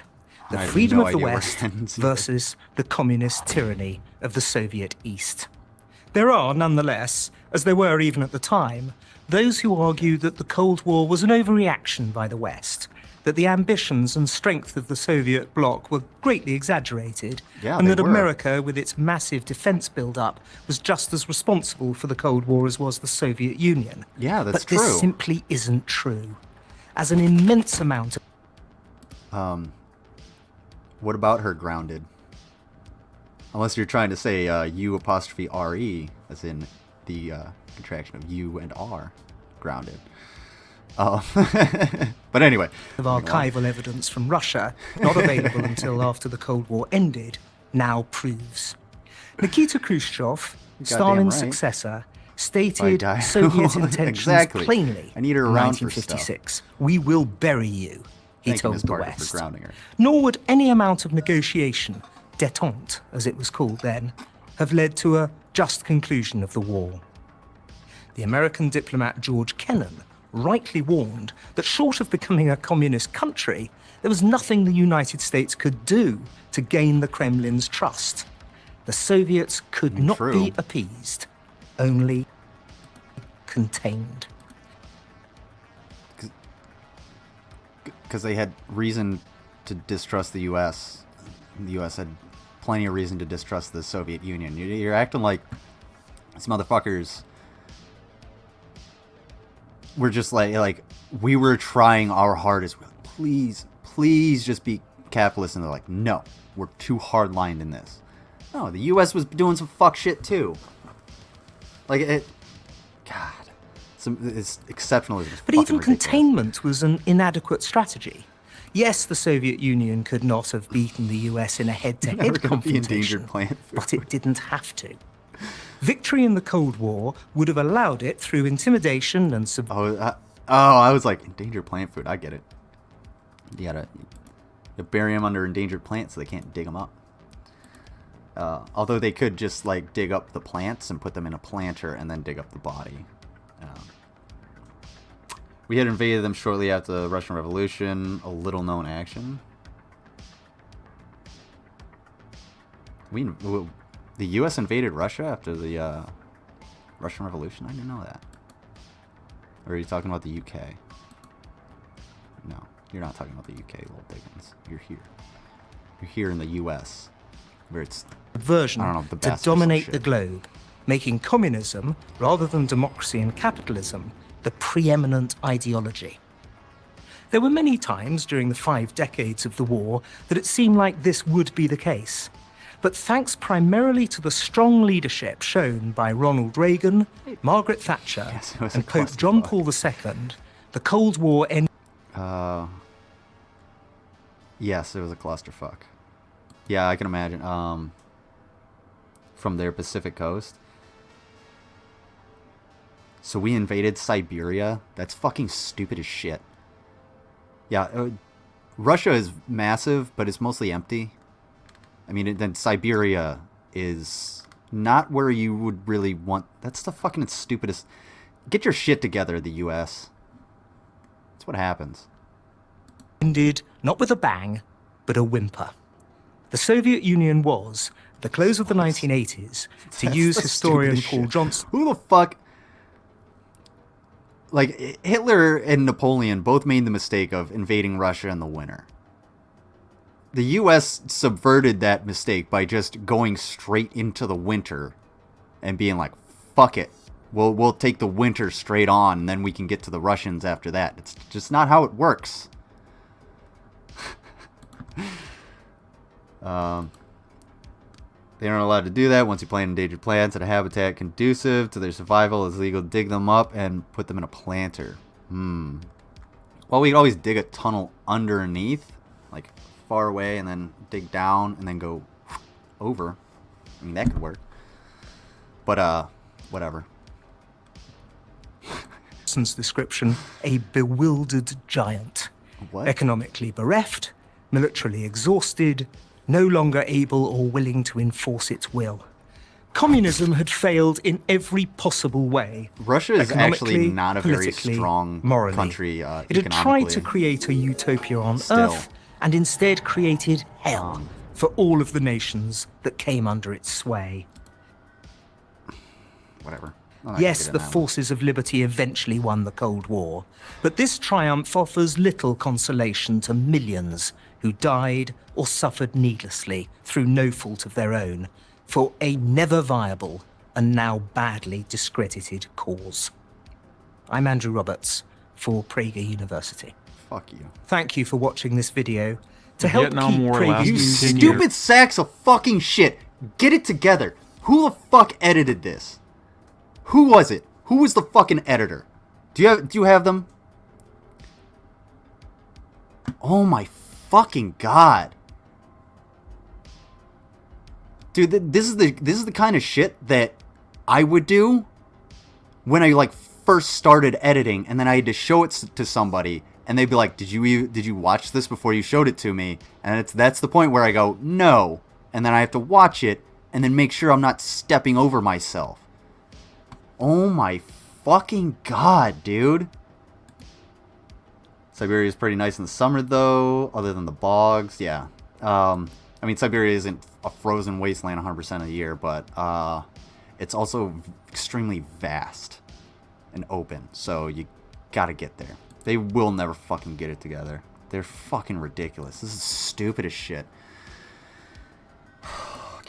The I have freedom no of the idea where it West ends either. versus the communist tyranny of the Soviet East. There are, nonetheless, as there were even at the time, those who argue that the Cold War was an overreaction by the West, that the ambitions and strength of the Soviet bloc were greatly exaggerated, Yeah, and they that were. America, with its massive defense build-up, was just as responsible for the Cold War as was the Soviet Union. Yeah, that's but this true. simply isn't true. As an immense amount of What about her grounded? Unless you're trying to say U''RE, as in the contraction of U and R, grounded. But anyway. of archival evidence from Russia, not available until after the Cold War ended, now proves. Nikita Khrushchev, Stalin's right. successor, By stated die- Soviet intentions Exactly. plainly I need her in around for stuff. 1956. We will bury you, he Thank you, told Ms. the Parker, West. for grounding her. Nor would any amount of negotiation, détente as it was called then, have led to a just conclusion of the war. The American diplomat George Kennan rightly warned that short of becoming a communist country, there was nothing the United States could do to gain the Kremlin's trust. The Soviets could not true. be appeased, only contained. Because they had reason to distrust the U.S. The U.S. had plenty of reason to distrust the Soviet Union. You're acting like these motherfuckers were just like we were trying our hardest. We're like, please just be capitalist. And they're like, no, we're too hard-lined in this. No, the U.S. was doing some fuck shit too. Like it, God, it's exceptional. But even containment was an inadequate strategy. Yes, the Soviet Union could not have beaten the US in a head-to-head Never gonna be confrontation, endangered plant food. but it didn't have to. Victory in the Cold War would have allowed it through intimidation and I was like, endangered plant food. I get it. You gotta bury them under endangered plants so they can't dig them up. Although they could just like dig up the plants and put them in a planter and then dig up the body. We had invaded them shortly after the Russian Revolution. A little known action. The U.S. invaded Russia after the Russian Revolution? I didn't know that. Or are you talking about the UK? No, you're not talking about the UK, little Dickens. You're here. You're here in the U.S. where it's version to dominate the globe, making communism, rather than democracy and capitalism, the preeminent ideology. There were many times during the 5 decades of the war that it seemed like this would be the case. But thanks primarily to the strong leadership shown by Ronald Reagan, Margaret Thatcher, and Pope John Paul II, the Cold War ended. Yes, it was a clusterfuck. Yeah, I can imagine. From their Pacific coast. So we invaded Siberia. That's fucking stupid as shit. Yeah, Russia is massive, but it's mostly empty. I mean, then Siberia is not where you would really want. That's the fucking stupidest. Get your shit together, the U.S. That's what happens. Ended not with a bang, but a whimper. The Soviet Union was, at the close of the 1980s, to use historian Paul Johnson. Who the fuck? Like, Hitler and Napoleon both made the mistake of invading Russia in the winter. The U.S. subverted that mistake by just going straight into the winter and being like, fuck it. We'll take the winter straight on, and then we can get to the Russians after that. It's just not how it works. They aren't allowed to do that. Once you plant endangered plants in a habitat conducive to their survival, it's legal to dig them up and put them in a planter. Well, we could always dig a tunnel underneath, like far away, and then dig down and then go over. I mean, that could work. But, whatever. Description, a bewildered giant. What? Economically bereft, militarily exhausted, no longer able or willing to enforce its will. Communism had failed in every possible way. Russia is actually not a very strong morally. country It had tried to create a utopia on Earth and instead created hell for all of the nations that came under its sway. Whatever. Yes, the forces of liberty eventually won the Cold War, but this triumph offers little consolation to millions who died or suffered needlessly through no fault of their own for a never viable and now badly discredited cause. I'm Andrew Roberts for Prager University. Fuck you. Thank you for watching this video. To help Vietnam keep War Prager lasted You 10 stupid years. sacks of fucking shit. Get it together. Who the fuck edited this? Who was it? Who was the fucking editor? Do you have them? Oh my fucking god. Dude, this is the kind of shit that I would do when I like first started editing, and then I had to show it to somebody, and they'd be like, "Did you watch this before you showed it to me?" And that's the point where I go, "No," and then I have to watch it and then make sure I'm not stepping over myself. Oh my fucking god, dude. Siberia is pretty nice in the summer, though, other than the bogs. Yeah. I mean, Siberia isn't a frozen wasteland 100% of the year, but it's also extremely vast and open, so you gotta get there. They will never fucking get it together. They're fucking ridiculous. This is stupid as shit.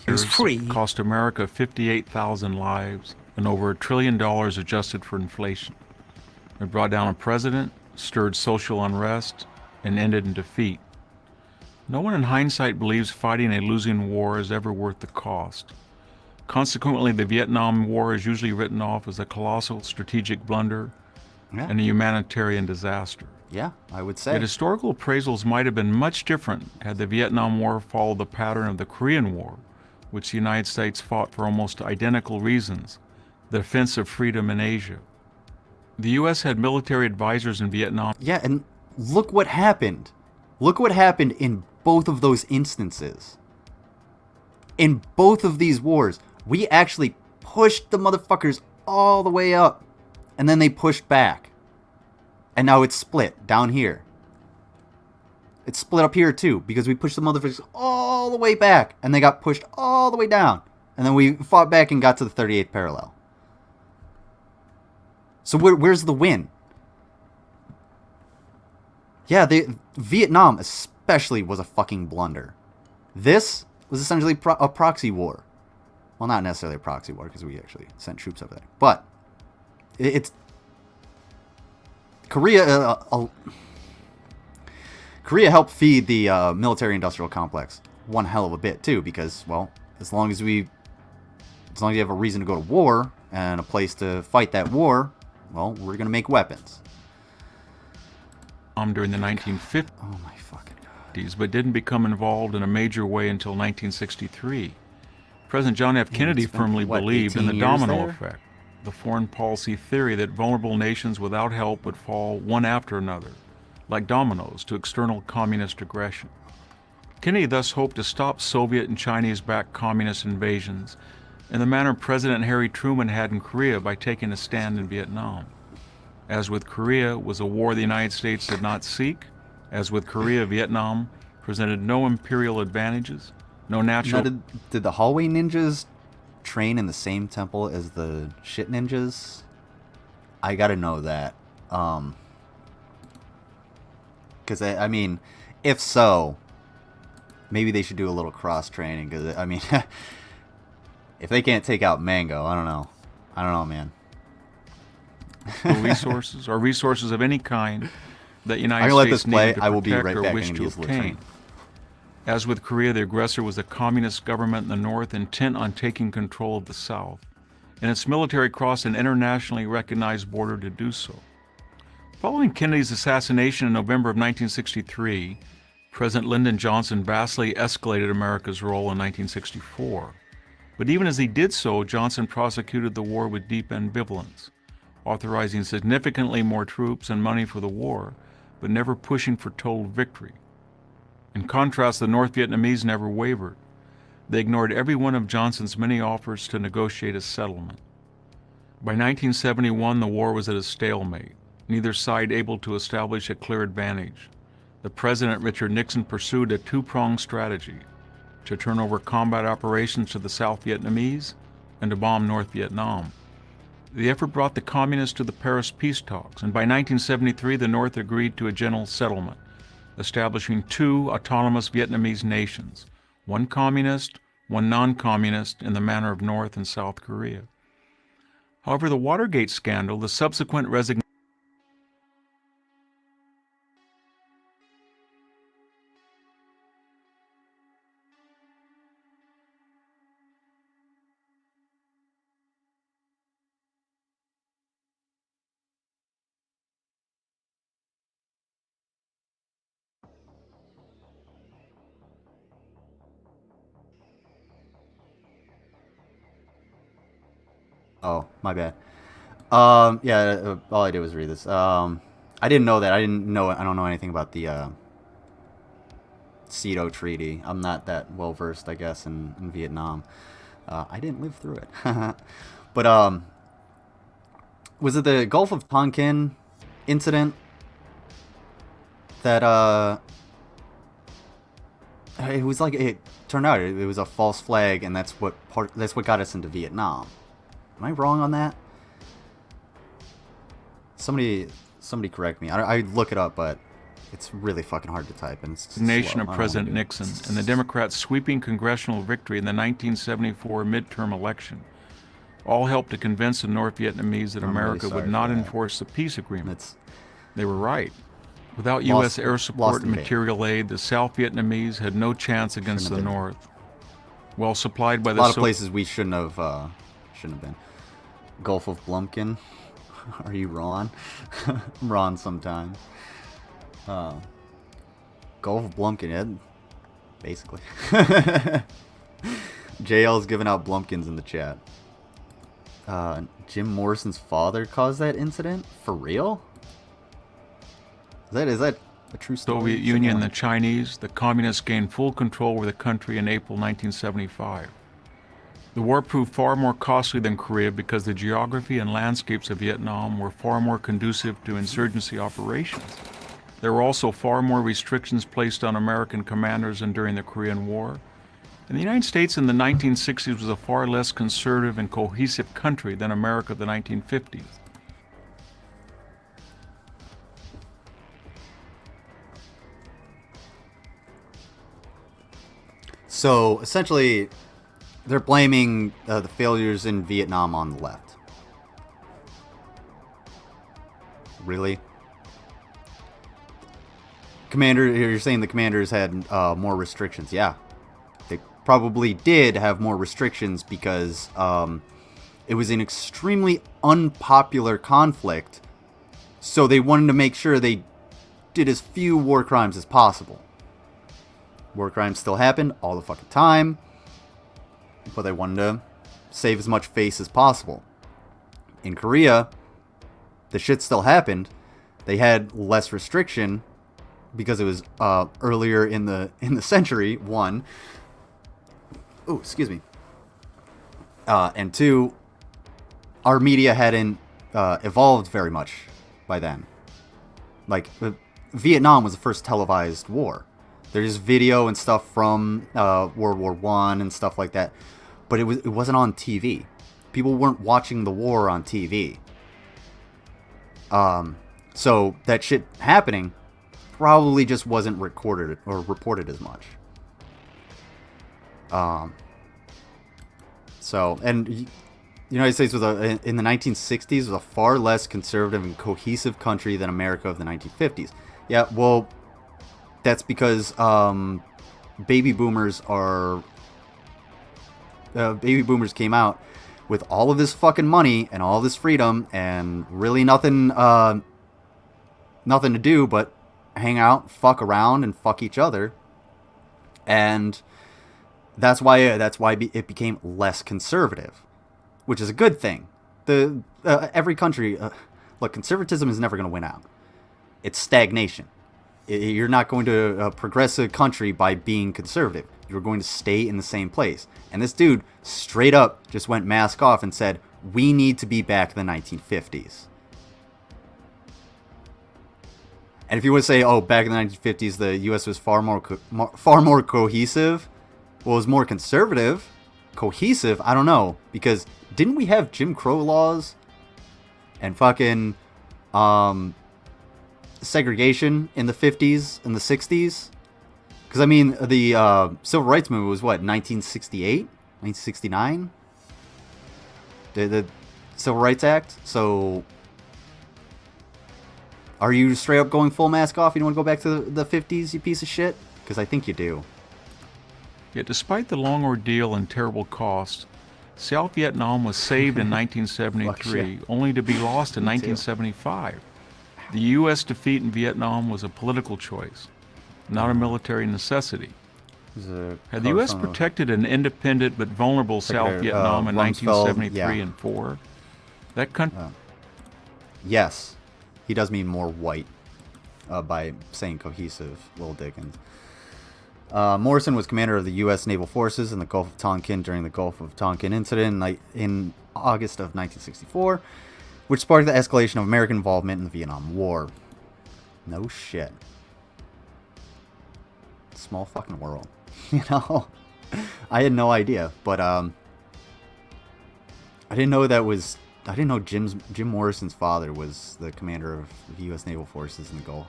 It was free. Cost America 58,000 lives and over $1 trillion adjusted for inflation. It brought down a president, stirred social unrest, and ended in defeat. No one in hindsight believes fighting a losing war is ever worth the cost. Consequently, the Vietnam War is usually written off as a colossal strategic blunder and a humanitarian disaster. Yeah, I would say. Yet historical appraisals might have been much different had the Vietnam War followed the pattern of the Korean War, which the United States fought for almost identical reasons, the defense of freedom in Asia. The U.S. had military advisors in Vietnam. Yeah, and look what happened. Look what happened in both of those instances. In both of these wars, we actually pushed the motherfuckers all the way up, and then they pushed back. And now it's split down here. It's split up here too, because we pushed the motherfuckers all the way back, and they got pushed all the way down. And then we fought back and got to the 38th parallel. So where's the win? Yeah, Vietnam especially was a fucking blunder. This was essentially a proxy war. Well, not necessarily a proxy war, because we actually sent troops over there. But it's Korea. Korea helped feed the military-industrial complex one hell of a bit too, because, well, as long as you have a reason to go to war and a place to fight that war, well, we're gonna make weapons. During the 1950s. Oh my fucking God. But didn't become involved in a major way until 1963. President John F. Kennedy firmly believed in the domino effect, the foreign policy theory that vulnerable nations without help would fall one after another, like dominoes, to external communist aggression. Kennedy thus hoped to stop Soviet and Chinese-backed communist invasions in the manner President Harry Truman had in Korea by taking a stand in Vietnam. As with Korea was a war the United States did not seek. As with Korea, Vietnam presented no imperial advantages, no natural... Now, did the hallway ninjas train in the same temple as the shit ninjas? I gotta know that. Because, I mean, if so, maybe they should do a little cross-training. Because, I mean, if they can't take out Mango, I don't know. I don't know, man. resources or resources of any kind that United I'm gonna States let this play. needed to I will be protect right or back. wish I'm to gonna use a little obtain. train. As with Korea, the aggressor was a communist government in the north intent on taking control of the south, and its military crossed an internationally recognized border to do so. Following Kennedy's assassination in November of 1963, President Lyndon Johnson vastly escalated America's role in 1964. But even as he did so, Johnson prosecuted the war with deep ambivalence, authorizing significantly more troops and money for the war, but never pushing for total victory. In contrast, the North Vietnamese never wavered. They ignored every one of Johnson's many offers to negotiate a settlement. By 1971, the war was at a stalemate, neither side able to establish a clear advantage. The President, Richard Nixon, pursued a two-pronged strategy: to turn over combat operations to the South Vietnamese and to bomb North Vietnam. The effort brought the communists to the Paris peace talks, and by 1973 the North agreed to a general settlement, establishing two autonomous Vietnamese nations, one communist, one non-communist, in the manner of North and South Korea. However, the Watergate scandal, the subsequent resignation Oh, my bad. Yeah, all I did was read this. I didn't know that. I don't know anything about the Cedo Treaty. I'm not that well versed, I guess, in Vietnam. I didn't live through it. But was it the Gulf of Tonkin incident that it was like, it turned out it was a false flag, and that's what got us into Vietnam. Am I wrong on that? Somebody correct me. I look it up, but it's really fucking hard to type, and it's nation slow. of President Nixon and the Democrats' sweeping congressional victory in the 1974 midterm election all helped to convince the North Vietnamese that America would not enforce the peace agreement. They were right. Without U.S. air support and material aid, the South Vietnamese had no chance against the North. Well supplied by the a lot of places we shouldn't have been. Gulf of Blumpkin. Are you Ron? I'm Ron sometimes. Gulf of Blumpkin, yeah, basically. JL's giving out Blumpkins in the chat. Jim Morrison's father caused that incident? For real? Is that a true story? Soviet Union and the Chinese, the communists gained full control over the country in April 1975. The war proved far more costly than Korea because the geography and landscapes of Vietnam were far more conducive to insurgency operations. There were also far more restrictions placed on American commanders than during the Korean War. And the United States in the 1960s was a far less conservative and cohesive country than America of the 1950s. So essentially, they're blaming the failures in Vietnam on the left. Really? Commander, you're saying the commanders had more restrictions? Yeah, they probably did have more restrictions because it was an extremely unpopular conflict. So they wanted to make sure they did as few war crimes as possible. War crimes still happened all the fucking time, but they wanted to save as much face as possible. In Korea, the shit still happened. They had less restriction because it was earlier in the century, one. Oh, excuse me. And two, our media hadn't evolved very much by then. Like, Vietnam was the first televised war. There's video and stuff from World War I and stuff like that, but it wasn't on TV. People weren't watching the war on TV. So that shit happening probably just wasn't recorded or reported as much. So, and the United States was in the 1960s was a far less conservative and cohesive country than America of the 1950s. Yeah, well, that's because baby boomers came out with all of this fucking money and all this freedom and really nothing to do but hang out, fuck around, and fuck each other. And that's why it became less conservative, which is a good thing. Every country, look, conservatism is never going to win out. It's stagnation. You're not going to progress a country by being conservative. You're going to stay in the same place. And this dude straight up just went mask off and said, we need to be back in the 1950s. And if you would say, oh, back in the 1950s, the U.S. was far more cohesive, well, it was more conservative. Cohesive? I don't know. Because didn't we have Jim Crow laws and fucking segregation in the 50s and the 60s? Because, I mean, the Civil Rights Movement was, what, 1968? 1969? The Civil Rights Act? So, are you straight up going full mask off? You don't want to go back to the 50s, you piece of shit? Because I think you do. Yet despite the long ordeal and terrible cost, South Vietnam was saved in 1973, only to be lost in 1975. The U.S. defeat in Vietnam was a political choice, not a military necessity. Had the U.S. protected an independent but vulnerable South Vietnam in 1973 and 4, that country... Yes, he does mean more white by saying cohesive, Lil Dickens. Morrison was commander of the U.S. Naval Forces in the Gulf of Tonkin during the Gulf of Tonkin incident in August of 1964, which sparked the escalation of American involvement in the Vietnam War. No shit. Small fucking world. You know? I had no idea, but I didn't know Jim Morrison's father was the commander of the U.S. Naval Forces in the Gulf.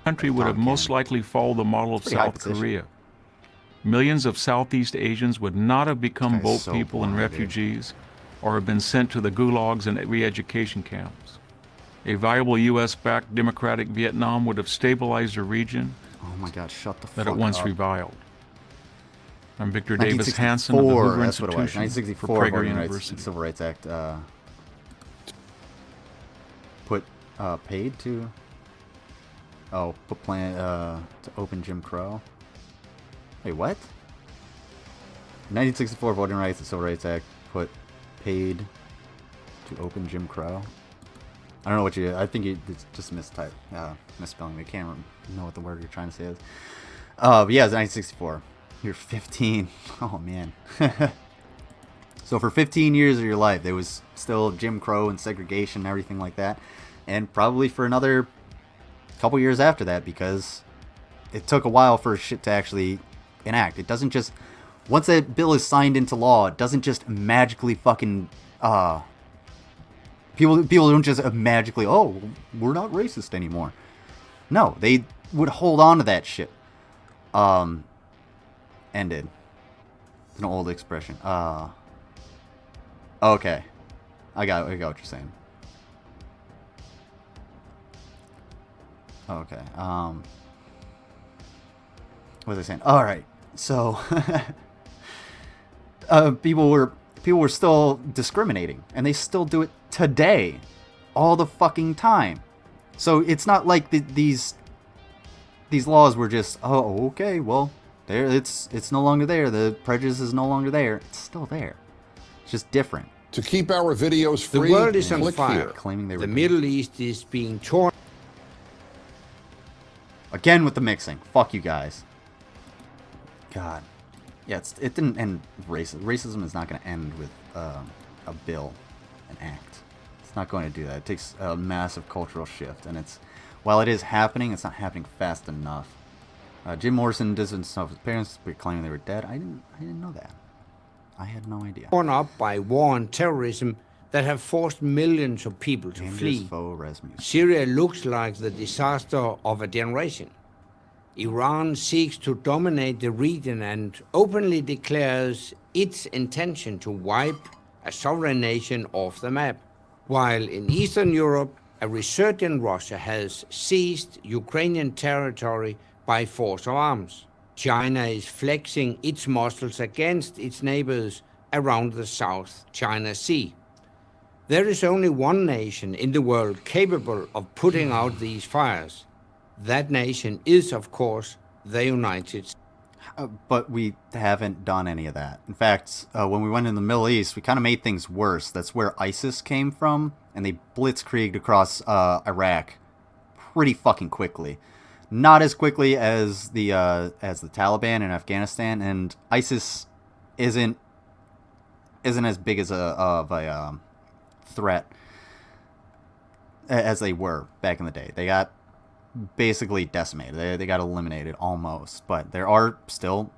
Country would have most likely followed the model of South Korea. Millions of Southeast Asians would not have become boat people and refugees, or have been sent to the gulags and re-education camps. A viable U.S.-backed democratic Vietnam would have stabilized a region oh my God, shut the fuck that it once up. reviled. I'm Victor Davis Hanson of the Hoover Institution 1964, for Prager University. Civil Rights Act put paid to put plan to open Jim Crow. Wait, what? 1964 Voting Rights and Civil Rights Act put paid to open Jim Crow. I don't know what I think it's just misspelling. I can't know what the word you're trying to say is. But yeah, it's 1964. You're 15. Oh, man. So for 15 years of your life, there was still Jim Crow and segregation and everything like that. And probably for another couple years after that, because it took a while for shit to actually enact. It doesn't just... Once that bill is signed into law, it doesn't just magically fucking... People don't just magically, oh, we're not racist anymore. No, they would hold on to that shit. Ended. It's an old expression. Okay. I got what you're saying. Okay. What was I saying? All right. So, people were still discriminating, and they still do it today, all the fucking time. So it's not like these laws were just, oh, okay, well, there, it's no longer there. The prejudice is no longer there. It's still there. It's just different. To keep our videos free, the world is on click fire. here. Claiming they were The Middle East is being torn. Again with the mixing. Fuck you guys. God. Yeah, it didn't end racism. Racism is not going to end with a bill, an act. It's not going to do that. It takes a massive cultural shift, and while it is happening, it's not happening fast enough. Jim Morrison distanced himself from his parents, claiming they were dead. I didn't know that. I had no idea. Torn up by war and terrorism that have forced millions of people to flee. Syria looks like the disaster of a generation. Iran seeks to dominate the region and openly declares its intention to wipe a sovereign nation off the map, while in Eastern Europe, a resurgent Russia has seized Ukrainian territory by force of arms. China is flexing its muscles against its neighbors around the South China Sea. There is only one nation in the world capable of putting out these fires. That nation is, of course, the United States. But we haven't done any of that. In fact, when we went in the Middle East, we kind of made things worse. That's where ISIS came from, and they blitzkrieged across Iraq pretty fucking quickly. Not as quickly as the Taliban in Afghanistan, and ISIS isn't as big as a threat as they were back in the day. They got basically decimated. They got eliminated almost, but there are still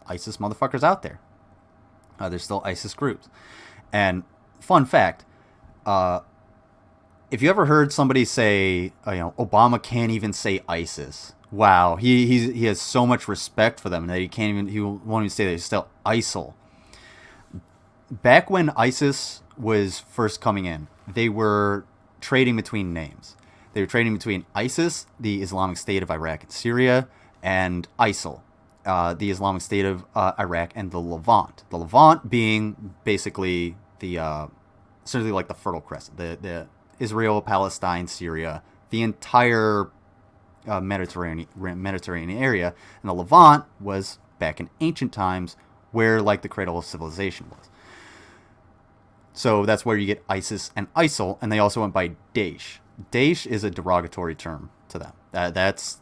ISIS motherfuckers out there. There's still ISIS groups. And fun fact, if you ever heard somebody say, Obama can't even say ISIS. Wow, he has so much respect for them that he won't even say that. He's still ISIL. Back when ISIS was first coming in, they were trading between names. They were trading between ISIS, the Islamic State of Iraq and Syria, and ISIL, the Islamic State of Iraq and the Levant. The Levant being basically essentially like the Fertile Crescent, the Israel, Palestine, Syria, the entire Mediterranean area. And the Levant was back in ancient times where like the cradle of civilization was. So that's where you get ISIS and ISIL, and they also went by Daesh. Daesh is a derogatory term to them. That's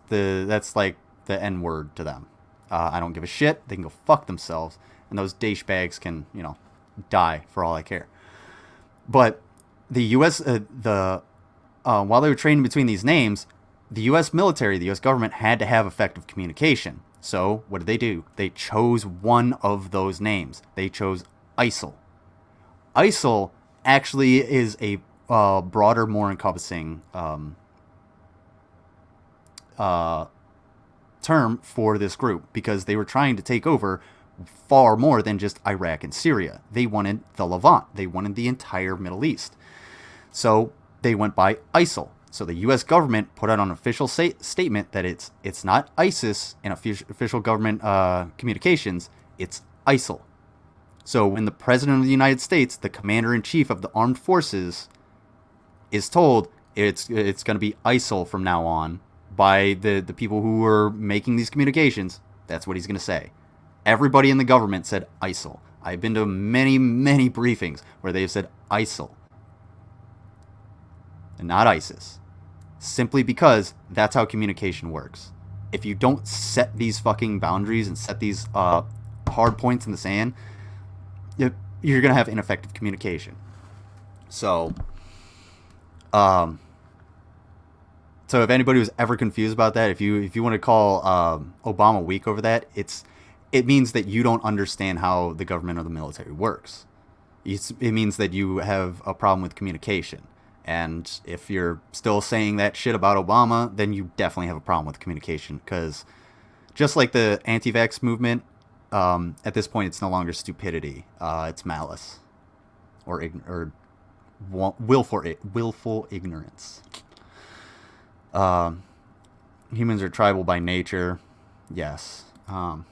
like the N-word to them. I don't give a shit. They can go fuck themselves, and those Daesh bags can, die for all I care. But the U.S. While they were trading between these names, the U.S. military, the U.S. government had to have effective communication. So what did they do? They chose one of those names. They chose ISIL. ISIL actually is a broader, more encompassing term for this group, because they were trying to take over far more than just Iraq and Syria. They wanted the Levant. They wanted the entire Middle East. So they went by ISIL. So the U.S. government put out an official statement that it's not ISIS in official government communications. It's ISIL. So when the President of the United States, the Commander-in-Chief of the Armed Forces, is told it's going to be ISIL from now on by the people who are making these communications, that's what he's going to say. Everybody in the government said ISIL. I've been to many, many briefings where they've said ISIL and not ISIS. Simply because that's how communication works. If you don't set these fucking boundaries and set these hard points in the sand, you're going to have ineffective communication. So, so if anybody was ever confused about that, if you want to call Obama weak over that, it means that you don't understand how the government or the military works. It means that you have a problem with communication. And if you're still saying that shit about Obama, then you definitely have a problem with communication. Because just like the anti-vax movement, at this point, it's no longer stupidity. It's malice or willful ignorance. Humans are tribal by nature. Yes. And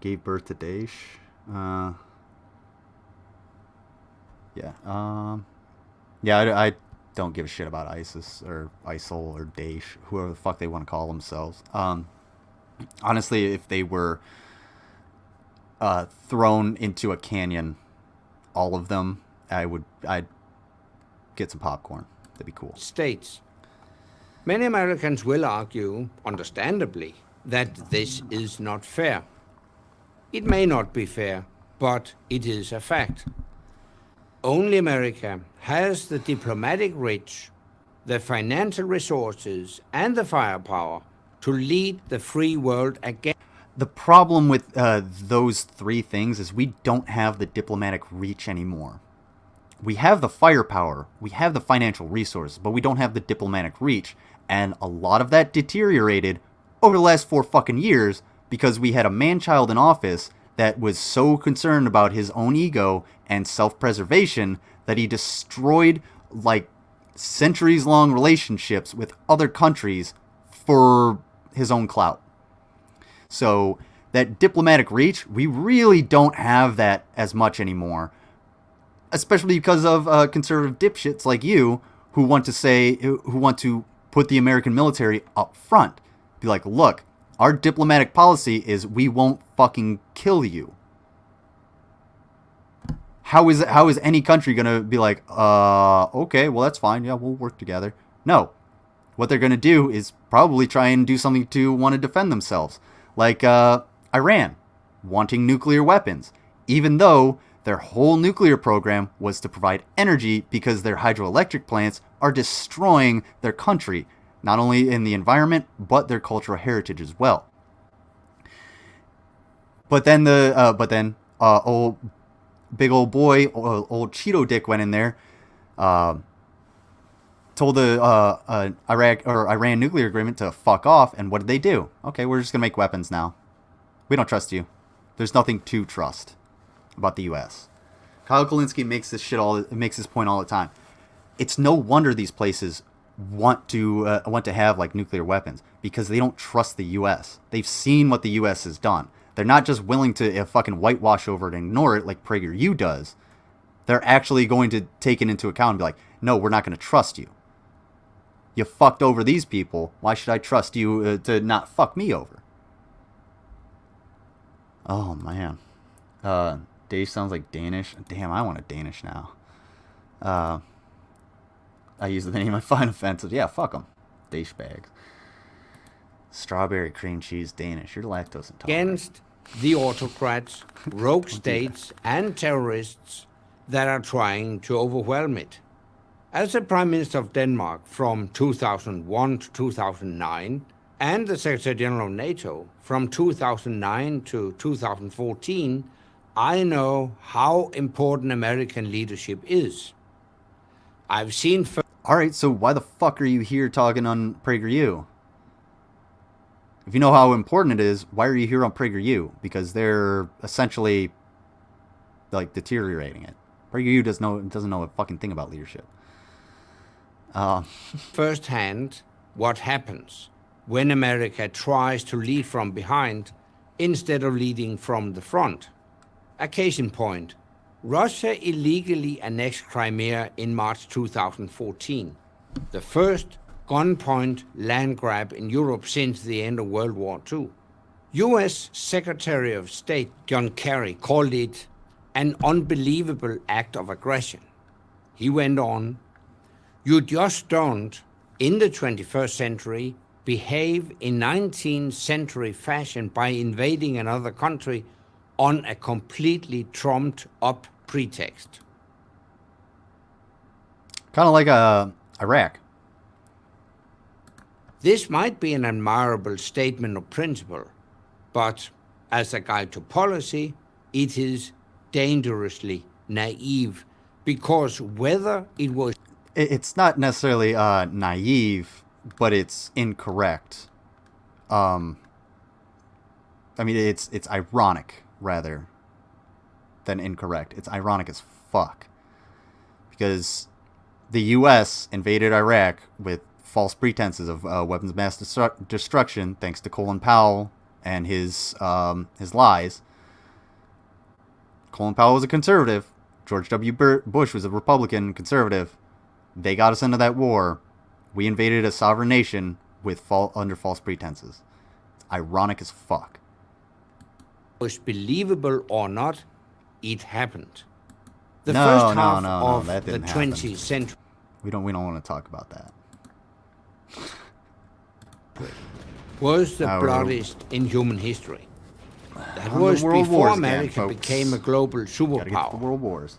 gave birth to Daesh. Yeah. I don't give a shit about ISIS or ISIL or Daesh, whoever the fuck they want to call themselves. Honestly, if they were thrown into a canyon, all of them, I'd get some popcorn. That'd be cool. States. Many Americans will argue, understandably, that this is not fair. It may not be fair, but it is a fact. Only America has the diplomatic reach, the financial resources, and the firepower to lead the free world again. The problem with those three things is we don't have the diplomatic reach anymore. We have the firepower, we have the financial resources, but we don't have the diplomatic reach. And a lot of that deteriorated over the last 4 fucking years because we had a man-child in office that was so concerned about his own ego and self-preservation that he destroyed like centuries-long relationships with other countries for his own clout. So that diplomatic reach, we really don't have that as much anymore, especially because of conservative dipshits like you who want to put the American military up front. Be like, look, our diplomatic policy is we won't fucking kill you. How is any country going to be like, okay, well, that's fine. Yeah, we'll work together. No. What they're going to do is probably try and do something to want to defend themselves. Like Iran wanting nuclear weapons, even though their whole nuclear program was to provide energy because their hydroelectric plants are destroying their country, not only in the environment, but their cultural heritage as well. But then old big old boy, old Cheeto Dick went in there, told the Iran nuclear agreement to fuck off, and what did they do? Okay, we're just gonna make weapons now. We don't trust you. There's nothing to trust about the U.S. Kyle Kulinski makes this point all the time. It's no wonder these places want to have like nuclear weapons because they don't trust the U.S. They've seen what the U.S. has done. They're not just willing to fucking whitewash over it and ignore it like PragerU does. They're actually going to take it into account and be like, no, we're not going to trust you. You fucked over these people. Why should I trust you to not fuck me over? Oh, man. Dave sounds like Danish. Damn, I want a Danish now. I use the name I find offensive. Yeah, fuck them. Danish bags. Strawberry cream cheese Danish. You're lactose intolerant. Against the autocrats, rogue states, and terrorists that are trying to overwhelm it. As the Prime Minister of Denmark from 2001 to 2009, and the Secretary General of NATO from 2009 to 2014, I know how important American leadership is. I've seen... Alright, so why the fuck are you here talking on PragerU? If you know how important it is, why are you here on PragerU? Because they're essentially like deteriorating it. PragerU doesn't know a fucking thing about leadership. Firsthand what happens when America tries to lead from behind instead of leading from the front. A case in point, Russia illegally annexed Crimea in March 2014, the first gunpoint land grab in Europe since the end of World War II. U.S. Secretary of State John Kerry called it an unbelievable act of aggression. He went on, "You just don't, in the 21st century, behave in 19th century fashion by invading another country on a completely trumped up pretext." Kind of like Iraq. This might be an admirable statement of principle, but as a guide to policy, it is dangerously naive, because whether it was... It's not necessarily naive, but it's incorrect. I mean, it's ironic rather than incorrect. It's ironic as fuck, because the U.S. invaded Iraq with false pretenses of weapons of mass destruction, thanks to Colin Powell and his lies. Colin Powell was a conservative. George W. Bush was a Republican conservative. They got us into that war. We invaded a sovereign nation with under false pretenses. It's ironic as fuck. Was believable or not, it happened. The No, first no, half no, of that the didn't happen. 20th century We don't want to talk about that. was the we're- bloodiest in human history. That On the was World before Wars again, America folks. became a global Gotta get to the superpower. World Wars.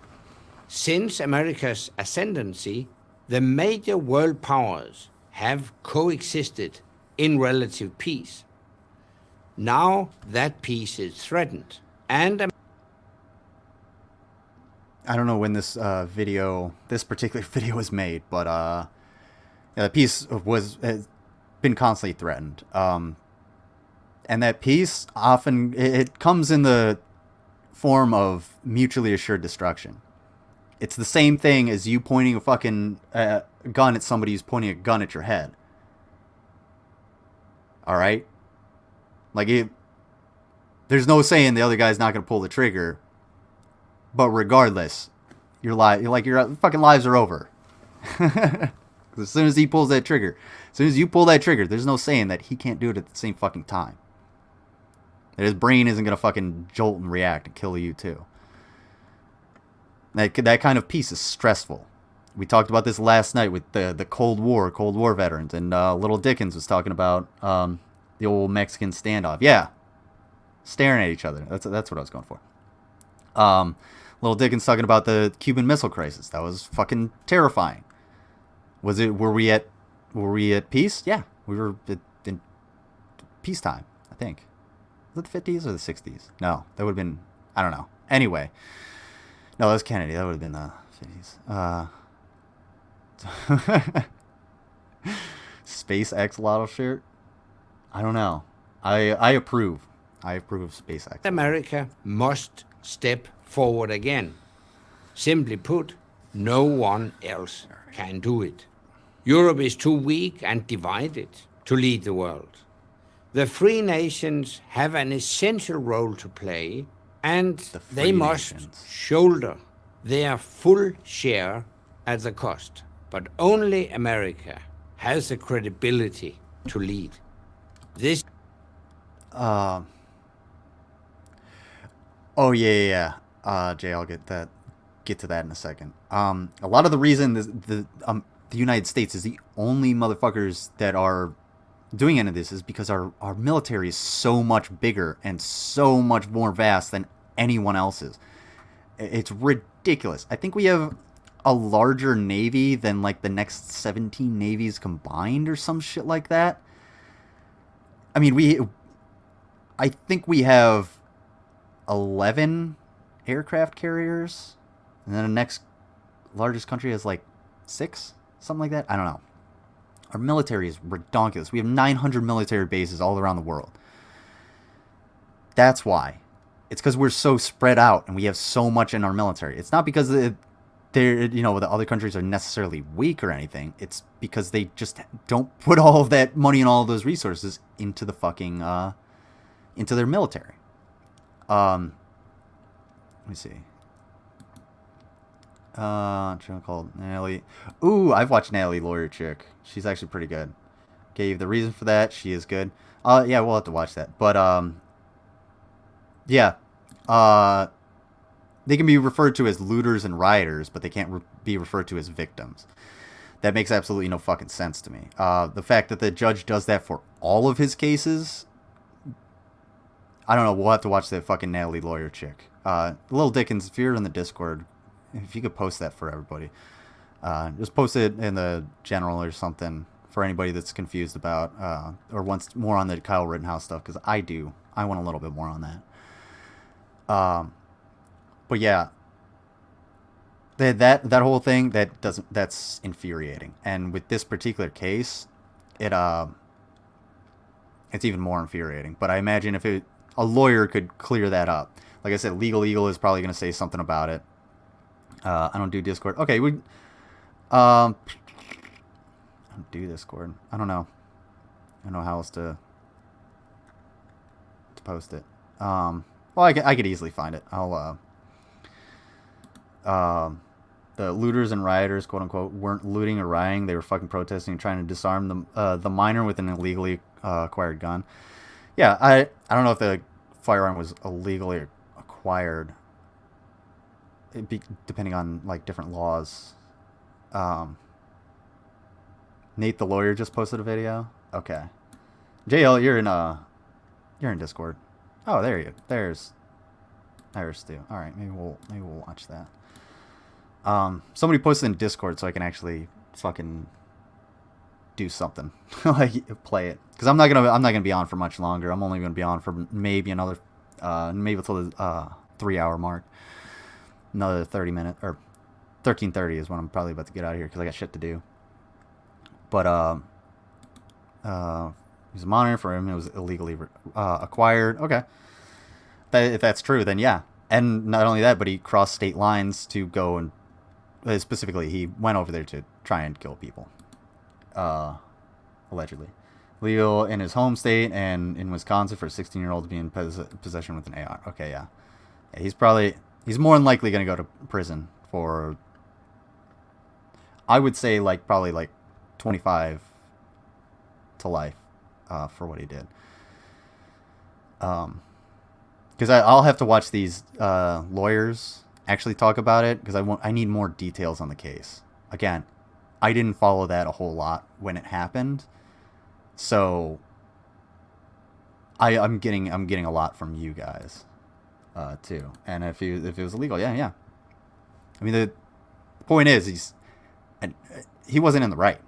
Since America's ascendancy, the major world powers have coexisted in relative peace. Now that peace is threatened, and I don't know when this particular video was made, but yeah, the peace has been constantly threatened. And that peace often it comes in the form of mutually assured destruction. It's the same thing as you pointing a fucking gun at somebody who's pointing a gun at your head. All right, like there's no saying the other guy's not gonna pull the trigger. But regardless, your fucking lives are over. As soon as he pulls that trigger, as soon as you pull that trigger, there's no saying that he can't do it at the same fucking time. That his brain isn't gonna fucking jolt and react and kill you too. That kind of peace is stressful. We talked about this last night with the Cold War veterans, and Little Dickens was talking about the old Mexican standoff. Yeah, staring at each other. That's what I was going for. Little Dickens talking about the Cuban Missile Crisis. That was fucking terrifying. Were we at peace? Yeah, we were in peacetime, I think. Was it the 50s or the 60s? No, that would have been, I don't know. Anyway, no, that was Kennedy. That would have been the 50s. SpaceX lotto shirt? I don't know. I approve. I approve of SpaceX. America must step forward again. Simply put, no one else can do it. Europe is too weak and divided to lead the world. The free nations have an essential role to play, and they must shoulder their full share at the cost. But only America has the credibility to lead. This... Oh yeah. Jay, I'll get to that in a second. A lot of the reason the United States is the only motherfuckers that are doing any of this is because our military is so much bigger and so much more vast than anyone else's. It's ridiculous. I think we have a larger navy than like the next 17 navies combined or some shit like that. I mean, I think we have 11 aircraft carriers, and then the next largest country has like 6, something like that. I don't know. Our military is ridiculous. We have 900 military bases all around the world. That's why. It's because we're so spread out and we have so much in our military. It's not because the other countries are necessarily weak or anything. It's because they just don't put all of that money and all of those resources into the fucking into their military. Let me see. Channel called Natalie. Ooh, I've watched Natalie Lawyer Chick. She's actually pretty good. Gave the reason for that. She is good. Yeah, we'll have to watch that. But Yeah. They can be referred to as looters and rioters, but they can't be referred to as victims. That makes absolutely no fucking sense to me. The fact that the judge does that for all of his cases, I don't know. We'll have to watch that fucking Natalie Lawyer chick. Little Dickens, if you're in the Discord, if you could post that for everybody. Just post it in the general or something for anybody that's confused about or wants more on the Kyle Rittenhouse stuff, because I do. I want a little bit more on that. But yeah, that whole thing, that's infuriating. And with this particular case, it's even more infuriating. But I imagine if a lawyer could clear that up. Like I said, Legal Eagle is probably going to say something about it. I don't do Discord. Okay, I don't do Discord. I don't know how else to post it. Well, I could easily find it. I'll the looters and rioters, quote unquote, weren't looting or rioting. They were fucking protesting and trying to disarm the minor with an illegally acquired gun. Yeah, I don't know if the firearm was illegally acquired. Depending on like different laws. Nate the lawyer just posted a video. Okay, JL, you're in Discord. Oh, there's Stu. All right, maybe we'll watch that. Somebody posted in Discord so I can actually fucking do something, like play it, because I'm not gonna be on for much longer. I'm only gonna be on for maybe another maybe until the 3-hour mark. Another 30 minutes, or 13:30 is when I'm probably about to get out of here because I got shit to do. But he's a monitor for him. It was illegally acquired. Okay, if that's true, then yeah. And not only that, but he crossed state lines to go and specifically he went over there to try and kill people. Allegedly, legal in his home state and in Wisconsin for a 16-year-old to be in possession with an AR. Okay, yeah, he's more than likely going to go to prison for, I would say, probably 25 to life for what he did. Because I'll have to watch these lawyers actually talk about it, because I need more details on the case. Again, I didn't follow that a whole lot when it happened, so I'm getting a lot from you guys too. And if it was illegal, yeah. I mean, the point is he wasn't in the right.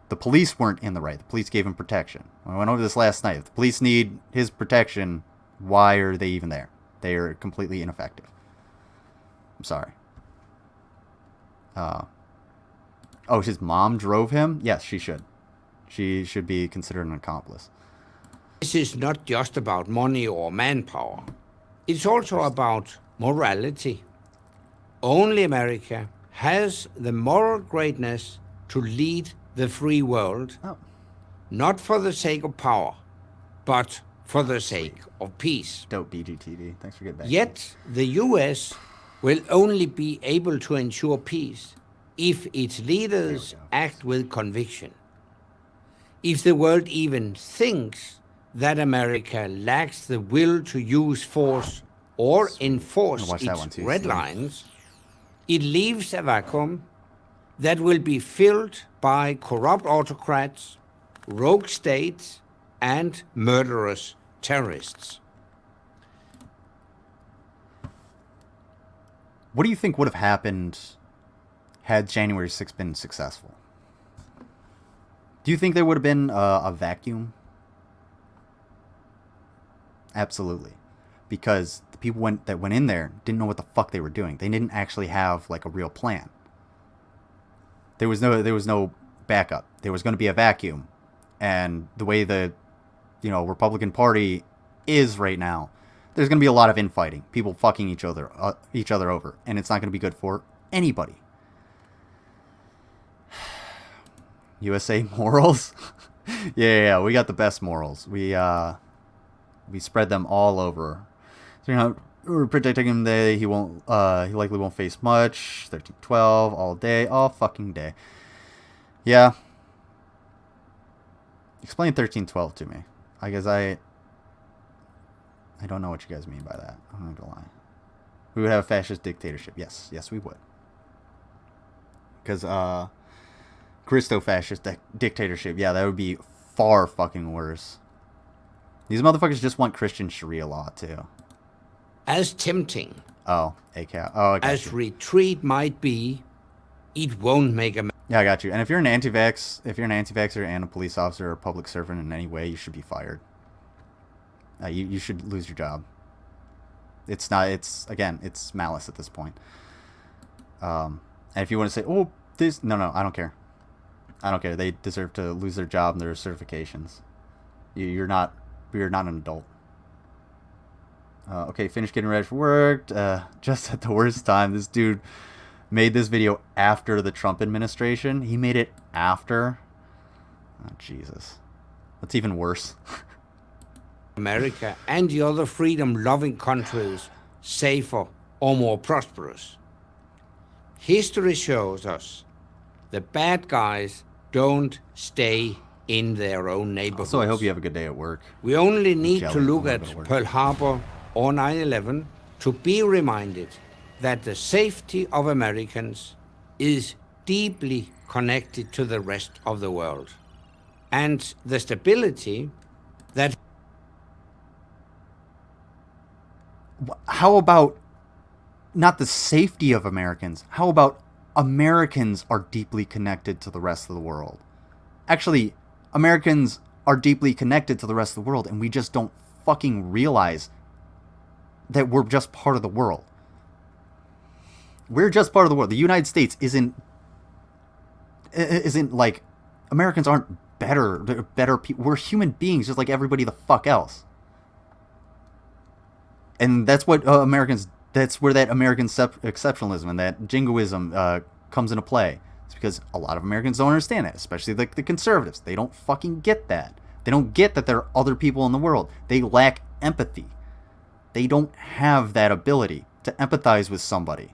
The police weren't in the right. The police gave him protection. I went over this last night. If the police need his protection, why are they even there? They are completely ineffective. I'm sorry. His mom drove him? Yes, she should. She should be considered an accomplice. This is not just about money or manpower. It's also about morality. Only America has the moral greatness to lead the free world, not for the sake of power, but for the sake of peace. Dope, BGTV. Thanks for getting back. Yet the U.S. will only be able to ensure peace if its leaders act with conviction. If the world even thinks that America lacks the will to use force or enforce its red lines, it leaves a vacuum that will be filled by corrupt autocrats, rogue states, and murderous terrorists. What do you think would have happened had January 6th been successful? Do you think there would have been a vacuum? Absolutely. Because the people that went in there didn't know what the fuck they were doing. They didn't actually have a real plan. There was no backup. There was going to be a vacuum. And the way the Republican Party is right now, there's going to be a lot of infighting. People fucking each other over. And it's not going to be good for anybody. USA morals? yeah, we got the best morals. We spread them all over. So, we're protecting him today. He likely won't face much. 13-12 all day, all fucking day. Yeah. Explain 13-12 to me. I guess I I don't know what you guys mean by that. I'm not gonna lie. We would have a fascist dictatorship. Yes, we would. Because Christo-fascist dictatorship, yeah, that would be far fucking worse. These motherfuckers just want Christian Sharia law too. As tempting as retreat might be, it won't make a... Yeah, I got you. And if you're an anti-vaxxer and a police officer or a public servant in any way, you should be fired. You should lose your job. It's malice at this point. And if you want to say, oh, this... No, I don't care. I don't care. They deserve to lose their job and their certifications. You're not an adult. Okay, finished getting ready for work. Just at the worst time. This dude made this video after the Trump administration. He made it after. Oh, Jesus. That's even worse. America and the other freedom-loving countries safer or more prosperous. History shows us the bad guys don't stay in their own neighborhoods. So I hope you have a good day at work. We only need to look at Pearl Harbor or 9/11 to be reminded that the safety of Americans is deeply connected to the rest of the world. And the stability that... How about not the safety of Americans? How about Americans are deeply connected to the rest of the world? Actually, Americans are deeply connected to the rest of the world, and we just don't fucking realize that we're just part of the world. We're just part of the world. The United States isn't like... Americans aren't better people. We're human beings just like everybody the fuck else. And that's what that's where that American exceptionalism and that jingoism comes into play. It's because a lot of Americans don't understand that, especially like the conservatives. They don't fucking get that. They don't get that there are other people in the world. They lack empathy. They don't have that ability to empathize with somebody.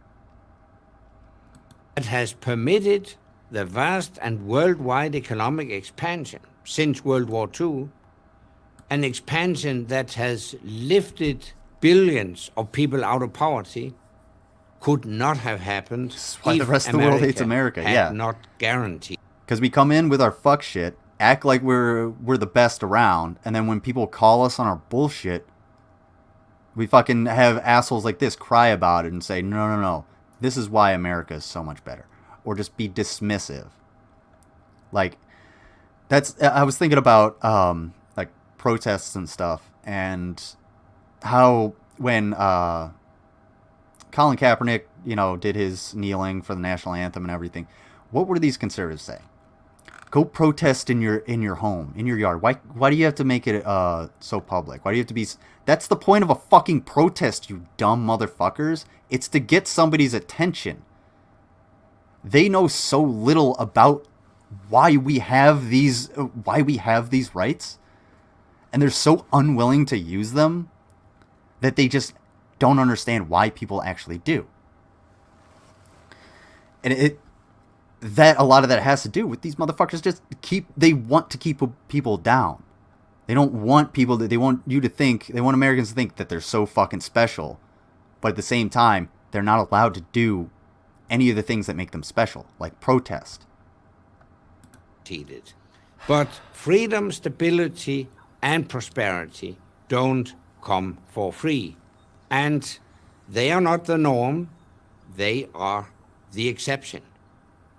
It has permitted the vast and worldwide economic expansion since World War II, an expansion that has lifted billions of people out of poverty, could not have happened why the rest of the world hates America. Had not guaranteed. Because we come in with our fuck shit, act like we're the best around, and then when people call us on our bullshit, we fucking have assholes like this cry about it and say, no, this is why America is so much better. Or just be dismissive. Like, I was thinking about, like, protests and stuff, and how when Colin Kaepernick, did his kneeling for the national anthem and everything, what were these conservatives say? Go protest in your home, in your yard. Why do you have to make it so public? Why do you have to be... That's the point of a fucking protest, you dumb motherfuckers. It's to get somebody's attention. They know so little about why we have these rights, and they're so unwilling to use them that they just don't understand why people actually do. And a lot of that has to do with these motherfuckers they want to keep people down. They don't want they want Americans to think that they're so fucking special, but at the same time, they're not allowed to do any of the things that make them special, like protest. But freedom, stability, and prosperity don't come for free. And they are not the norm, they are the exception.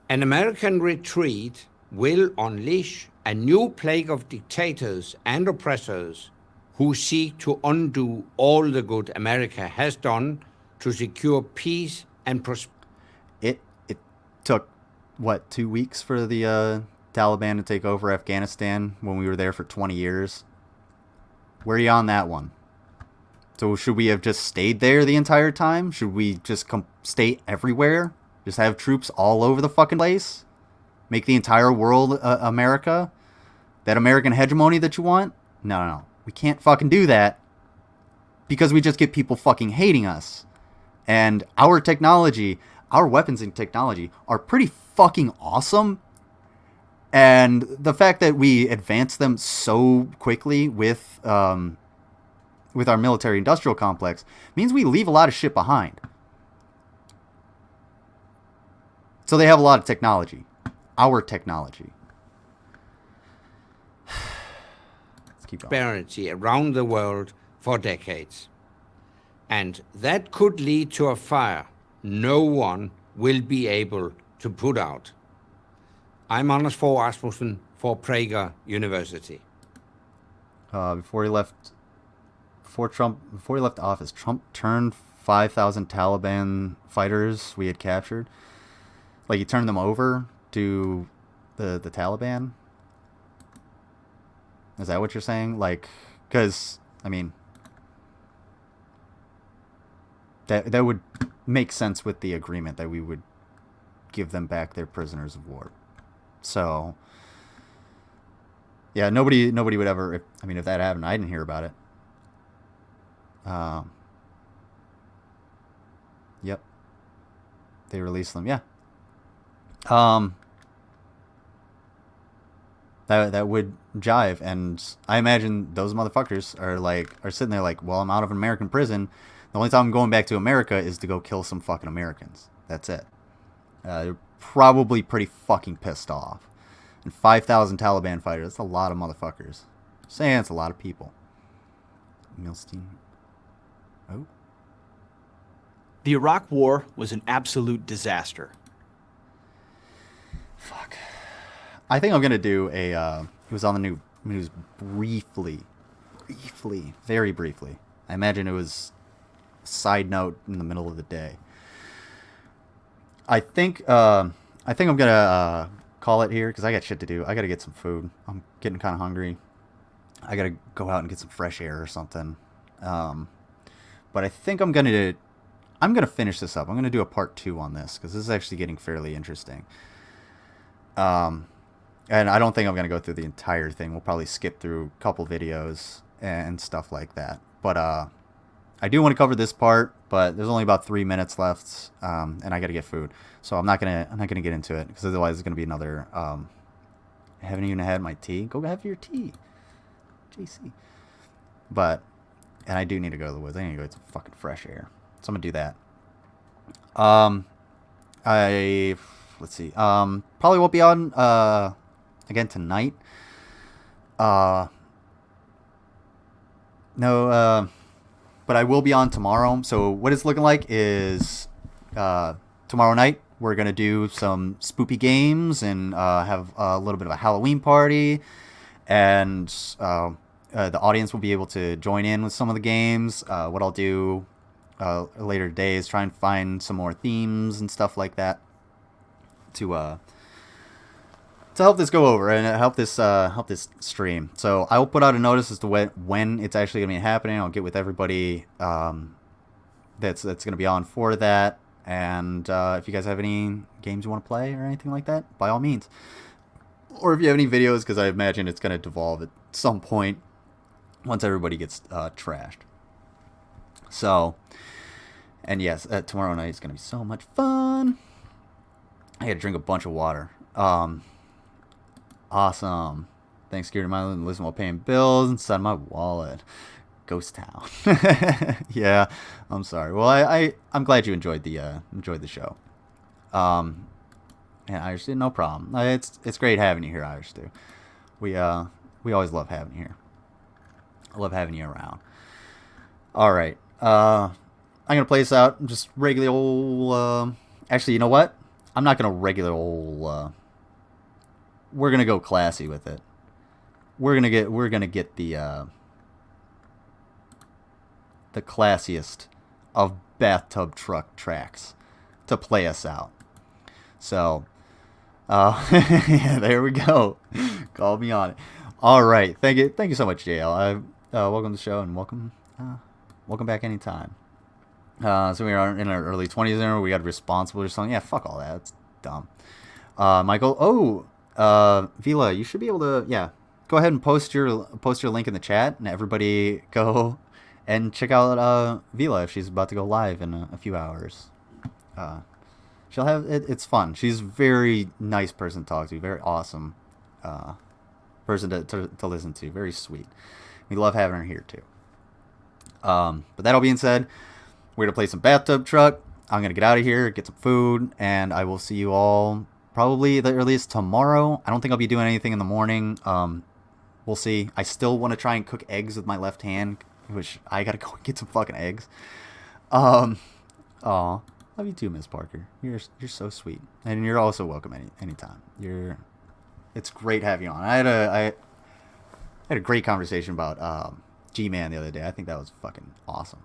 An American retreat will unleash a new plague of dictators and oppressors who seek to undo all the good America has done to secure peace and prosperity. It took, 2 weeks for the Taliban to take over Afghanistan when we were there for 20 years? Where are you on that one? So should we have just stayed there the entire time? Should we just stay everywhere? Just have troops all over the fucking place? Make the entire world America? That American hegemony that you want? No. We can't fucking do that. Because we just get people fucking hating us. And our technology, our weapons and technology are pretty fucking awesome. And the fact that we advance them so quickly with with our military-industrial complex means we leave a lot of shit behind. So they have a lot of technology. Our technology. Let's keep going. Prosperity around the world for decades. And that could lead to a fire no one will be able to put out. I'm Anders Fogh Rasmussen for Prager University. Before he left office, Trump turned 5,000 Taliban fighters we had captured. Like, he turned them over to the Taliban? Is that what you're saying? Like, because, I mean, that would make sense with the agreement that we would give them back their prisoners of war. So, yeah, nobody would ever, if that happened, I didn't hear about it. Yep. They released them, yeah. That would jive, and I imagine those motherfuckers are sitting there like, well, I'm out of an American prison. The only time I'm going back to America is to go kill some fucking Americans. That's it. They're probably pretty fucking pissed off. And 5,000 Taliban fighters, that's a lot of motherfuckers. Saying it's a lot of people. Milstein. Oh. The Iraq War was an absolute disaster. Fuck. I think I'm going to do a, it was on the news briefly, very briefly. I imagine it was a side note in the middle of the day. I think I'm going to call it here because I got shit to do. I got to get some food. I'm getting kind of hungry. I got to go out and get some fresh air or something. But I think I'm going to finish this up. I'm going to do a part 2 on this because this is actually getting fairly interesting. And I don't think I'm going to go through the entire thing. We'll probably skip through a couple videos and stuff like that. But I do want to cover this part, but there's only about 3 minutes left, and I got to get food. So I'm not gonna get into it because otherwise it's gonna be another. I haven't even had my tea. Go have your tea, JC. And I do need to go to the woods. I need to go get some fucking fresh air. So I'm gonna do that. Let's see. Probably won't be on again tonight. No. But I will be on tomorrow. So what it's looking like is tomorrow night we're going to do some spoopy games and have a little bit of a Halloween party. And the audience will be able to join in with some of the games. What I'll do later today is try and find some more themes and stuff like that to help this go over and help this stream. So I will put out a notice as to when it's actually going to be happening. I'll get with everybody that's going to be on for that. And if you guys have any games you want to play or anything like that, by all means. Or if you have any videos, because I imagine it's going to devolve at some point once everybody gets trashed. So, and yes, tomorrow night is going to be so much fun. I got to drink a bunch of water. Awesome. Thanks, Security Milo, listen while paying bills inside my wallet. Ghost Town. Yeah, I'm sorry. Well, I'm glad you enjoyed the show. And Irish Stew, no problem. It's great having you here, Irish Stew. We always love having you here. I love having you around. All right. I'm gonna play this out. Just regular old. Actually, you know what? I'm not gonna regular old. We're gonna go classy with it. We're gonna get the classiest of bathtub truck tracks to play us out. So, yeah, there we go. Call me on it. All right, thank you so much, JL. Welcome to the show and welcome back anytime. So we are in our early 20s there. We got responsible or something. Yeah, fuck all that. That's dumb. Michael. Vila, you should be able to. Go ahead and post your link in the chat, and everybody go and check out Vila if she's about to go live in a few hours. She'll have it's fun. She's a very nice person to talk to, very awesome person to listen to, very sweet. We love having her here too. But that all being said, we're going to play some bathtub truck. I'm going to get out of here, get some food, and I will see you all probably the earliest tomorrow. I don't think I'll be doing anything in the morning. We'll see. I still want to try and cook eggs with my left hand, which I got to go and get some fucking eggs. Aw, love you too, Miss Parker. You're so sweet, and you're also welcome anytime. It's great having you on. I had a great conversation about G-Man the other day. I think that was fucking awesome,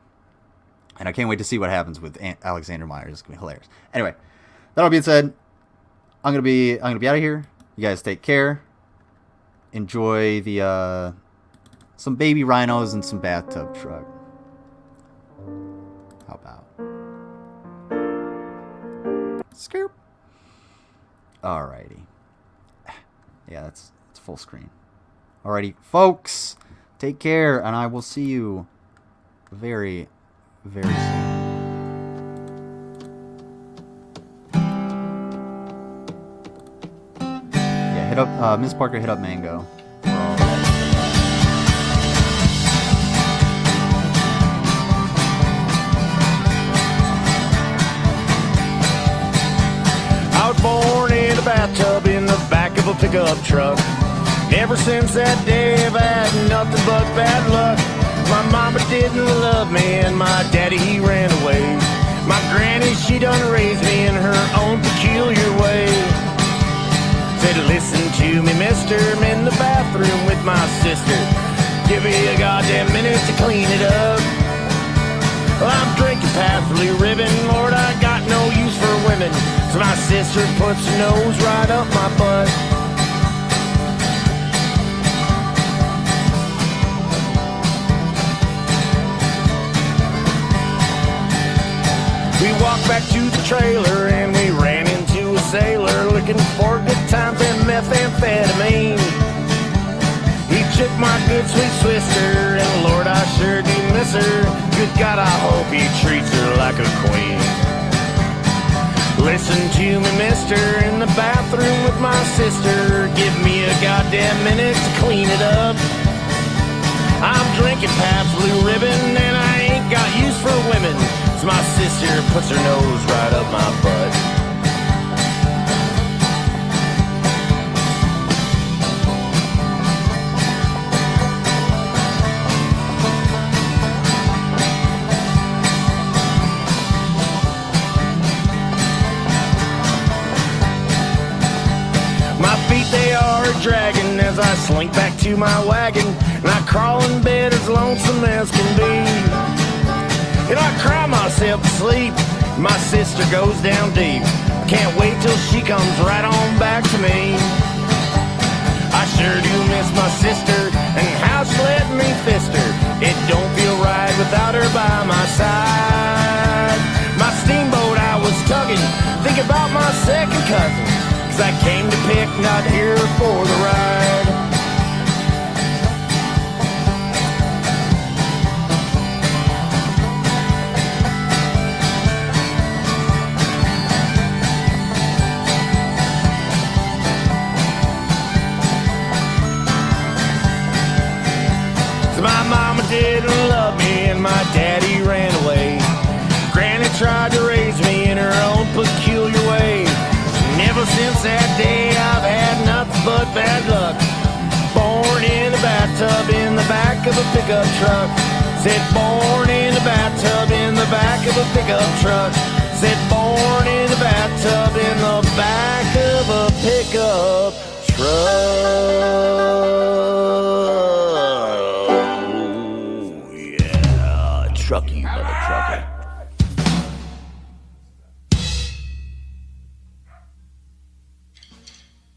and I can't wait to see what happens with Alexander Myers. It's gonna be hilarious. Anyway, that all being said, I'm gonna be out of here. You guys take care. Enjoy the some baby rhinos and some bathtub truck. How about scoop? Alrighty. Yeah, it's full screen. Alrighty, folks. Take care, and I will see you very, very soon. Yeah, hit up Miss Parker. Hit up Mango. For all that. I was born in a bathtub in the back of a pickup truck. Ever since that day I've had nothing but bad luck. My mama didn't love me and my daddy he ran away. My granny she done raised me in her own peculiar way. Said listen to me mister, I'm in the bathroom with my sister. Give me a goddamn minute to clean it up. Well, I'm drinking past Blue Ribbon, Lord, I got no use for women. So my sister puts her nose right up my butt. We walked back to the trailer and we ran into a sailor looking for good times and methamphetamine. He took my good sweet sister, and Lord, I sure do miss her. Good God, I hope he treats her like a queen. Listen to me, mister, in the bathroom with my sister. Give me a goddamn minute to clean it up. I'm drinking Pabst Blue Ribbon, and I ain't got use for women. So my sister puts her nose right up my butt. Dragging as I slink back to my wagon, and I crawl in bed as lonesome as can be. And I cry myself to sleep. My sister goes down deep. Can't wait till she comes right on back to me. I sure do miss my sister and how she let me fist her. It don't feel right without her by my side. My steamboat I was tugging, think about my second cousin. 'Cause I came to pick, not here for the ride. So my mama didn't love me and my daddy ran away. Granny tried to raise me in her own peculiar way. Ever since that day I've had nothing but bad luck. Born in a bathtub in the back of a pickup truck. Said born in a bathtub in the back of a pickup truck. Said born in a bathtub in the back of a pickup truck. Oh, yeah, truck you, mother trucker.